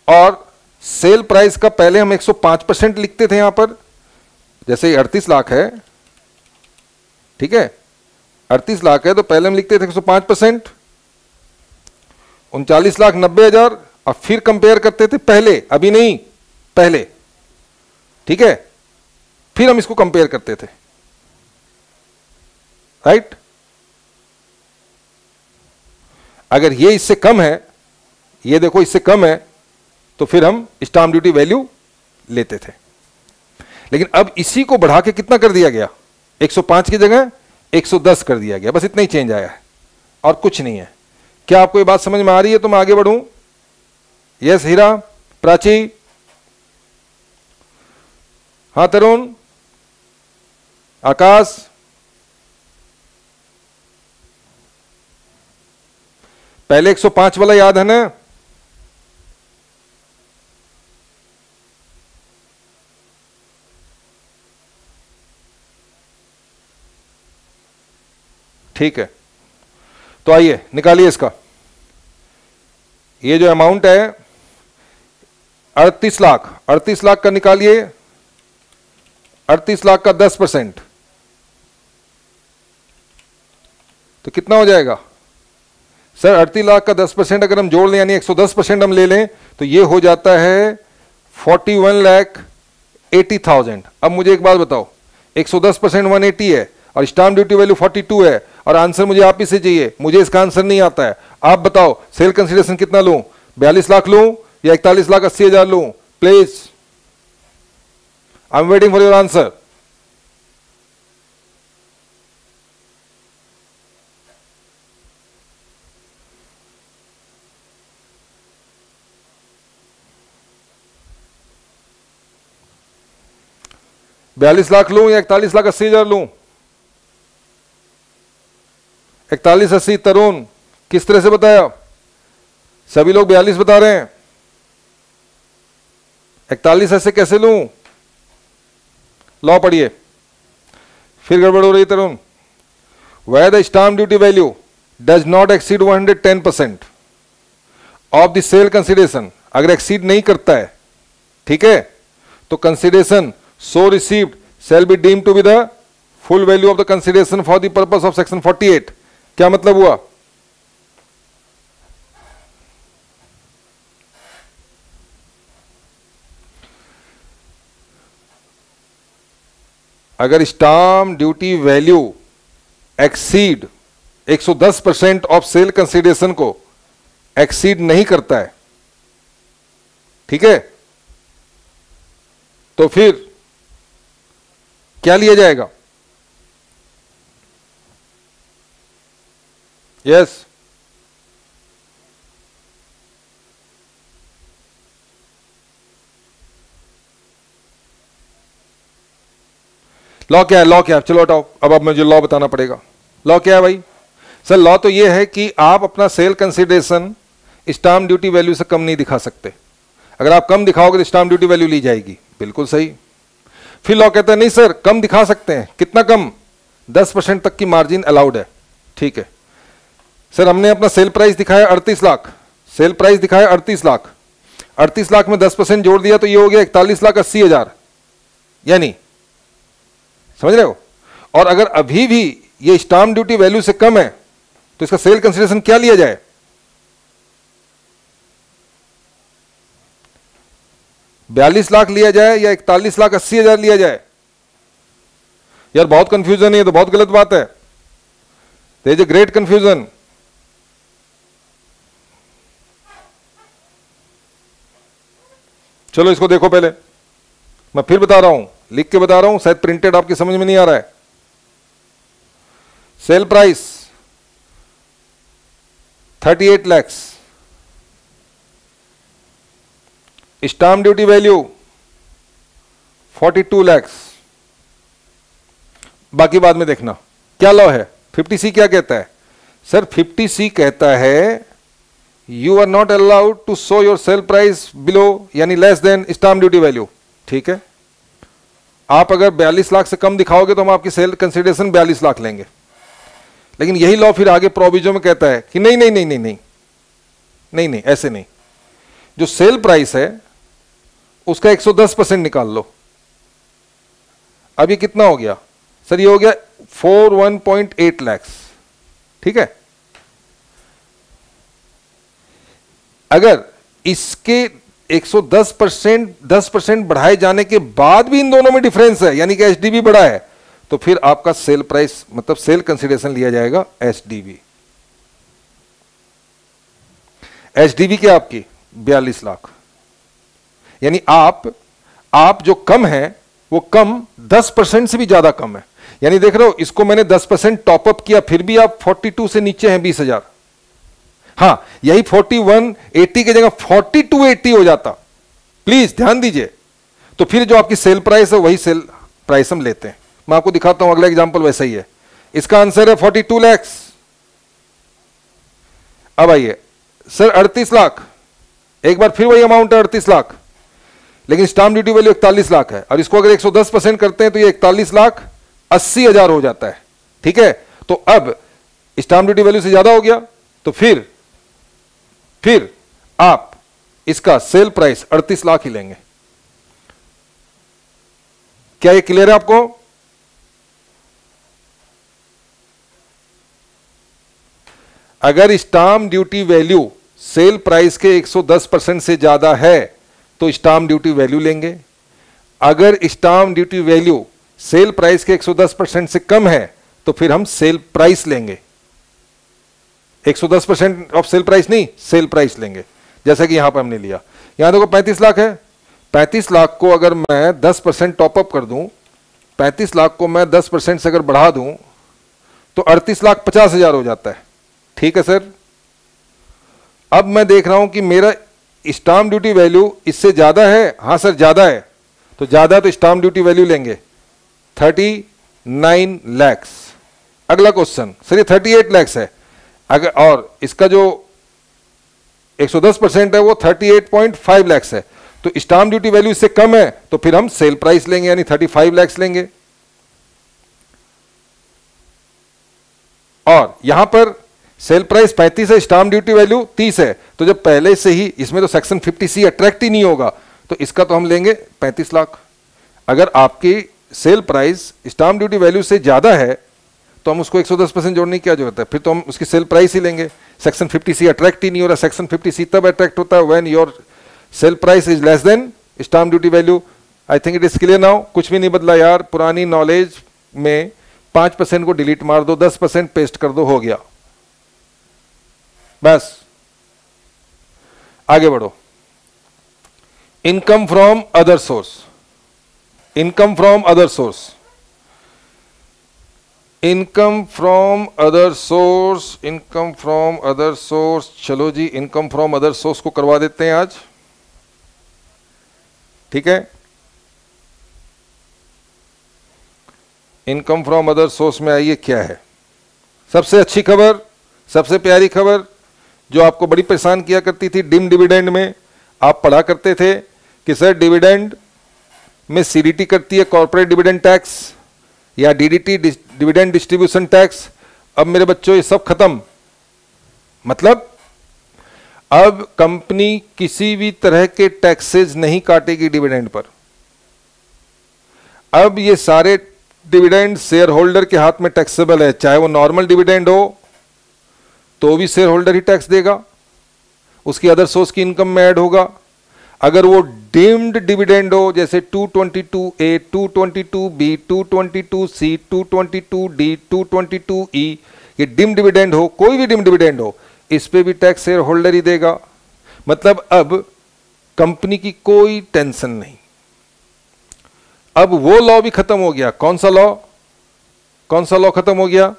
और सेल प्राइस का पहले हम 105% लिखते थे यहां पर, जैसे 38 लाख है, ठीक है, 38 लाख है तो पहले हम लिखते थे 105%, 39,90,000, और फिर कंपेयर करते थे पहले, अभी नहीं, पहले, ठीक है, फिर हम इसको कंपेयर करते थे, राइट। अगर ये इससे कम है, ये देखो इससे कम है, तो फिर हम स्टाम्प ड्यूटी वैल्यू लेते थे। लेकिन अब इसी को बढ़ा के कितना कर दिया गया? 105 की जगह 110 कर दिया गया। बस इतना ही चेंज आया है और कुछ नहीं है। क्या आपको ये बात समझ में आ रही है? तो मैं आगे बढ़ूं। यस हीरा, प्राची, हाँ तरुण, आकाश, पहले 105 वाला याद है ना? ठीक है, तो आइए निकालिए इसका। ये जो अमाउंट है 38 लाख, 38 लाख का निकालिए, 38 लाख का 10%, तो कितना हो जाएगा सर? 38 लाख का 10% अगर हम जोड़ लें, यानी 110% हम ले लें, तो ये हो जाता है 41,80,000। अब मुझे एक बात बताओ, 110% 180 है और स्टाम्प ड्यूटी वैल्यू 42 है, और आंसर मुझे आप ही से चाहिए, मुझे इसका आंसर नहीं आता है। आप बताओ सेल कंसीडरेशन कितना लूं? 42 लाख लूं या 41,80,000 लूं? Please, I am waiting for your answer. $42 lakh लूं या 41,80,000 लूं? 41,80 तरुण, किस तरह से बताया? सभी लोग 42 बता रहे हैं। 41 ऐसे कैसे लूं? लॉ पढ़िए, फिर गड़बड़ हो रही Tarun. Where the stamp duty value does not exceed 110% of the sale consideration, अगर एक्सीड नहीं करता है, ठीक है, तो consideration so received shall be deemed to be the full value of the consideration for the purpose of section 48। क्या मतलब हुआ? अगर stamp duty value exceed 110% of sale consideration को एक्सीड नहीं करता है, ठीक है, तो फिर क्या लिया जाएगा? यस, लॉ क्या है? लॉ क्या है? चलो हटाओ, अब मुझे लॉ बताना पड़ेगा। लॉ क्या है भाई? सर लॉ तो ये है कि आप अपना sale consideration stamp duty value से कम नहीं दिखा सकते। अगर आप कम दिखाओगे तो स्टाम्प ड्यूटी वैल्यू ली जाएगी। बिल्कुल सही। फिर लॉ कहता है नहीं सर कम दिखा सकते हैं। कितना कम? 10% तक की मार्जिन अलाउड है। ठीक है सर, हमने अपना सेल प्राइस दिखाया 38 लाख, सेल प्राइस दिखाया 38 लाख, 38 लाख में 10% जोड़ दिया तो ये हो गया 41,80,000, यानी समझ रहे हो। और अगर अभी भी ये स्टाम्प ड्यूटी वैल्यू से कम है तो इसका सेल कंसिडरेशन क्या लिया जाए? 42 लाख लिया जाए या 41,80,000 लिया जाए? यार बहुत कंफ्यूजन है, ये तो बहुत गलत बात है। There is a great confusion. चलो इसको देखो पहले, मैं फिर बता रहा हूं, लिख के बता रहा हूं, शायद प्रिंटेड आपकी समझ में नहीं आ रहा है। Sale price 38 lakh, stamp duty value 42 lakh. बाकी बाद में देखना। क्या लॉ है? 50C क्या कहता है? सर 50C कहता है you are not allowed to show your sale price below यानी less than stamp duty value. ठीक है, आप अगर 42 लाख से कम दिखाओगे तो हम आपकी सेल कंसिडरेशन 42 लाख लेंगे। लेकिन यही लॉ फिर आगे प्रोविजन में कहता है कि नहीं नहीं नहीं नहीं नहीं नहीं नहीं ऐसे नहीं, जो सेल प्राइस है उसका 110% निकाल लो। अब ये कितना हो गया? सर ये हो गया 41.8 लाख। ठीक है, अगर इसके 110% 10% बढ़ाए जाने के बाद भी इन दोनों में डिफरेंस है यानी कि एचडीबी बढ़ा है तो फिर आपका सेल प्राइस मतलब सेल कंसिडरेशन लिया जाएगा एचडीबी। एचडीबी क्या आपकी 42 लाख, यानी आप जो कम है वो कम 10% से भी ज्यादा कम है। यानी देख रहे हो, इसको मैंने 10% टॉपअप किया फिर भी आप 42 से नीचे हैं 20,000। हां, यही 4180 की जगह 4280 हो जाता। प्लीज ध्यान दीजिए। तो फिर जो आपकी सेल प्राइस है वही सेल प्राइस हम लेते हैं। मैं आपको दिखाता हूं, अगला एग्जांपल वैसा ही है। इसका आंसर है 42 लाख। अब आइए सर 38 लाख, एक बार फिर वही अमाउंट है 38 लाख, लेकिन स्टाम्प ड्यूटी वैल्यू 41 लाख है और इसको अगर 110% करते हैं तो ये 41,80,000 हो जाता है। ठीक है, तो अब स्टाम्प ड्यूटी वैल्यू से ज्यादा हो गया तो फिर आप इसका सेल प्राइस 38 लाख ही लेंगे। क्या ये क्लियर है आपको? अगर stamp duty value sale price के 110% से ज्यादा है तो स्टाम्प ड्यूटी वैल्यू लेंगे। अगर stamp duty value sale price के 110% से कम है तो फिर हम सेल प्राइस लेंगे। 110% ऑफ सेल प्राइस नहीं, सेल प्राइस लेंगे। जैसा कि यहां पर हमने लिया, यहां देखो 35 लाख है। 35 लाख को अगर मैं 10% टॉपअप कर दूं, 35 लाख को मैं 10% से अगर बढ़ा दूं तो 38,50,000 हो जाता है। ठीक है सर, अब मैं देख रहा हूं कि मेरा स्टाम्प ड्यूटी वैल्यू इससे ज्यादा है। हां सर ज्यादा है, तो ज्यादा तो स्टाम्प ड्यूटी वैल्यू लेंगे 39 लाख। अगला क्वेश्चन, सर ये 38 लाख है अगर, और इसका जो 110% है वो 38.5 लाख है, तो स्टाम्प ड्यूटी वैल्यू इससे कम है तो फिर हम सेल प्राइस लेंगे यानी 35 लाख लेंगे। और यहां पर सेल प्राइस 35 है, स्टाम्प ड्यूटी वैल्यू 30 है, तो जब पहले से ही इसमें तो सेक्शन 50C अट्रैक्ट ही नहीं होगा तो इसका तो हम लेंगे 35 लाख। अगर आपकी sale price stamp duty value से ज्यादा है तो हम उसको 110% जोड़ने की क्या जरूरत है, फिर तो हम उसकी सेल प्राइस ही लेंगे। सेक्शन 50C अट्रैक्ट ही नहीं हो रहा। सेक्शन 50C तब अट्रैक्ट होता है when your sale price is less than stamp duty value. I think it is clear now. कुछ भी नहीं बदला यार, पुरानी नॉलेज में 5% को डिलीट मार दो, 10% पेस्ट कर दो, हो गया बस। आगे बढ़ो। Income from other source, income from other source, income from other source, income from other source. चलो जी, इनकम फ्रॉम अदर सोर्स को करवा देते हैं आज। ठीक है, इनकम फ्रॉम अदर सोर्स में आइए क्या है। सबसे अच्छी खबर, सबसे प्यारी खबर, जो आपको बड़ी परेशान किया करती थी डिम डिविडेंड में, आप पढ़ा करते थे कि सर डिविडेंड में सीडीटी करती है कॉर्पोरेट डिविडेंड टैक्स या डीडीटी डिविडेंड डिस्ट्रीब्यूशन टैक्स। अब मेरे बच्चों ये सब खत्म, मतलब अब कंपनी किसी भी तरह के टैक्सेस नहीं काटेगी डिविडेंड पर। अब ये सारे डिविडेंड शेयर होल्डर के हाथ में टैक्सेबल है, चाहे वो नॉर्मल डिविडेंड हो तो भी शेयर होल्डर ही टैक्स देगा, उसकी अदर सोर्स की इनकम में ऐड होगा। अगर वो डीम्ड डिविडेंड हो जैसे 222A, 222B, 222C, 222D, 222E, ये डिम डिविडेंड हो, कोई भी डिम डिविडेंड हो, इस पे भी टैक्स शेयर होल्डर ही देगा। मतलब अब कंपनी की कोई टेंशन नहीं। अब वो लॉ भी खत्म हो गया। कौन सा लॉ? कौन सा लॉ खत्म हो गया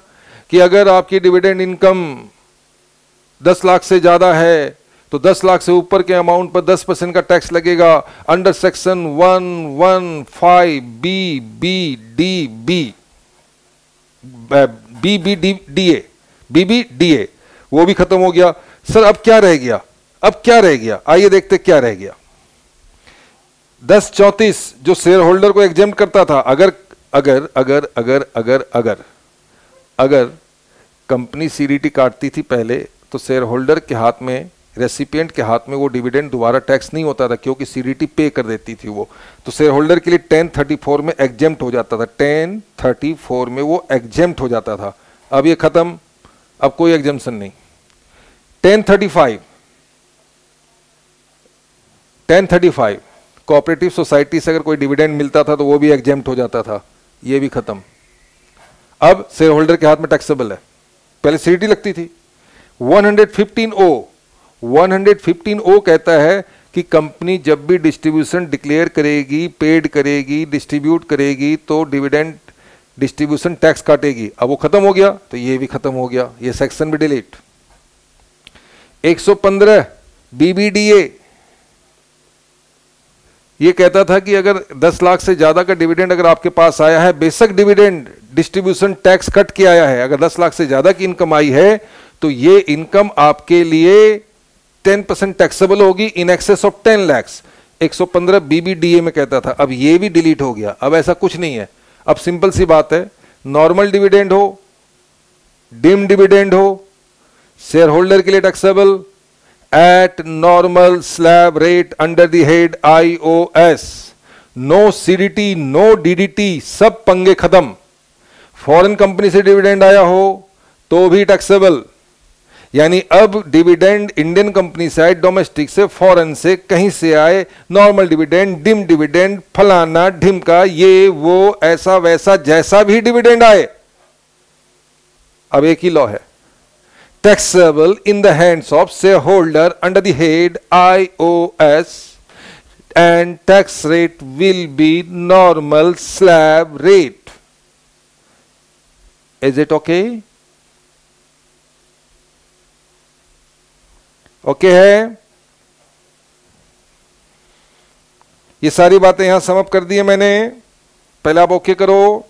कि अगर आपकी डिविडेंड इनकम 10 लाख से ज्यादा है तो 10 लाख से ऊपर के अमाउंट पर 10% का टैक्स लगेगा अंडर सेक्शन 115B BBDA, वो भी खत्म हो गया। सर अब क्या रह गया? अब क्या रह गया? आइए देखते क्या रह गया। 1034 जो शेयर होल्डर को एग्जेम्प्ट करता था, अगर अगर अगर अगर अगर अगर अगर कंपनी सीडीटी काटती थी पहले तो शेयर होल्डर के हाथ में, रेसिपिएंट के हाथ में वो डिविडेंड दोबारा टैक्स नहीं होता था क्योंकि सीडीटी पे कर देती थी वो, तो शेयर होल्डर के लिए 1034 में एग्जेम्प्ट हो जाता था, 1034 में वो एग्जेम्प्ट हो जाता था। अब ये खत्म, अब कोई एग्जेम्पशन नहीं। 1035 कोऑपरेटिव सोसाइटी से अगर कोई डिविडेंड मिलता था तो वो भी एग्जेम्प्ट हो जाता था, ये भी खत्म। अब शेयर होल्डर के हाथ में टैक्सेबल है, पहले सीडीटी लगती थी। 115O कहता है कि कंपनी जब भी डिस्ट्रीब्यूशन डिक्लेयर करेगी, पेड करेगी, डिस्ट्रीब्यूट करेगी तो डिविडेंड डिस्ट्रीब्यूशन टैक्स काटेगी। अब वो खत्म हो गया तो ये भी खत्म हो गया, ये सेक्शन भी डिलीट। 115 BBDA ये कहता था कि अगर 10 लाख से ज्यादा का डिविडेंड अगर आपके पास आया है, बेशक डिविडेंड डिस्ट्रीब्यूशन टैक्स कट के आया है, अगर 10 लाख से ज्यादा की इनकम आई है तो ये इनकम आपके लिए 10% टैक्सेबल होगी इन एक्सेस ऑफ 10 लाख। 115 BBDA में कहता था, अब ये भी डिलीट हो गया। अब ऐसा कुछ नहीं है, अब सिंपल सी बात है, नॉर्मल डिविडेंड हो, डिम डिविडेंड हो, शेयर होल्डर के लिए taxable at normal slab rate under the head IOS, no CDT, no DDT, सब पंगे खत्म। फॉरेन कंपनी से डिविडेंड आया हो तो भी टैक्सेबल, यानी अब डिविडेंड इंडियन कंपनी से आए, डोमेस्टिक से, फॉरेन से, कहीं से आए, नॉर्मल डिविडेंड, डिम डिविडेंड, फलाना ढिमका, ये वो ऐसा वैसा जैसा भी डिविडेंड आए, अब एक ही लॉ है, taxable in the hands of shareholder under the head IOS and tax rate will be normal slab rate. Is it okay? Okay है? ये सारी बातें यहां समअप कर दी है मैंने, पहले आप ओके करो।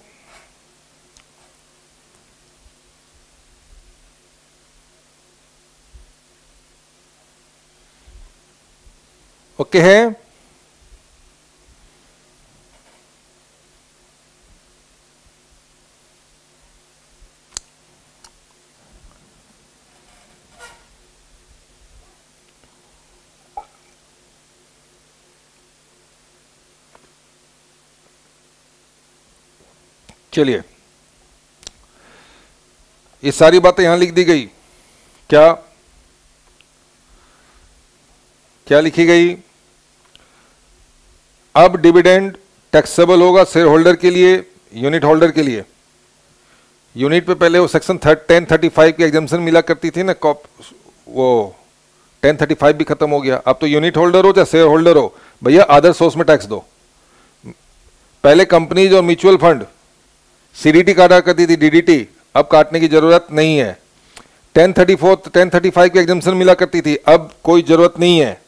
ओके है? चलिए, ये सारी बातें यहां लिख दी गई। क्या क्या लिखी गई? अब डिविडेंड टैक्सेबल होगा शेयर होल्डर के लिए, यूनिट होल्डर के लिए। यूनिट पे पहले वो सेक्शन 1035 की एग्जाम्पशन मिला करती थी ना, वो 1035 भी खत्म हो गया। अब तो यूनिट होल्डर हो चाहे शेयर होल्डर हो, भैया अदर सोर्स में टैक्स दो। पहले कंपनीज और म्यूचुअल फंड सीडीटी काटा करती थी, डीडीटी अब काटने की जरूरत नहीं है। 1035 की एग्जाम्पशन मिला करती थी, अब कोई जरूरत नहीं है।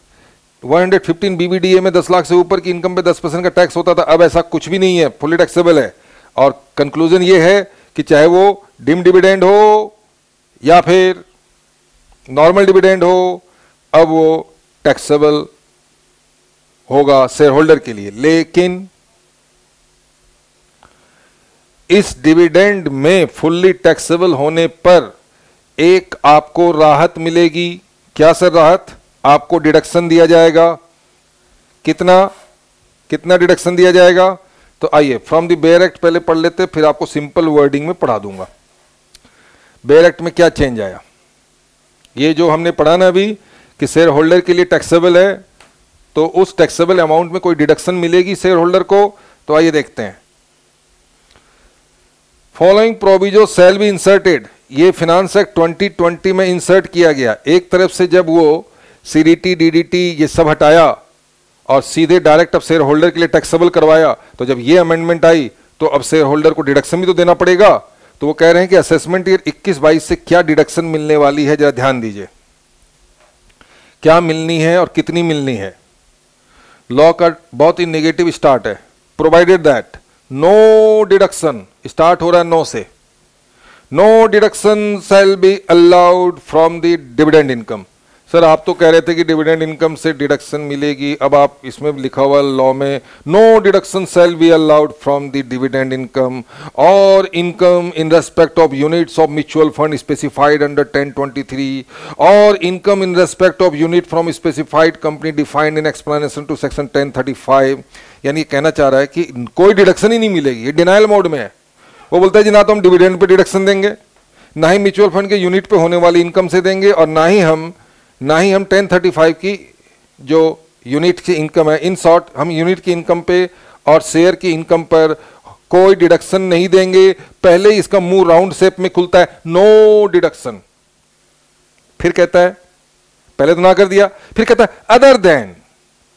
115 BBDA में 10 लाख से ऊपर की इनकम पे 10% का टैक्स होता था, अब ऐसा कुछ भी नहीं है, फुली टैक्सेबल है। और कंक्लूजन ये है कि चाहे वो डिम डिविडेंड हो या फिर नॉर्मल डिविडेंड हो, अब वो टैक्सेबल होगा शेयर होल्डर के लिए। लेकिन इस डिविडेंड में फुल्ली टैक्सेबल होने पर एक आपको राहत मिलेगी। क्या सर राहत? आपको डिडक्शन दिया जाएगा। कितना कितना डिडक्शन दिया जाएगा? तो आइए फ्रॉम द बेयर एक्ट पहले पढ़ लेते, फिर आपको सिंपल वर्डिंग में पढ़ा दूंगा। बेयर एक्ट में क्या चेंज आया, ये जो हमने पढ़ा ना अभी कि शेयर होल्डर के लिए टैक्सेबल है, तो उस टैक्सेबल अमाउंट में कोई डिडक्शन मिलेगी शेयर होल्डर को। तो आइए देखते हैं। Following proviso shall be inserted, ये फिनांस एक्ट 2020 में इंसर्ट किया गया। एक तरफ से जब वो सीडीटी डीडीटी ये सब हटाया और सीधे डायरेक्ट अब शेयर होल्डर के लिए टैक्सेबल करवाया, तो जब ये अमेंडमेंट आई तो अब शेयर होल्डर को डिडक्शन भी तो देना पड़ेगा। तो वो कह रहे हैं कि असेसमेंट ईयर 21-22 से क्या डिडक्शन मिलने वाली है, जरा ध्यान दीजिए क्या मिलनी है और कितनी मिलनी है। लॉ का बहुत ही नेगेटिव स्टार्ट है। Provided that no deduction, start हो रहा है नो से, no deduction shall be allowed from the dividend income. Sir आप तो कह रहे थे कि डिविडेंड इनकम से डिडक्शन मिलेगी, अब आप इसमें लिखा हुआ लॉ में no deduction shall be allowed from the dividend income और income in respect of units of mutual fund specified under 1023 और income in respect of unit from specified company defined in explanation to section 1035। यानी कहना चाह रहा है कि कोई deduction ही नहीं मिलेगी, ये डिनाइल मोड में है। वो बोलता है जी ना तो हम डिविडेंड पे डिडक्शन देंगे, ना ही म्यूचुअल फंड के यूनिट पे होने वाली इनकम से देंगे, और ना ही हम 1035 की जो यूनिट की इनकम है, इन शॉर्ट हम यूनिट की इनकम पे और शेयर की इनकम पर कोई डिडक्शन नहीं देंगे। पहले ही इसका मुंह राउंड शेप में खुलता है, नो डिडक्शन। फिर कहता है, पहले तो ना कर दिया, फिर कहता है अदर देन,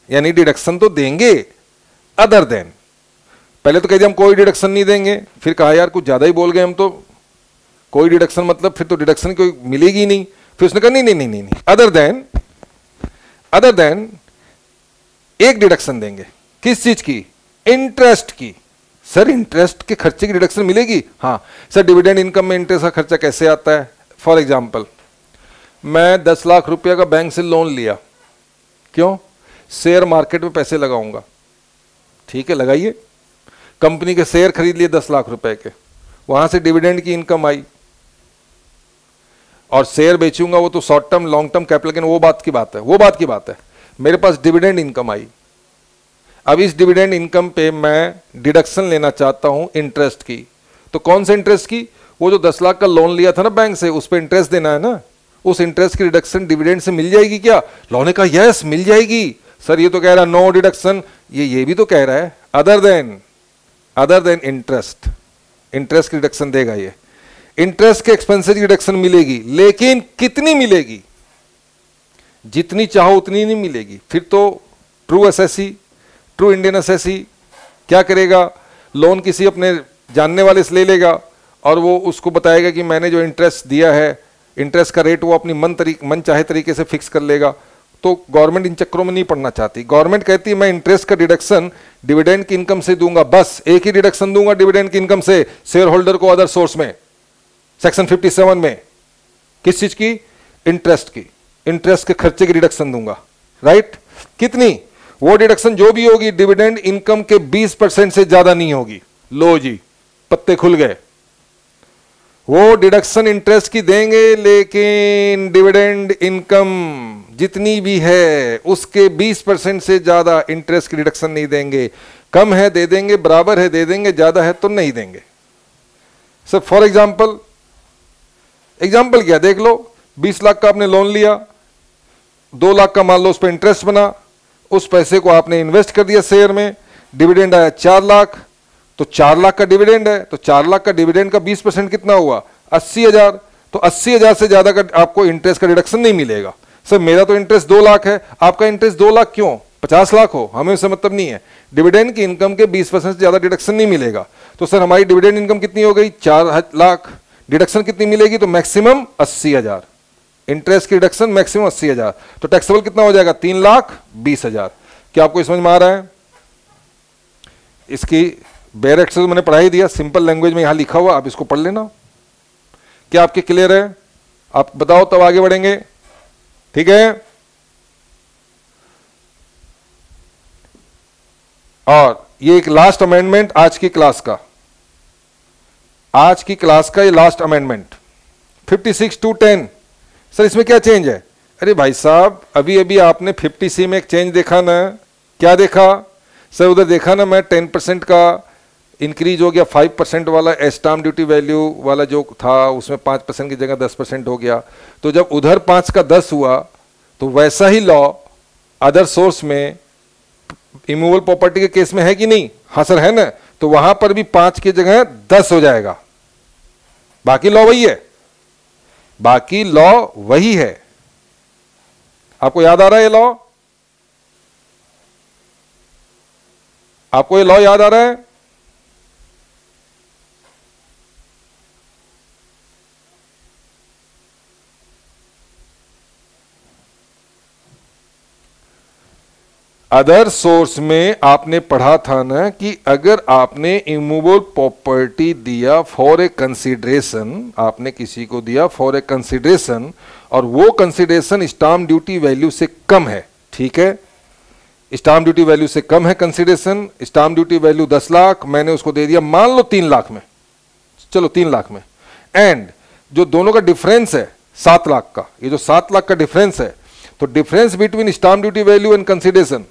यानी डिडक्शन तो देंगे अदर देन। पहले तो कह दिया हम कोई डिडक्शन नहीं देंगे, फिर कहा यार कुछ ज्यादा ही बोल गए हम तो, कोई डिडक्शन मतलब फिर तो डिडक्शन कोई मिलेगी नहीं। फिर उसने कहा नहीं नहीं नहीं नहीं, नहीं। अदर देन एक डिडक्शन देंगे। किस चीज की? इंटरेस्ट की। सर इंटरेस्ट के खर्चे की डिडक्शन मिलेगी? हाँ सर। डिविडेंड इनकम में इंटरेस्ट का खर्चा कैसे आता है? फॉर एग्जाम्पल मैं 10 लाख रुपया का बैंक से लोन लिया, क्यों? शेयर मार्केट में पैसे लगाऊंगा। ठीक है, लगाइए। कंपनी के शेयर खरीद लिए 10 लाख रुपए के, वहां से डिविडेंड की इनकम आई और शेयर बेचूंगा, वो तो short term long term capital gain वो बात की बात है। मेरे पास डिविडेंड इनकम आई, अब इस डिविडेंड इनकम पे मैं डिडक्शन लेना चाहता हूं इंटरेस्ट की। तो कौन से इंटरेस्ट की? वो जो 10 लाख का लोन लिया था ना बैंक से, उस पर इंटरेस्ट देना है ना, उस इंटरेस्ट की डिडक्शन डिविडेंड से मिल जाएगी क्या? लॉ ने कहा यस मिल जाएगी। सर ये तो कह रहा है नो डिडक्शन, ये भी तो कह रहा है अदर देन इंटरेस्ट की डिडक्शन देगा। ये इंटरेस्ट के एक्सपेंसेस की डिडक्शन मिलेगी, लेकिन कितनी मिलेगी? जितनी चाहो उतनी नहीं मिलेगी। फिर तो true SSC, true Indian SSC क्या करेगा? लोन किसी अपने जानने वाले से ले लेगा और वो उसको बताएगा कि मैंने जो इंटरेस्ट दिया है, इंटरेस्ट का रेट वो अपनी मन चाहे तरीके से फिक्स कर लेगा। तो गवर्नमेंट इन चक्करों में नहीं पड़ना चाहती। गवर्नमेंट कहती है मैं इंटरेस्ट का डिडक्शन डिविडेंड की इनकम से दूंगा, बस एक ही डिडक्शन दूंगा डिविडेंड की इनकम से शेयर होल्डर को अदर सोर्स में, सेक्शन 57 में। किस चीज की? इंटरेस्ट की, इंटरेस्ट के खर्चे की डिडक्शन दूंगा। राइट? कितनी? वो डिडक्शन जो भी होगी डिविडेंड इनकम के 20% से ज्यादा नहीं होगी। लो जी, पत्ते खुल गए। वो डिडक्शन इंटरेस्ट की देंगे, लेकिन डिविडेंड इनकम जितनी भी है उसके 20% से ज्यादा इंटरेस्ट की डिडक्शन नहीं देंगे। कम है दे देंगे, बराबर है दे देंगे, ज्यादा है तो नहीं देंगे। सर फॉर एग्जाम्पल क्या देख लो, 20 लाख का आपने लोन लिया, 2 लाख का मान लो उस पर इंटरेस्ट बना, उस पैसे को आपने इन्वेस्ट कर दिया शेयर में, डिविडेंड आया 4 लाख, तो 4 लाख का डिविडेंड है, तो 4 लाख का डिविडेंड का 20% कितना हुआ? 80,000। तो 80,000 से ज्यादा का आपको इंटरेस्ट का डिडक्शन नहीं मिलेगा। सर मेरा तो इंटरेस्ट 2 लाख है, आपका इंटरेस्ट 2 लाख क्यों? 50 लाख हो, हमें उससे मतलब नहीं है। डिविडेंड की इनकम के 20% से ज्यादा डिडक्शन नहीं मिलेगा। तो सर हमारी डिविडेंड इनकम कितनी हो गई? 4 लाख। डिडक्शन कितनी मिलेगी? तो मैक्सिमम 80,000। इंटरेस्ट की डिडक्शन मैक्सिमम 80,000, तो टैक्सेबल कितना हो जाएगा? 3,20,000। क्या आपको समझ में आ रहा है? इसकी बेयर एक्ट से तो मैंने पढ़ा ही दिया, सिंपल लैंग्वेज में यहां लिखा हुआ, आप इसको पढ़ लेना। क्या आपके क्लियर है? आप बताओ तब आगे बढ़ेंगे। ठीक है। और ये एक लास्ट अमेंडमेंट आज की क्लास का, आज की क्लास का ये लास्ट अमेंडमेंट 56(2)(10। सर इसमें क्या चेंज है? अरे भाई साहब, अभी अभी आपने 50C में एक चेंज देखा ना, क्या देखा सर? उधर देखा ना मैं 10% का इंक्रीज हो गया, 5% वाला स्टाम्प ड्यूटी वैल्यू वाला जो था उसमें 5% की जगह 10% हो गया। तो जब उधर 5 का 10 हुआ तो वैसा ही लॉ अदर सोर्स में इमूवेबल प्रॉपर्टी के केस में है कि नहीं? हाँ सर है ना। तो वहां पर भी 5 की जगह 10 हो जाएगा। बाकी लॉ वही है, बाकी लॉ वही है। आपको याद आ रहा है ये लॉ? आपको ये लॉ याद आ रहा है? अदर सोर्स में आपने पढ़ा था ना कि अगर आपने इमूवेबल प्रॉपर्टी दिया फॉर ए कंसिडरेशन, आपने किसी को दिया फॉर ए कंसिडरेशन और वो कंसिडरेशन स्टाम्प ड्यूटी वैल्यू से कम है, ठीक है, स्टाम्प ड्यूटी वैल्यू से कम है consideration, stamp duty value 10 lakh, मैंने उसको दे दिया मान लो 3 लाख में, चलो 3 लाख में, एंड जो दोनों का डिफरेंस है 7 लाख का, ये जो 7 लाख का डिफरेंस है, तो difference between stamp duty value and consideration,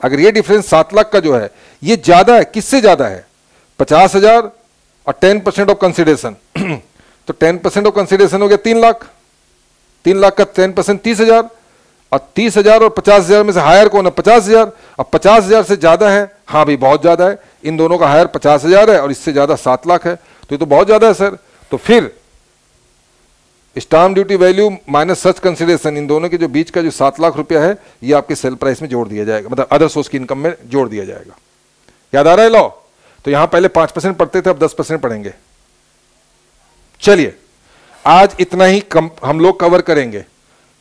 अगर ये डिफरेंस 7 लाख का जो है ये ज्यादा है, किससे ज्यादा है? 50,000 और 10% ऑफ कंसिडरेशन तो 10% ऑफ कंसिडरेशन हो गया 3 लाख, 3 लाख का 10% 30,000, और 30,000 और 50,000 में से हायर कौन है? 50,000। अब 50,000 से ज्यादा है, हाँ भाई बहुत ज्यादा है, इन दोनों का हायर 50,000 है और इससे ज्यादा 7 लाख है, तो ये तो बहुत ज्यादा है सर। तो फिर स्टाम्प ड्यूटी वैल्यू माइनस सच कंसिडरेशन, इन दोनों के जो बीच का जो 7 लाख रुपया है ये आपके सेल प्राइस में जोड़ दिया जाएगा, मतलब अदर सोर्स की इनकम में जोड़ दिया जाएगा। याद आ रहा है लॉ? तो यहां पहले 5% पढ़ते थे, अब 10% पढ़ेंगे। चलिए आज इतना ही हम लोग कवर करेंगे।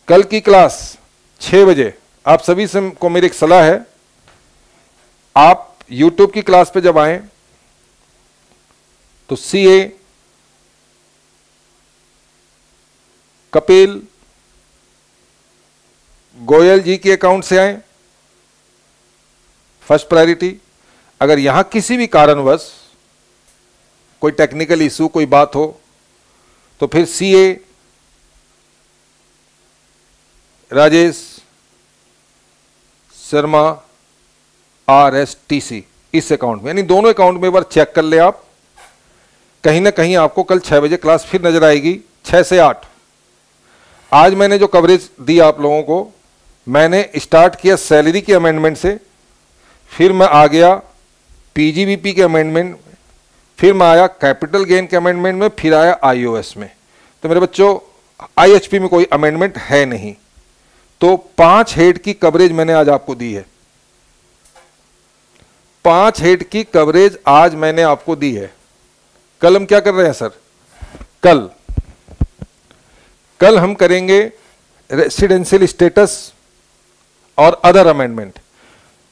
कल की क्लास 6 बजे आप सभी से को मेरी एक सलाह है, आप यूट्यूब की क्लास पे जब आए तो सीए कपिल गोयल जी के अकाउंट से आए, फर्स्ट प्रायोरिटी। अगर यहां किसी भी कारणवश कोई टेक्निकल इशू कोई बात हो तो फिर सीए राजेश शर्मा RSTC इस अकाउंट में, यानी दोनों अकाउंट में एक बार चेक कर ले आप। कहीं ना कहीं आपको कल 6 बजे क्लास फिर नजर आएगी, 6 से 8। आज मैंने जो कवरेज दी आप लोगों को, मैंने स्टार्ट किया सैलरी के अमेंडमेंट से, फिर मैं आ गया पीजीबीपी के अमेंडमेंट में, फिर मैं आया कैपिटल गेन के अमेंडमेंट में, फिर आया आईओएस में। तो मेरे बच्चों आईएचपी में कोई अमेंडमेंट है नहीं। तो 5 हेड की कवरेज मैंने आज आपको दी है, 5 हेड की कवरेज आज मैंने आपको दी है। कल हम क्या कर रहे हैं सर? कल हम करेंगे रेसिडेंशियल स्टेटस और अदर अमेंडमेंट,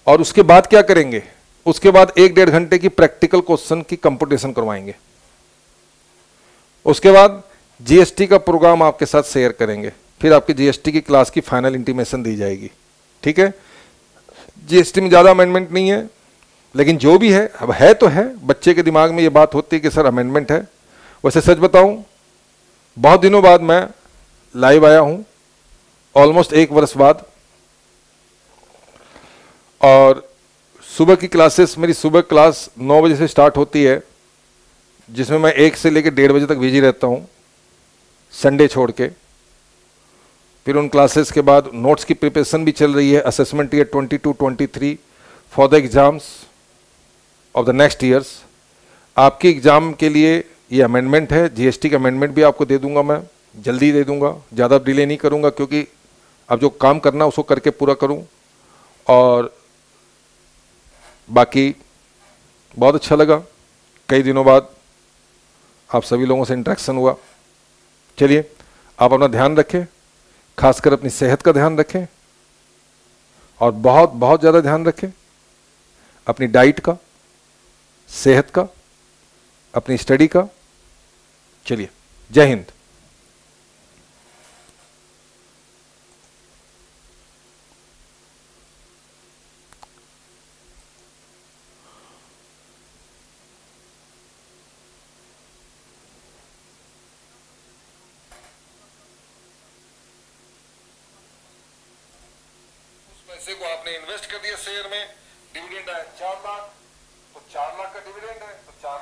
और उसके बाद क्या करेंगे? उसके बाद 1-1.5 घंटे की प्रैक्टिकल क्वेश्चन की कंप्यूटेशन करवाएंगे। उसके बाद जीएसटी का प्रोग्राम आपके साथ शेयर करेंगे, फिर आपकी जीएसटी की क्लास की फाइनल इंटीमेशन दी जाएगी, ठीक है। जीएसटी में ज्यादा अमेंडमेंट नहीं है, लेकिन जो भी है अब है तो है, बच्चे के दिमाग में ये बात होती है कि सर अमेंडमेंट है। वैसे सच बताऊं, बहुत दिनों बाद मैं लाइव आया हूं, ऑलमोस्ट 1 वर्ष बाद, और सुबह की क्लासेस, मेरी सुबह क्लास 9 बजे से स्टार्ट होती है, जिसमें मैं 1 से लेकर 1:30 बजे तक बिजी रहता हूं, संडे छोड़ के। फिर उन क्लासेस के बाद नोट्स की प्रिपरेशन भी चल रही है, assessment year 22-23 for the exams of the next years. आपकी एग्जाम के लिए ये अमेंडमेंट है, जीएसटी का अमेंडमेंट भी आपको दे दूंगा, मैं जल्दी दे दूंगा, ज़्यादा डिले नहीं करूंगा, क्योंकि अब जो काम करना उसको करके पूरा करूं। और बाकी बहुत अच्छा लगा, कई दिनों बाद आप सभी लोगों से इंटरेक्शन हुआ। चलिए आप अपना ध्यान रखें, खासकर अपनी सेहत का ध्यान रखें, और बहुत बहुत ज़्यादा ध्यान रखें अपनी डाइट का, सेहत का, अपनी स्टडी का। चलिए, जय हिंद। पैसे को आपने इन्वेस्ट कर दिया शेयर में, डिविडेंड आया 4 लाख, तो 4 लाख का डिविडेंड है, तो 4